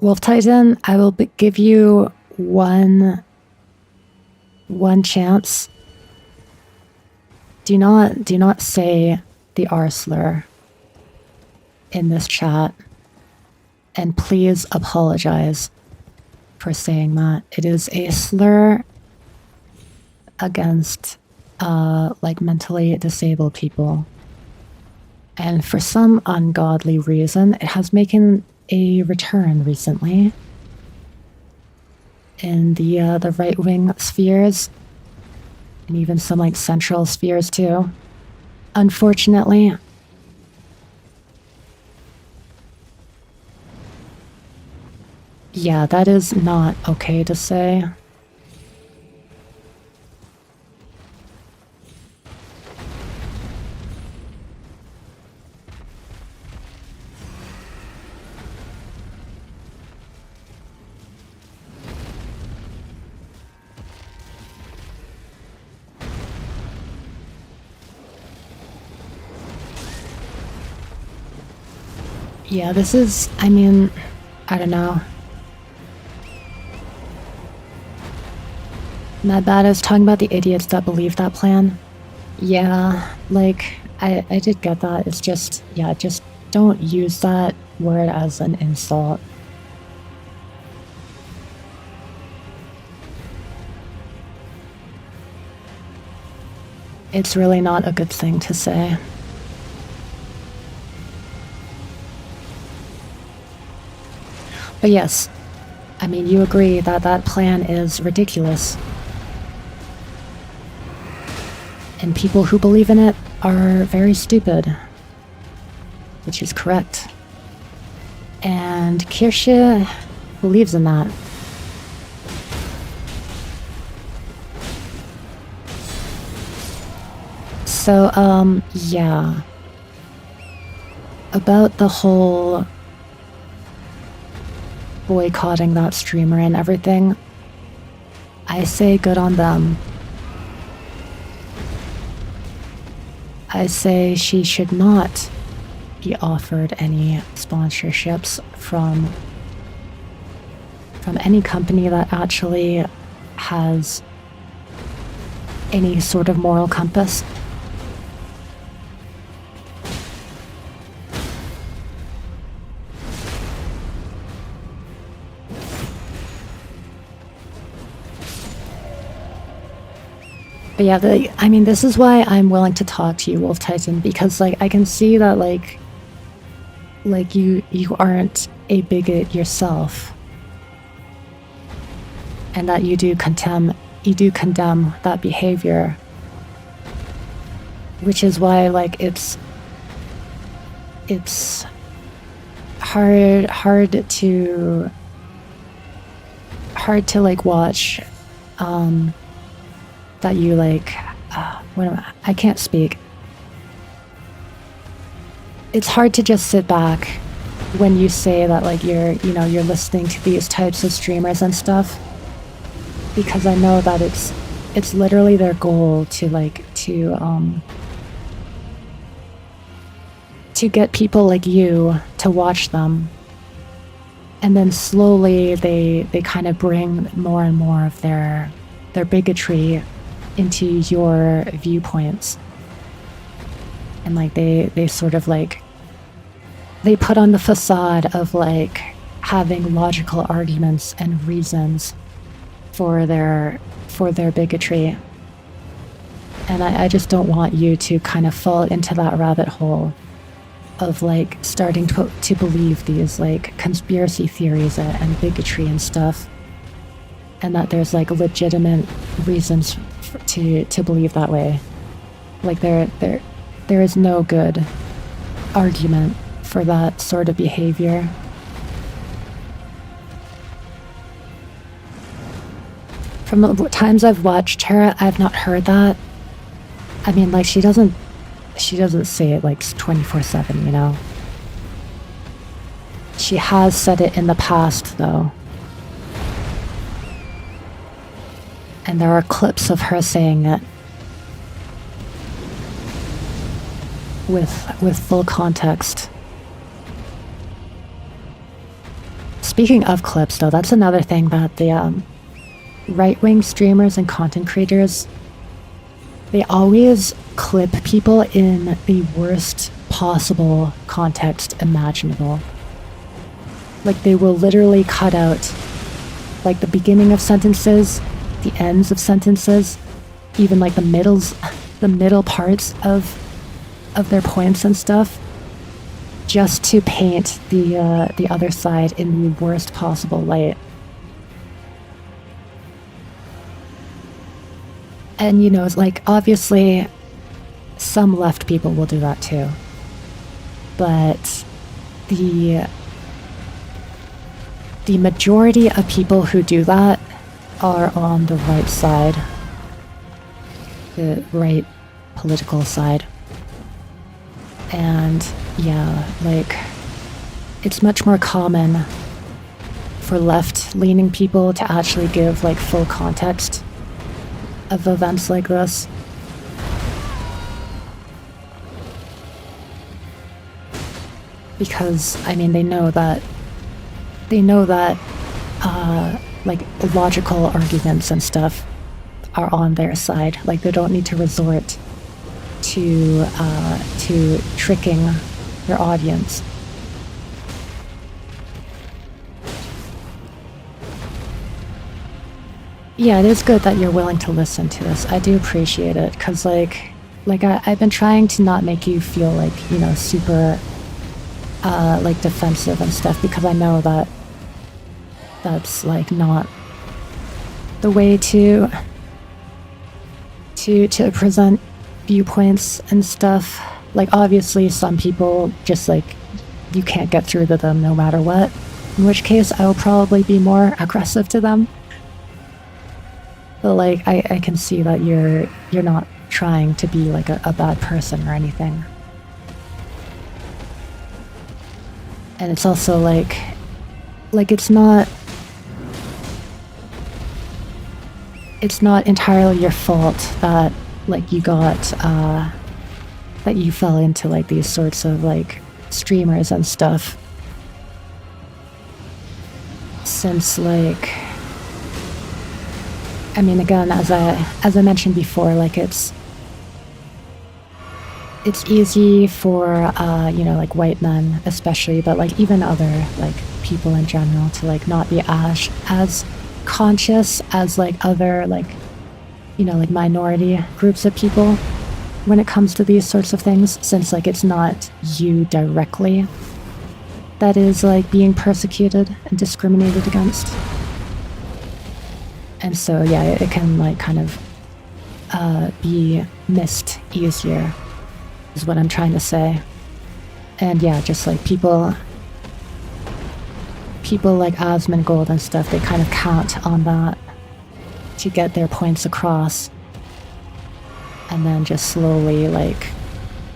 Wolf Titan, I will give you one chance. Do not say the R slur in this chat, and please apologize for saying that. It is a slur against like mentally disabled people, and for some ungodly reason, it has making a return recently in the right-wing spheres, and even some like central spheres too. Unfortunately, yeah, that is not okay to say. Yeah, this is, I mean, I don't know. Mad Bad is talking about the idiots that believe that plan. Yeah, like, I did get that. It's just, yeah, just don't use that word as an insult. It's really not a good thing to say. But yes, I mean, you agree that that plan is ridiculous. And people who believe in it are very stupid. Which is correct. And Kirsche believes in that. So, yeah. About the whole boycotting that streamer and everything, I say good on them. I say she should not be offered any sponsorships from any company that actually has any sort of moral compass. But yeah, I mean, this is why I'm willing to talk to you, Wolf Titan, because like I can see that like you aren't a bigot yourself, and that you do condemn that behavior, which is why like it's hard to like watch that you like I can't speak. It's hard to just sit back when you say that like you're listening to these types of streamers and stuff, because I know that it's literally their goal to get people like you to watch them, and then slowly they kind of bring more and more of their bigotry into your viewpoints, and like they sort of like they put on the facade of like having logical arguments and reasons for their bigotry, and I just don't want you to kind of fall into that rabbit hole of like starting to believe these like conspiracy theories and bigotry and stuff, and that there's like legitimate reasons to believe that way. Like there is no good argument for that sort of behavior. From the times I've watched her, I've not heard that. I mean, like, she doesn't say it like 24/7, you know? She has said it in the past, though. And there are clips of her saying it with full context. Speaking of clips, though, that's another thing that the right-wing streamers and content creators, they always clip people in the worst possible context imaginable. Like, they will literally cut out, like, the beginning of sentences, the ends of sentences, even like the middle parts of their points and stuff, just to paint the other side in the worst possible light. And, you know, it's like, obviously, some left people will do that too. But the majority of people who do that are on the right side. The right political side. And, yeah, like, it's much more common for left-leaning people to actually give, like, full context of events like this. Because, I mean, they know that, like, logical arguments and stuff are on their side. Like, they don't need to resort to tricking their audience. Yeah, it is good that you're willing to listen to this. I do appreciate it, because, like I've been trying to not make you feel, like, you know, super, like, defensive and stuff, because I know that that's, like, not the way to present viewpoints and stuff. Like, obviously, some people just, like, you can't get through to them no matter what, in which case I will probably be more aggressive to them. But, like, I can see that you're not trying to be, like, a bad person or anything. And it's also, like, it's not entirely your fault that, like, you got, that you fell into, like, these sorts of, like, streamers and stuff. Since, like, I mean, again, as I mentioned before, like, it's easy for, you know, like, white men especially, but, like, even other, like, people in general to, like, not be as conscious as, like, other, like, you know, like, minority groups of people when it comes to these sorts of things, since, like, it's not you directly that is, like, being persecuted and discriminated against. And so, yeah, it can, like, kind of be missed easier, is what I'm trying to say. And yeah, just, like, people like Asmongold and stuff, they kind of count on that to get their points across, and then just slowly, like,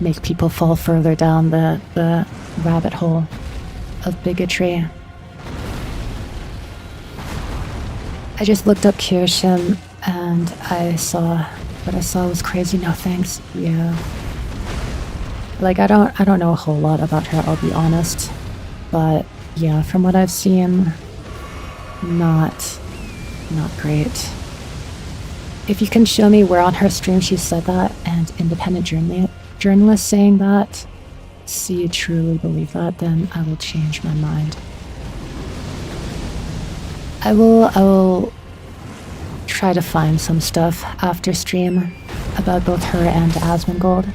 make people fall further down the rabbit hole of bigotry. I just looked up Kirsten, and what I saw was crazy. No thanks. Yeah. Like, I don't know a whole lot about her, I'll be honest. But yeah, from what I've seen, not great. If you can show me where on her stream she said that, and independent journalists saying that, see you truly believe that, then I will change my mind. I will try to find some stuff after stream about both her and Asmongold.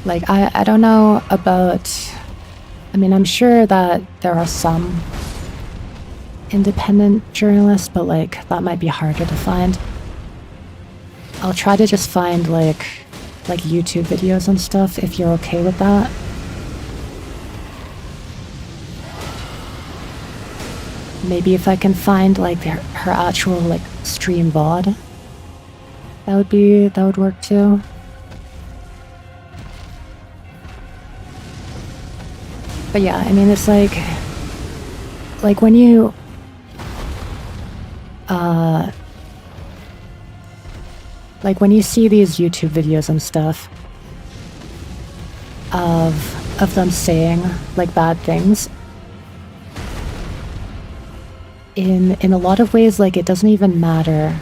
Like, I don't know about... I mean, I'm sure that there are some independent journalists, but, like, that might be harder to find. I'll try to just find, like YouTube videos and stuff, if you're okay with that. maybe if I can find like her actual like stream VOD, that would work too. But yeah, I mean, it's like when you like when you see these YouTube videos and stuff of them saying like bad things, in a lot of ways, like it doesn't even matter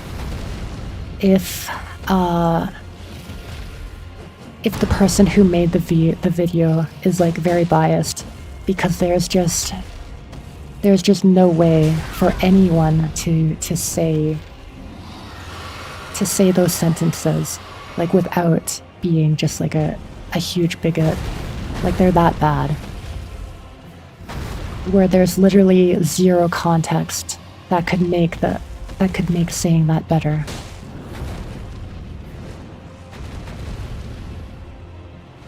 if the person who made the video is like very biased, because there's just no way for anyone to say those sentences like without being just like a huge bigot. Like they're that bad, where there's literally zero context that could make saying that better.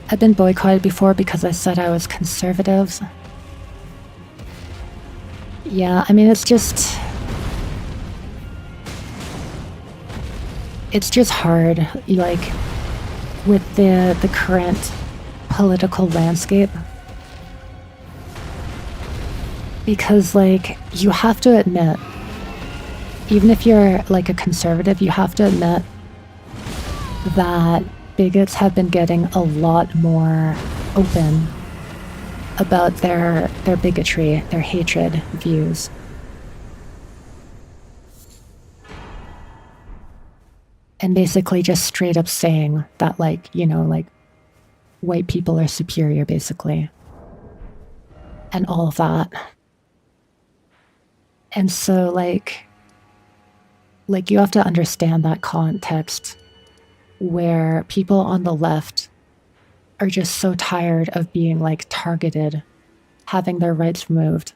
I've been boycotted before because I said I was conservative. Yeah, I mean, it's just hard, like, with the current political landscape. Because, like, you have to admit, even if you're, like, a conservative, you have to admit that bigots have been getting a lot more open about their bigotry, their hatred views. And basically just straight up saying that, like, you know, like, white people are superior, basically. And all of that. And so, like you have to understand that context where people on the left are just so tired of being, like, targeted, having their rights removed,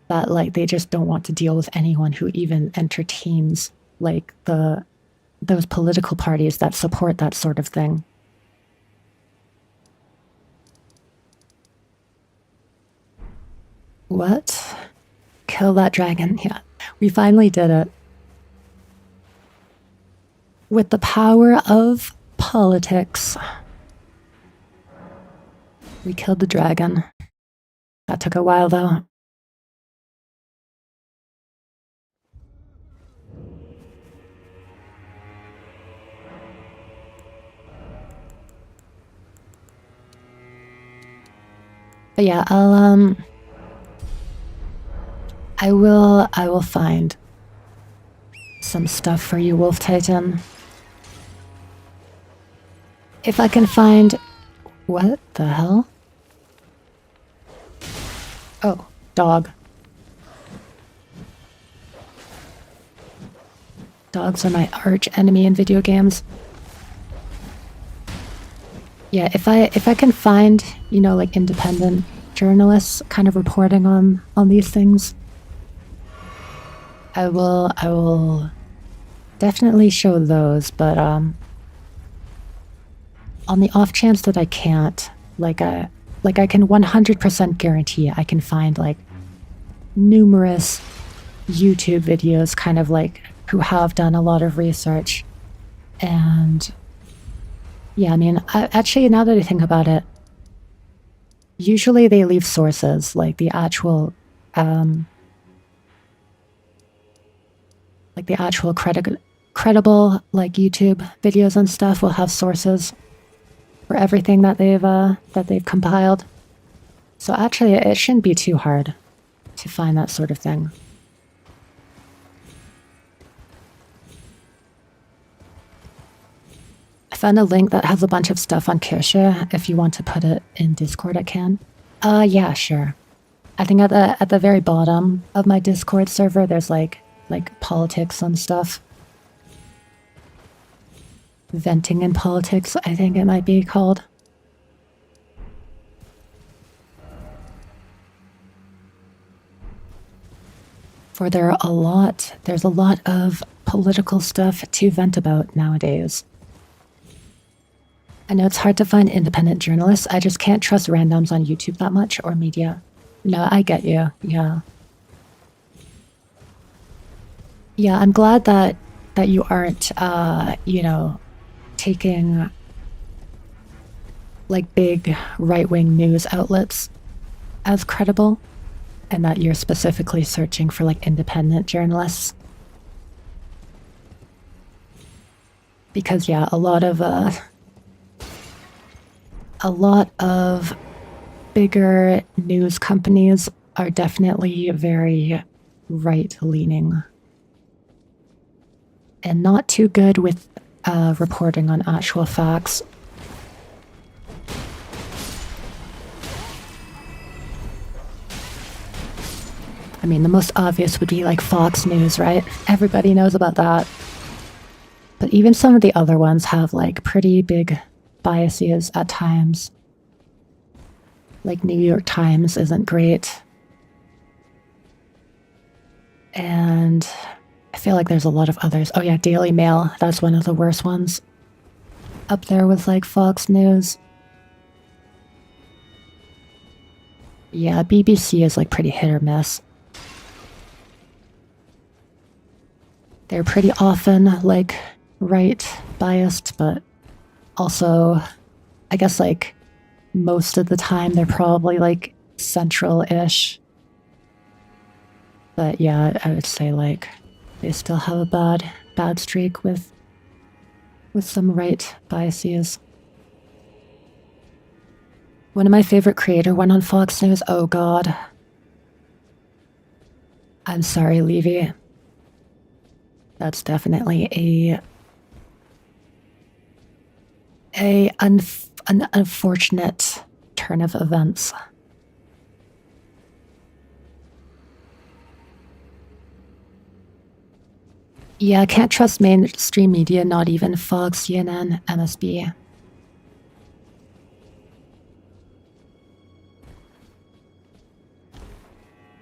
that, like, they just don't want to deal with anyone who even entertains, like, those political parties that support that sort of thing. What? Kill that dragon? Yeah, we finally did it. With the power of politics. We killed the dragon. That took a while, though. But yeah, I will find some stuff for you, Wolf Titan. If I can find... What the hell? Oh, dog. Dogs are my arch enemy in video games. Yeah, if I can find, you know, like, independent journalists kind of reporting on these things, I will definitely show those, but on the off chance that I can't, I can 100% guarantee I can find, like, numerous YouTube videos kind of, like, who have done a lot of research. And yeah, I mean, actually, now that I think about it, usually they leave sources, like the actual credible, like, YouTube videos and stuff will have sources for everything that they've compiled. So actually, it shouldn't be too hard to find that sort of thing. I found a link that has a bunch of stuff on Kirsche. If you want to put it in Discord, I can. Yeah, sure. I think at the very bottom of my Discord server, there's like politics and stuff. Venting in politics, I think it might be called. For there's a lot of political stuff to vent about nowadays. I know it's hard to find independent journalists. I just can't trust randoms on YouTube that much, or media. No, I get you, yeah. Yeah, I'm glad that you aren't, you know, taking like big right-wing news outlets as credible, and that you're specifically searching for like independent journalists. Because yeah, a lot of bigger news companies are definitely very right-leaning and not too good with reporting on actual facts. I mean, the most obvious would be like Fox News, right? Everybody knows about that. But even some of the other ones have like pretty big biases at times. Like New York Times isn't great. And I feel like there's a lot of others. Oh yeah, Daily Mail, that's one of the worst ones. Up there with like Fox News. Yeah, BBC is like pretty hit or miss. They're pretty often like right biased, but also I guess like most of the time they're probably like central-ish. But yeah, I would say like they still have a bad streak with some right biases. One of my favorite creator went on Fox News. Oh god. I'm sorry, Levy. That's definitely an unfortunate turn of events. Yeah, I can't trust mainstream media, not even Fox, CNN, MSB.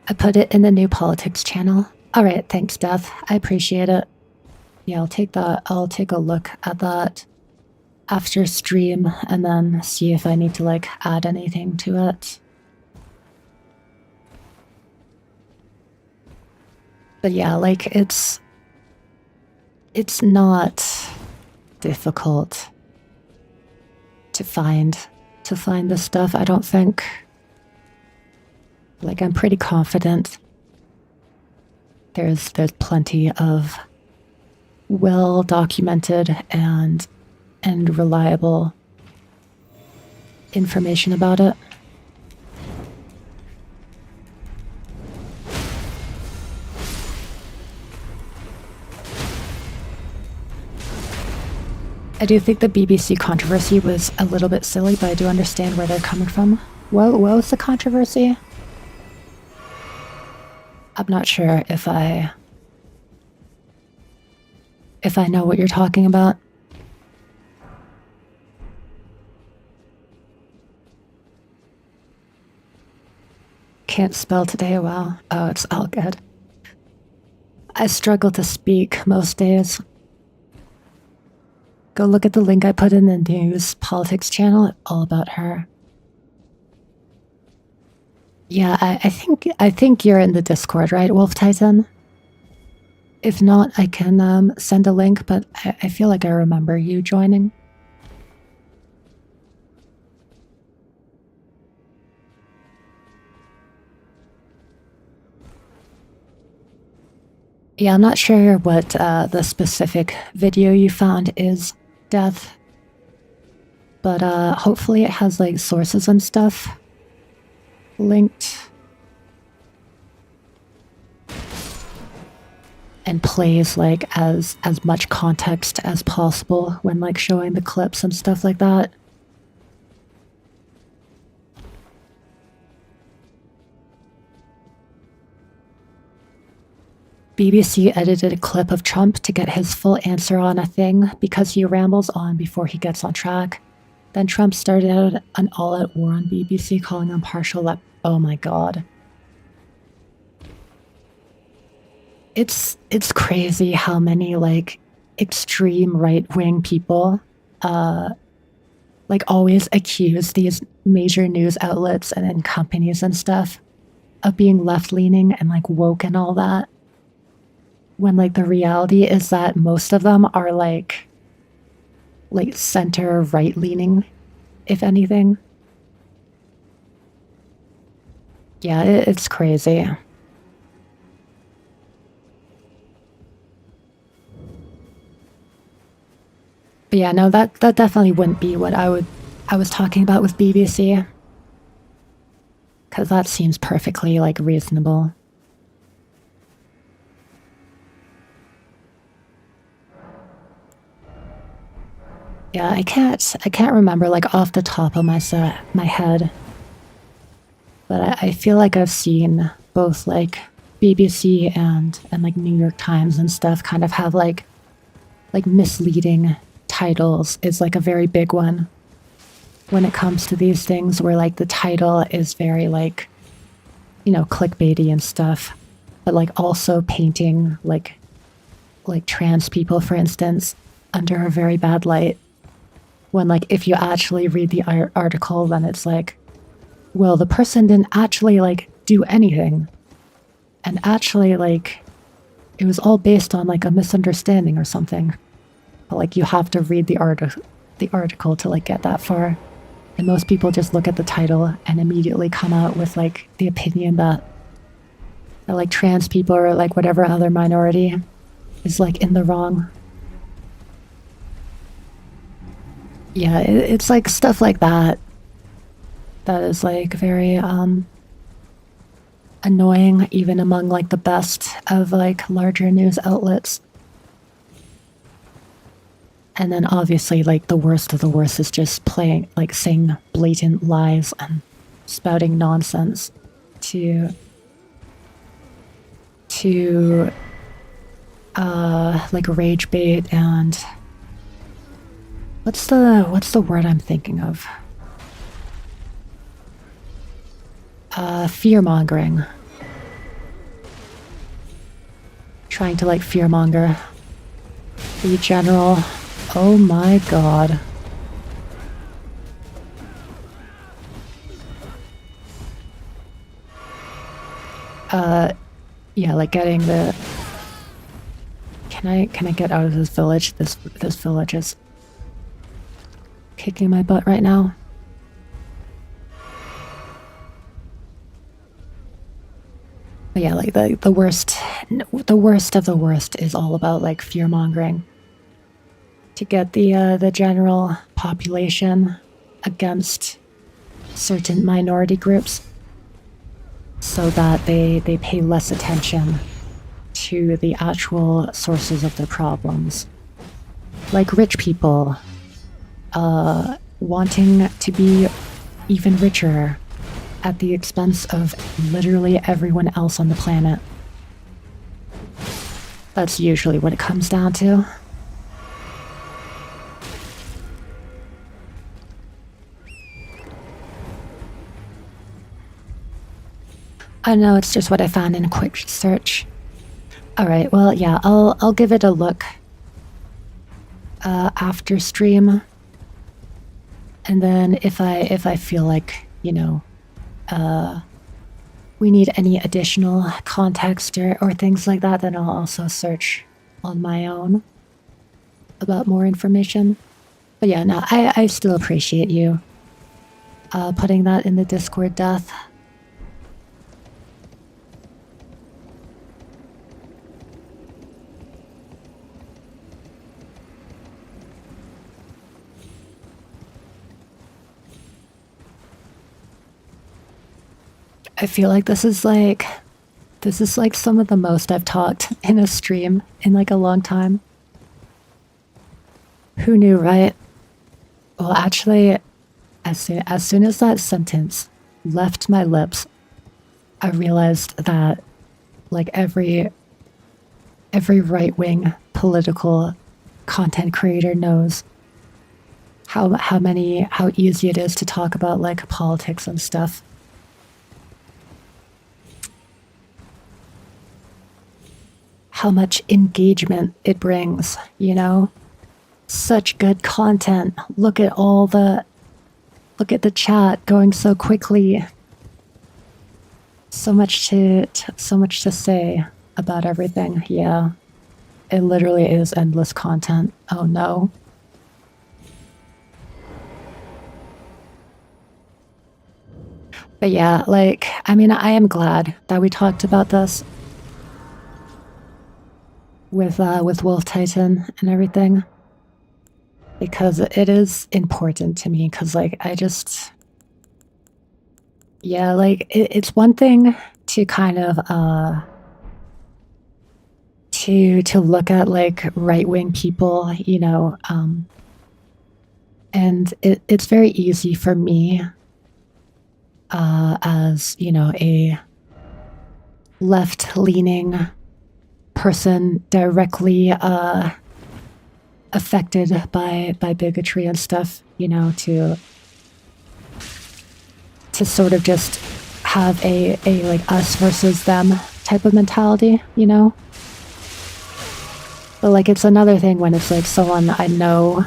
I put it in the new politics channel. Alright, thanks, Death. I appreciate it. Yeah, I'll take that. I'll take a look at that after stream and then see if I need to like add anything to it. But yeah, like it's not difficult to find this stuff, I don't think. Like I'm pretty confident there's plenty of well documented and reliable information about it. I do think the BBC controversy was a little bit silly, but I do understand where they're coming from. What was the controversy? I'm not sure if I know what you're talking about. Can't spell today, wow. Oh, it's all good. I struggle to speak most days. Go look at the link I put in the news politics channel. It's all about her. Yeah, I think you're in the Discord, right, Wolf Titan? If not, I can send a link, but I feel like I remember you joining. Yeah, I'm not sure what the specific video you found is, Death. But hopefully it has like sources and stuff linked. And plays like as much context as possible when like showing the clips and stuff like that. BBC edited a clip of Trump to get his full answer on a thing because he rambles on before he gets on track. Then Trump started out an all-out war on BBC, calling him partial. Oh my god. It's crazy how many like extreme right-wing people like always accuse these major news outlets and companies and stuff of being left-leaning and like woke and all that. when like the reality is that most of them are like center right leaning, if anything. Yeah, it's crazy. But yeah, no, that definitely wouldn't be what I was talking about with BBC. Because that seems perfectly, like, reasonable. Yeah, I can't remember, like, off the top of my head. But I feel like I've seen both, like, BBC and like, New York Times and stuff kind of have, like misleading titles is, like, a very big one. When it comes to these things where, like, the title is very, like, you know, clickbaity and stuff, but, like, also painting, like trans people, for instance, under a very bad light. When, like, if you actually read the article, then it's like, well, the person didn't actually, like, do anything. And actually, like, it was all based on, like, a misunderstanding or something. But, like, you have to read the article to, like, get that far. And most people just look at the title and immediately come out with, like, the opinion that like, trans people or, like, whatever other minority is, like, in the wrong. Yeah, it's, like, stuff like that that is, like, very, annoying, even among, like, the best of, like, larger news outlets. And then obviously, like, the worst of the worst is just saying blatant lies and spouting nonsense to like, rage bait and what's the word I'm thinking of? Fear-mongering. Trying to, like, fear-monger the general. Oh my god. Yeah, like, getting the... Can I get out of this village? This village is kicking my butt right now. But yeah, like, the worst of the worst is all about, like, fear-mongering. To get the general population against certain minority groups so that they pay less attention to the actual sources of their problems. Like rich people wanting to be even richer at the expense of literally everyone else on the planet. That's usually what it comes down to. I know, it's just what I found in a quick search. Alright, well, yeah, I'll give it a look after stream. And then if I feel like, you know, we need any additional context or things like that, then I'll also search on my own about more information. But yeah, no, I still appreciate you putting that in the Discord, Death. I feel like this is like some of the most I've talked in a stream in, like, a long time. Who knew, right? Well, actually, as soon as that sentence left my lips, I realized that, like, every right-wing political content creator knows how easy it is to talk about, like, politics and stuff. How much engagement it brings, you know? Such good content. Look at the chat going so quickly. So much to say about everything. Yeah, It literally is endless content. Oh no. But yeah, like, I mean, I am glad that we talked about this with Wolf Titan and everything, because it is important to me. Because like, I just, yeah, like it's one thing to kind of to look at like right-wing people, you know, and it's very easy for me as, you know, a left-leaning person directly affected by bigotry and stuff, you know, to sort of just have a like us versus them type of mentality, you know. But like, it's another thing when it's like someone I know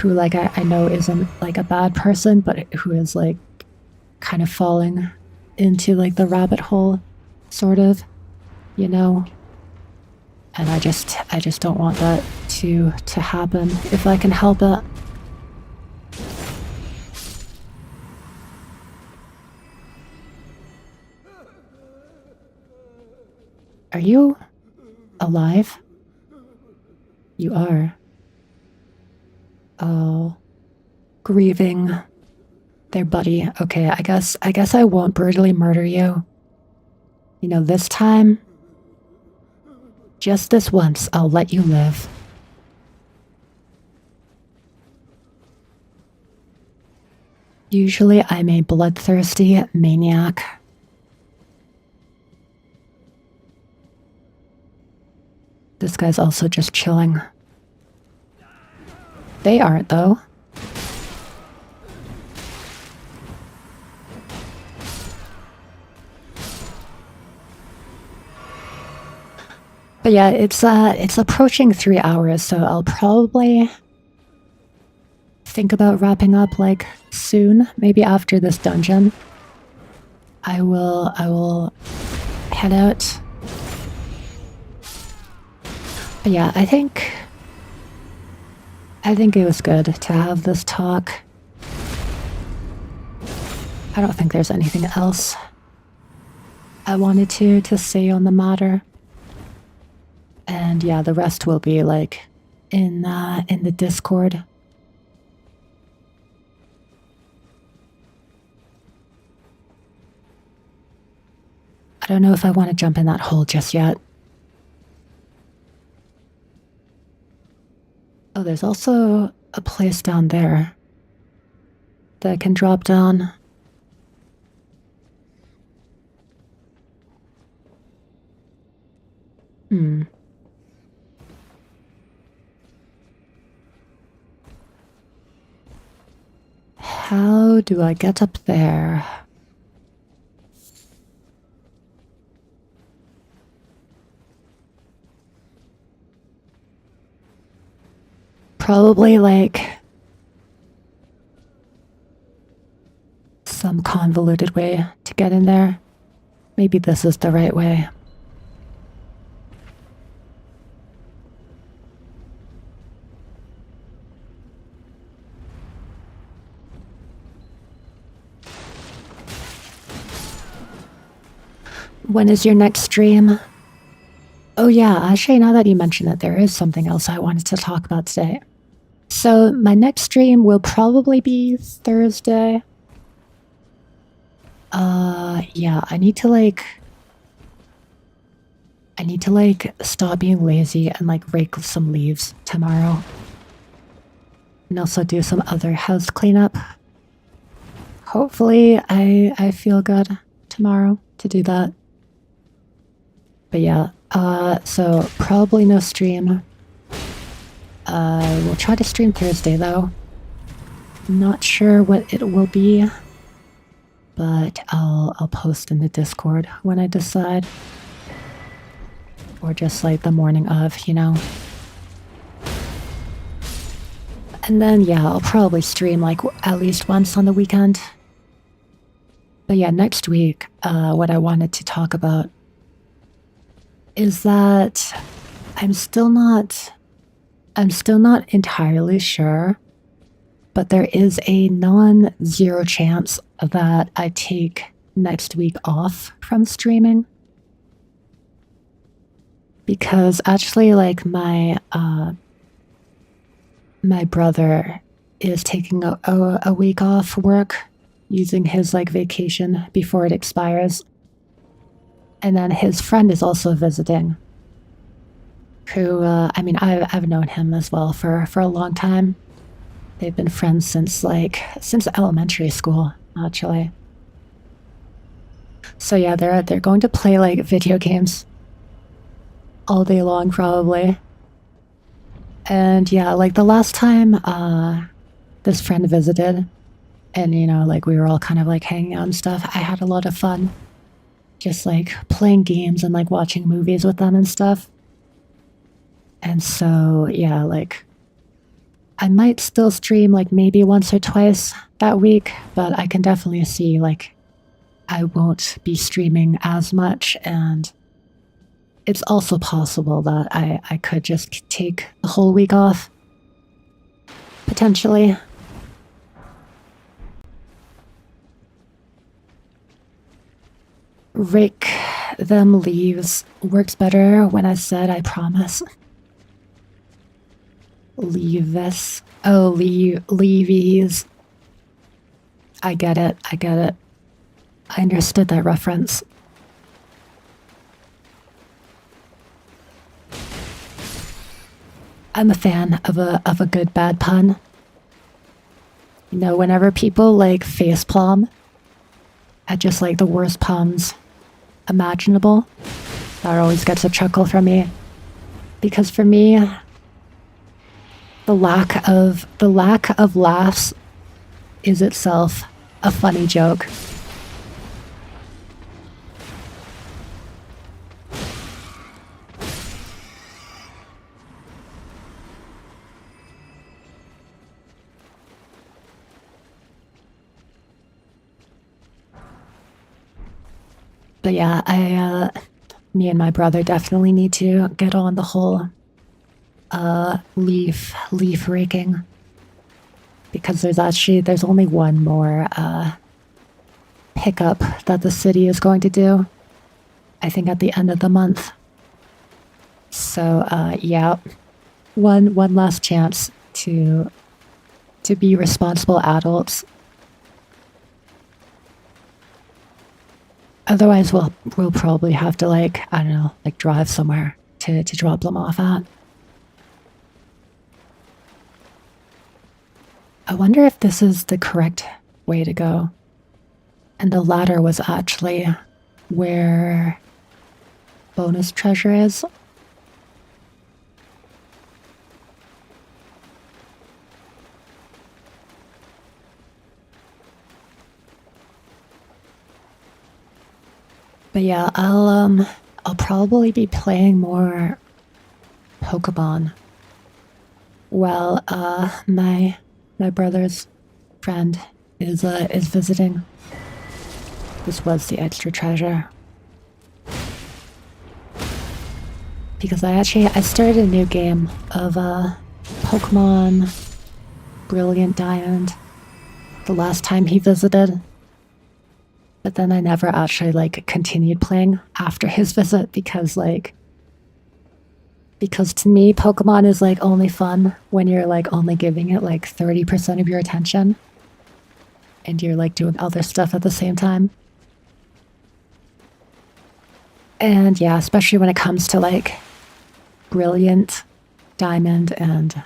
who like I know isn't like a bad person, but who is like kind of falling into like the rabbit hole, sort of, you know. And I just don't want that to happen if I can help it. Are you alive? You are. Oh, grieving. There, buddy. Okay, I guess I won't brutally murder you. You know, this time, just this once, I'll let you live. Usually I'm a bloodthirsty maniac. This guy's also just chilling. They aren't, though. But yeah, it's approaching 3 hours, so I'll probably think about wrapping up like soon, maybe after this dungeon. I will head out. But yeah, I think it was good to have this talk. I don't think there's anything else I wanted to say on the matter. And yeah, the rest will be like in the Discord. I don't know if I want to jump in that hole just yet. Oh, there's also a place down there that I can drop down. How do I get up there? Probably like some convoluted way to get in there. Maybe this is the right way. When is your next stream? Oh yeah, actually, now that you mention it, there is something else I wanted to talk about today. So my next stream will probably be Thursday. Yeah, I need to stop being lazy and like rake some leaves tomorrow. And also do some other house cleanup. Hopefully I feel good tomorrow to do that. But yeah, so probably no stream. We'll try to stream Thursday though. Not sure what it will be, but I'll post in the Discord when I decide. Or just like the morning of, you know. And then yeah, I'll probably stream like at least once on the weekend. But yeah, next week, what I wanted to talk about is that I'm still not entirely sure, but there is a non-zero chance that I take next week off from streaming. Because actually, like, my brother is taking a week off work, using his, like, vacation before it expires. And then his friend is also visiting, who, I mean, I've known him as well for a long time. They've been friends since elementary school, actually. So yeah, they're going to play, like, video games all day long, probably. And yeah, like, the last time this friend visited, and, you know, like, we were all kind of, like, hanging out and stuff, I had a lot of fun just, like, playing games and, like, watching movies with them and stuff. And so yeah, like, I might still stream, like, maybe once or twice that week, but I can definitely see, like, I won't be streaming as much, and it's also possible that I could just take the whole week off, potentially. Rake them leaves works better when I said I promise. Leaves. Oh, leavies. I get it. I understood that reference. I'm a fan of a good bad pun. You know, whenever people, like, facepalm at just, like, the worst puns imaginable, that always gets a chuckle from me. Because for me, the lack of laughs is itself a funny joke. But yeah, me and my brother definitely need to get on the whole leaf raking, because there's only one more pickup that the city is going to do, I think at the end of the month. So yeah, one last chance to be responsible adults. Otherwise, we'll probably have to, like, I don't know, like, drive somewhere to drop them off at. I wonder if this is the correct way to go. And the ladder was actually where bonus treasure is. But yeah, I'll probably be playing more Pokemon while my brother's friend is visiting. This was the extra treasure. Because I started a new game of Pokemon Brilliant Diamond the last time he visited. But then I never actually, like, continued playing after his visit because to me, Pokemon is, like, only fun when you're, like, only giving it, like, 30% of your attention and you're, like, doing other stuff at the same time. And yeah, especially when it comes to, like, Brilliant Diamond and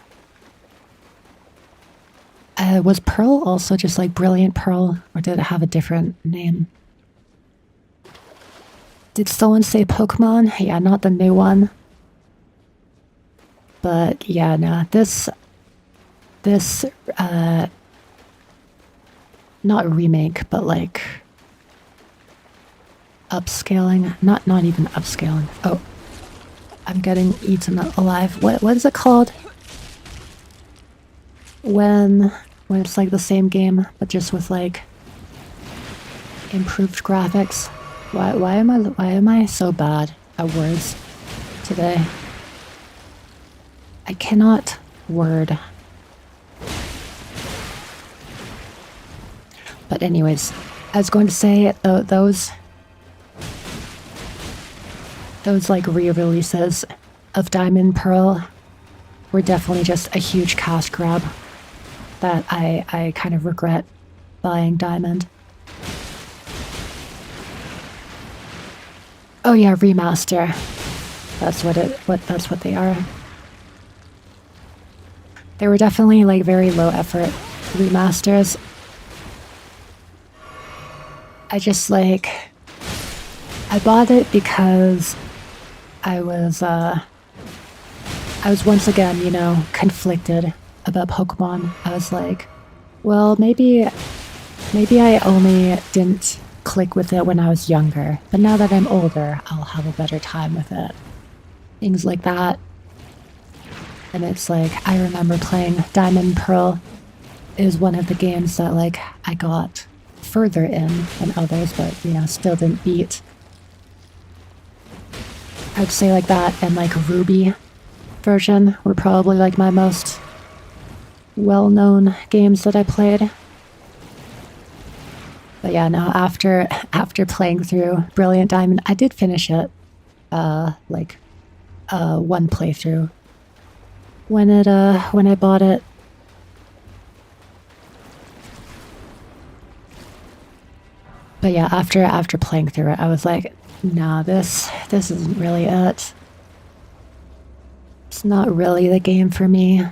was Pearl also just, like, Brilliant Pearl, or did it have a different name? Did someone say Pokemon? Yeah, not the new one. But yeah, no, this not remake, but, like, upscaling. Not even upscaling. Oh, I'm getting eaten alive. What is it called? When it's, like, the same game but just with, like, improved graphics. Why am I so bad at words today? I cannot word. But anyways, I was going to say those like re-releases of Diamond Pearl were definitely just a huge cash grab that I kind of regret buying Diamond. Oh yeah, remaster. That's what they are. They were definitely like very low effort remasters. I just like I bought it because I was once again, you know, conflicted about Pokemon. I was like, well, maybe I only didn't click with it when I was younger, but now that I'm older, I'll have a better time with it. Things like that. And it's like, I remember playing Diamond Pearl. It was one of the games that like I got further in than others, but you know, still didn't beat. I'd say like that and like Ruby version were probably like my most well-known games that I played. But yeah, no, after playing through Brilliant Diamond, I did finish it. One playthrough. When I bought it. But yeah, after playing through it, I was like, nah, this isn't really it. It's not really the game for me.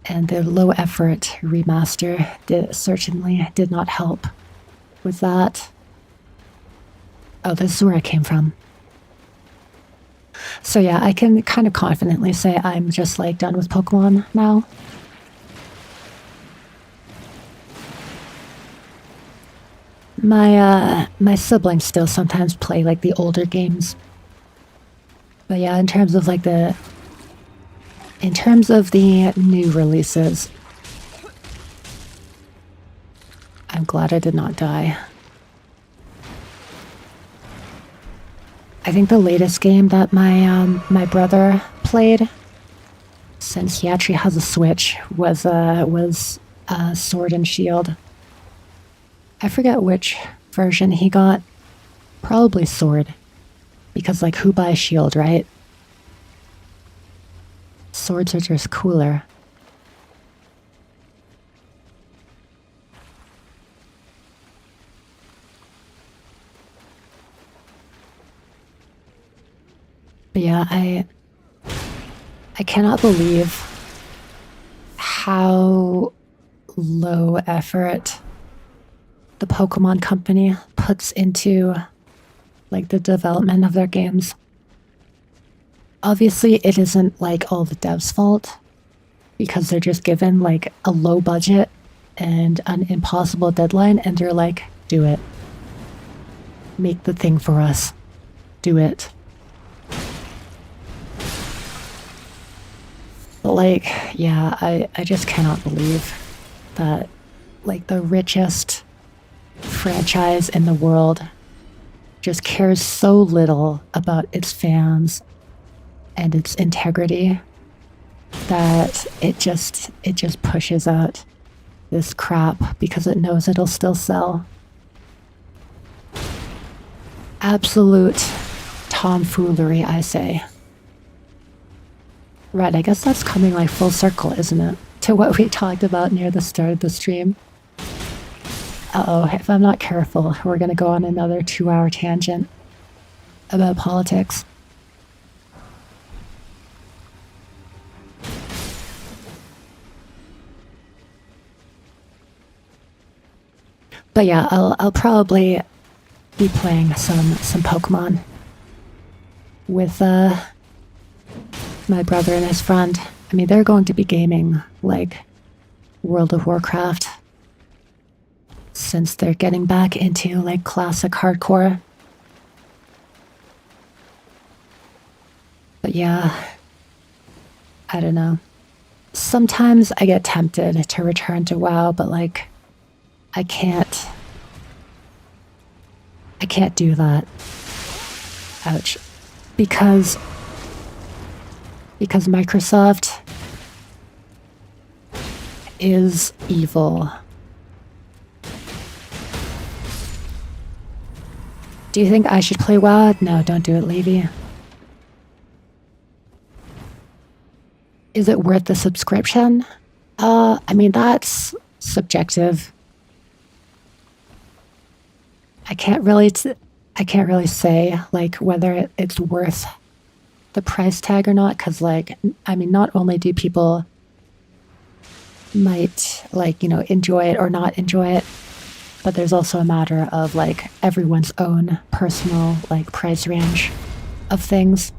And the low effort remaster certainly did not help with that. Oh, this is where I came from. So yeah, I can kind of confidently say I'm just like done with Pokemon now. My siblings still sometimes play like the older games. But yeah, in terms of the new releases, I'm glad I did not die. I think the latest game that my brother played, since he actually has a Switch, was Sword and Shield. I forget which version he got. Probably Sword, because like who buys Shield, right? Swords are just cooler. But yeah, I cannot believe how low effort the Pokemon Company puts into like the development of their games. Obviously, it isn't like all the devs' fault, because they're just given like a low budget and an impossible deadline, and they're like, do it. Make the thing for us. Do it. But like, yeah, I just cannot believe that like the richest franchise in the world just cares so little about its fans and its integrity that it just pushes out this crap because it knows it'll still sell. Absolute tomfoolery, I say. Right, I guess that's coming like full circle, isn't it? To what we talked about near the start of the stream. Uh-oh, if I'm not careful, we're gonna go on another 2-hour tangent about politics. But yeah, I'll probably be playing some Pokemon with my brother and his friend. I mean, they're going to be gaming like World of Warcraft, since they're getting back into like classic hardcore. But yeah, I don't know. Sometimes I get tempted to return to WoW, but like I can't do that. Ouch. Because Because Microsoft is evil. Do you think I should play WoW? No, don't do it, Levy. Is it worth the subscription? I mean, that's subjective. I can't really say like whether it's worth the price tag or not, because like, I mean, not only do people might like, you know, enjoy it or not enjoy it, but there's also a matter of like everyone's own personal like price range of things,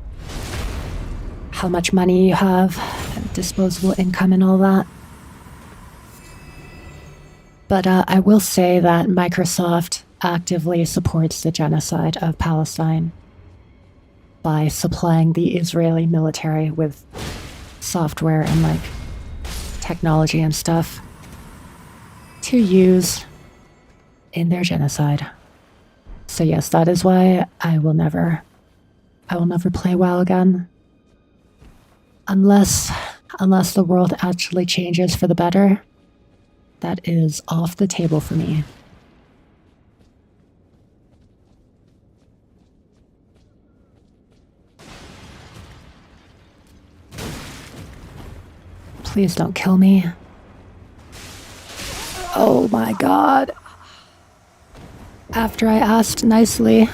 how much money you have, disposable income and all that. But I will say that Microsoft actively supports the genocide of Palestine by supplying the Israeli military with software and like technology and stuff to use in their genocide. So yes, that is why I will never play WoW again. Unless the world actually changes for the better. That is off the table for me. Please don't kill me. Oh my god. After I asked nicely,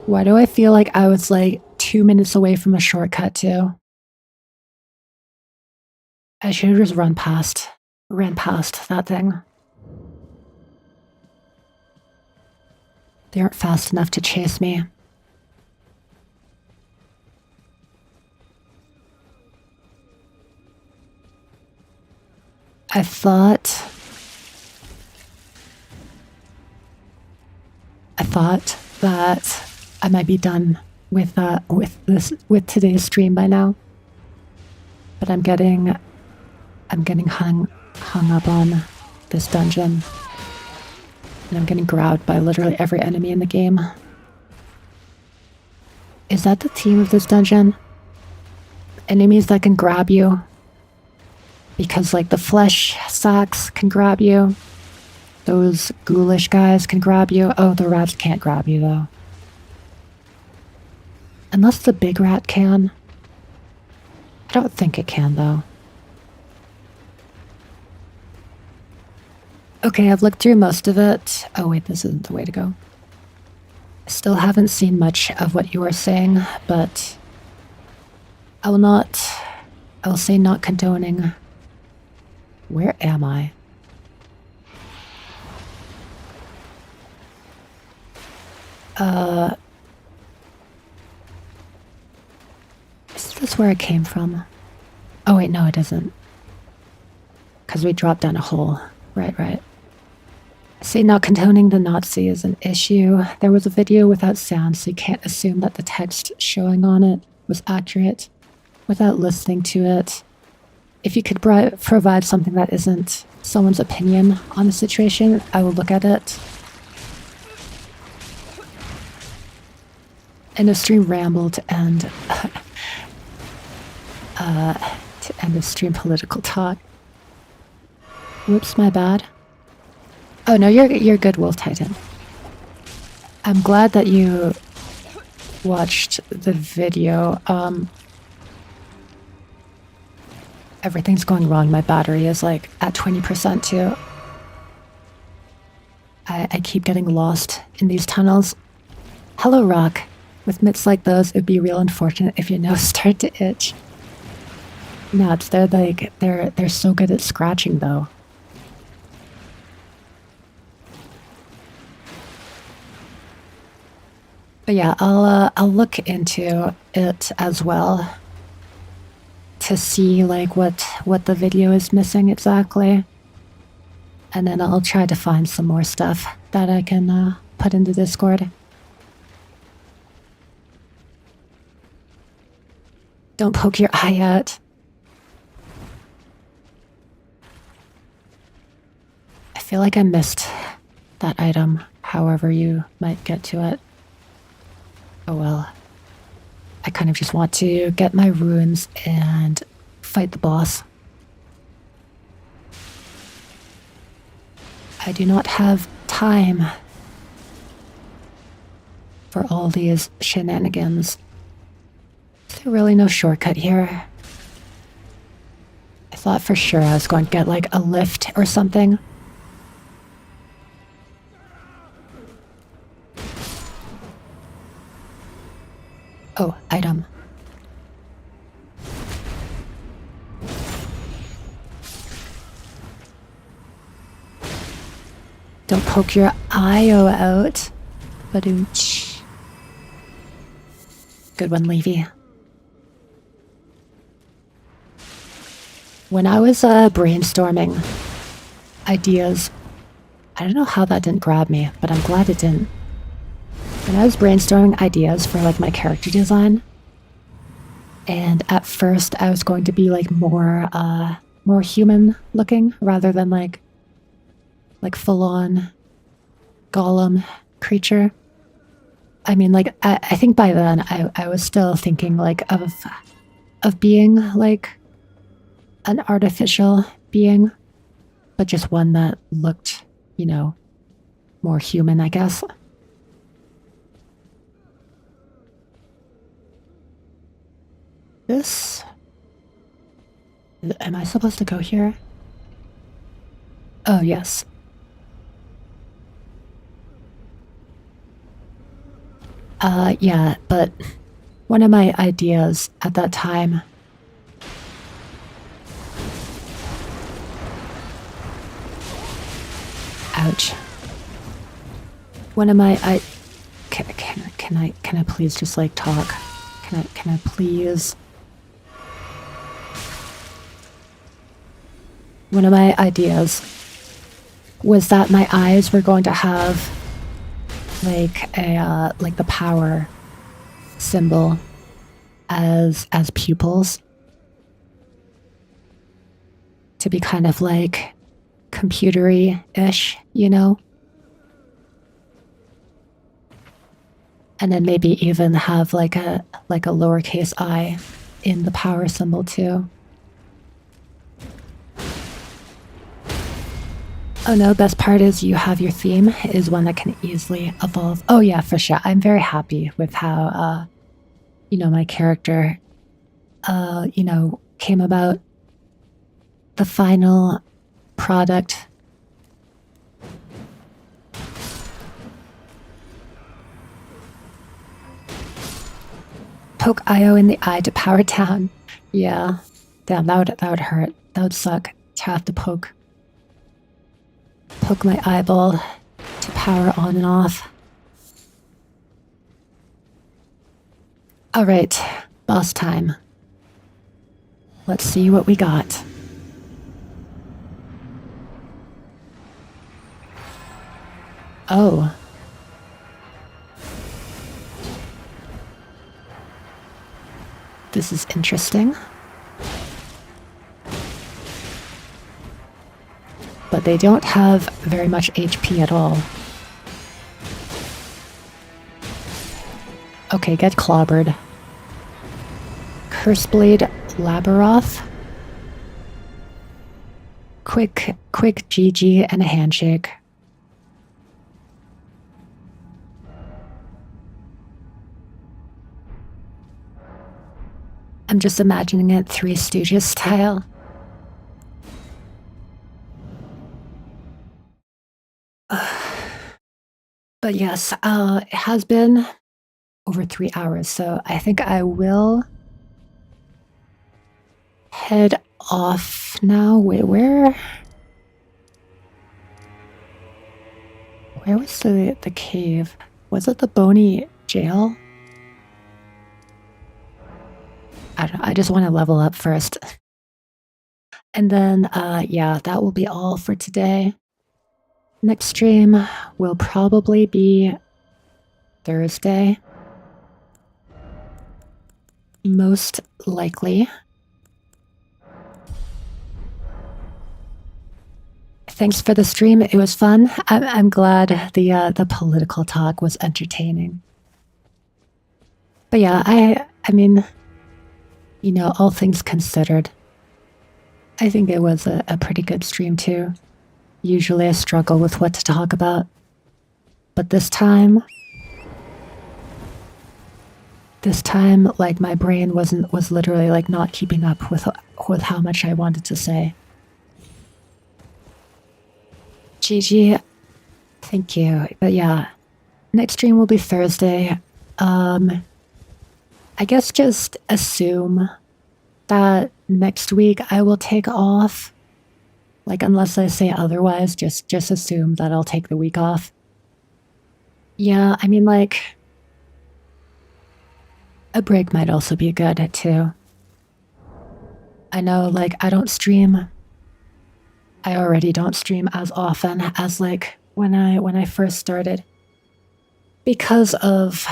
why do I feel like I was like 2 minutes away from a shortcut too? I should have just ran past that thing. They aren't fast enough to chase me. I thought that I might be done with today's stream by now. But I'm getting hung up on this dungeon. And I'm getting grabbed by literally every enemy in the game. Is that the theme of this dungeon? Enemies that can grab you. Because like the flesh sacks can grab you. Those ghoulish guys can grab you. Oh, the rats can't grab you though. Unless the big rat can. I don't think it can though. Okay, I've looked through most of it. Oh wait, this isn't the way to go. I still haven't seen much of what you are saying, but I will say not condoning. Where am I? Is this where I came from? Oh wait, no it isn't. Because we dropped down a hole. Right. Say not condoning the Nazi is an issue. There was a video without sound, so you can't assume that the text showing on it was accurate without listening to it. If you could provide something that isn't someone's opinion on the situation, I will look at it. And a stream ramble to end a stream political talk. Whoops, my bad. Oh no, you're good, Wolf Titan. I'm glad that you watched the video. Everything's going wrong. My battery is like at 20% too. I keep getting lost in these tunnels. Hello, Rock. With mitts like those, it'd be real unfortunate if your nose started to itch. No, it's they're so good at scratching though. But yeah, I'll look into it as well to see like what the video is missing exactly, and then I'll try to find some more stuff that I can put into Discord. Don't poke your eye out. I feel like I missed that item, however you might get to it. Oh well. I kind of just want to get my runes and fight the boss. I do not have time for all these shenanigans. Is there really no shortcut here? I thought for sure I was going to get like a lift or something. Oh, item. Don't poke your eye-o out. Badooch. Good one, Levy. When I was brainstorming ideas, I don't know how that didn't grab me, but I'm glad it didn't. When I was brainstorming ideas for like my character design, and at first I was going to be like more human looking rather than like full on golem creature. I mean, like I think by then I was still thinking like of being like an artificial being, but just one that looked, you know, more human, I guess. This... Am I supposed to go here? Oh, yes. Yeah, but one of my ideas at that time... Ouch. One of my... Can I please just, like, talk? Can I please... One of my ideas was that my eyes were going to have like a like the power symbol as pupils, to be kind of like computery-ish, you know? And then maybe even have like a lowercase I in the power symbol too. Oh no, best part is you have your theme is one that can easily evolve. Oh yeah, for sure. I'm very happy with how, you know, my character, you know, came about. The final product. Poke Io in the eye to power down. Yeah. Damn, that would hurt. That would suck to have to poke my eyeball to power on and off. All right, boss time. Let's see what we got. Oh. This is interesting. But they don't have very much HP at all. Okay, get clobbered. Curseblade Labaroth. Quick GG and a handshake. I'm just imagining it Three Stooges style. But yes, it has been over 3 hours, so I think I will head off now. Wait, where was the cave? Was it the Bony jail? I don't know, I just want to level up first. And then, yeah, that will be all for today. Next stream will probably be Thursday. Most likely. Thanks for the stream. It was fun. I'm glad the political talk was entertaining. But yeah, I mean, you know, all things considered, I think it was a pretty good stream too. Usually I struggle with what to talk about, but this time, like my brain was literally like not keeping up with how much I wanted to say. GG, thank you. But yeah, next stream will be Thursday. I guess just assume that next week I will take off. Like, unless I say otherwise, just assume that I'll take the week off. Yeah, I mean, like, a break might also be good, too. I know, like, I already don't stream as often as, like, when I first started. Because of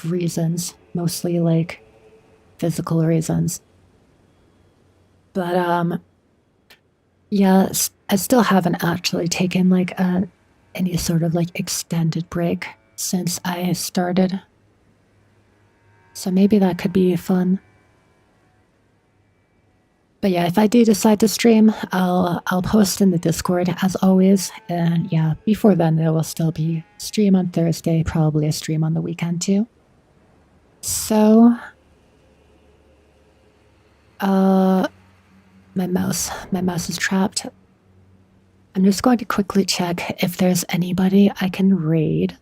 reasons, mostly, like, physical reasons. But, yeah, I still haven't actually taken, like, any sort of, like, extended break since I started. So maybe that could be fun. But yeah, if I do decide to stream, I'll post in the Discord as always. And yeah, before then there will still be stream on Thursday, probably a stream on the weekend too. So my mouse is trapped. I'm just going to quickly check if there's anybody I can raid.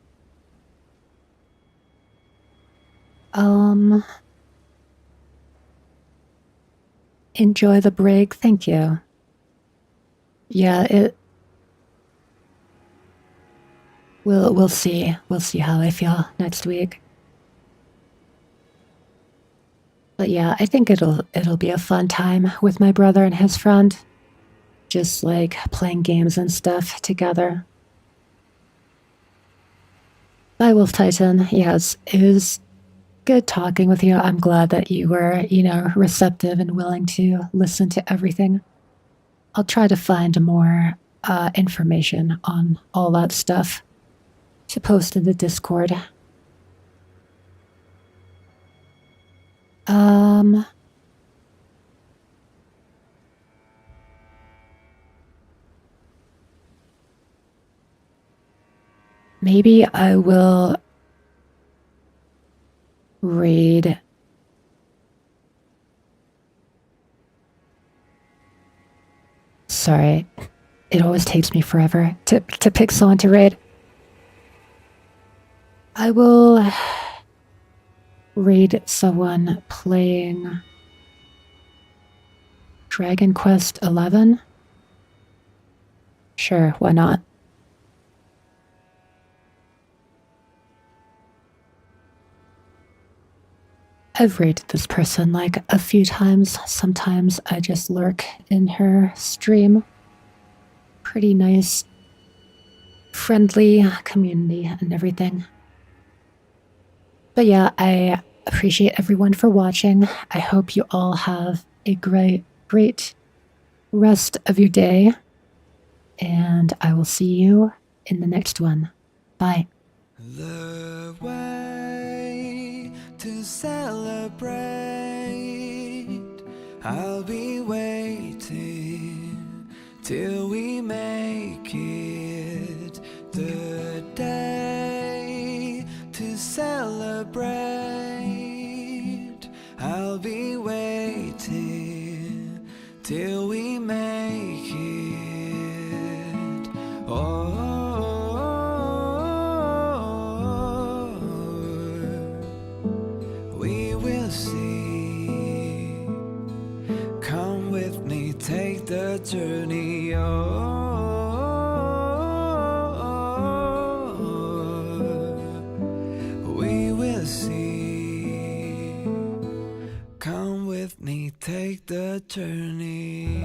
Enjoy the break. Thank you. Yeah, we'll see. We'll see how I feel next week. But yeah, I think it'll be a fun time with my brother and his friend. Just like playing games and stuff together. Bye, Wolf Titan. Yes, it was good talking with you. I'm glad that you were, you know, receptive and willing to listen to everything. I'll try to find more information on all that stuff to post in the Discord. Maybe I will raid Sorry, it always takes me forever to pick someone to raid. I will raid someone playing Dragon Quest XI. Sure, why not? I've raided this person like a few times. Sometimes I just lurk in her stream. Pretty nice, friendly community and everything. But yeah, I appreciate everyone for watching. I hope you all have a great rest of your day. And I will see you in the next one. Bye. The way to celebrate, I'll be waiting till we make it. The day to celebrate, I'll be waiting till we make it. Oh, we will see. Come with me, take the journey. We will see. Come with me, take the journey.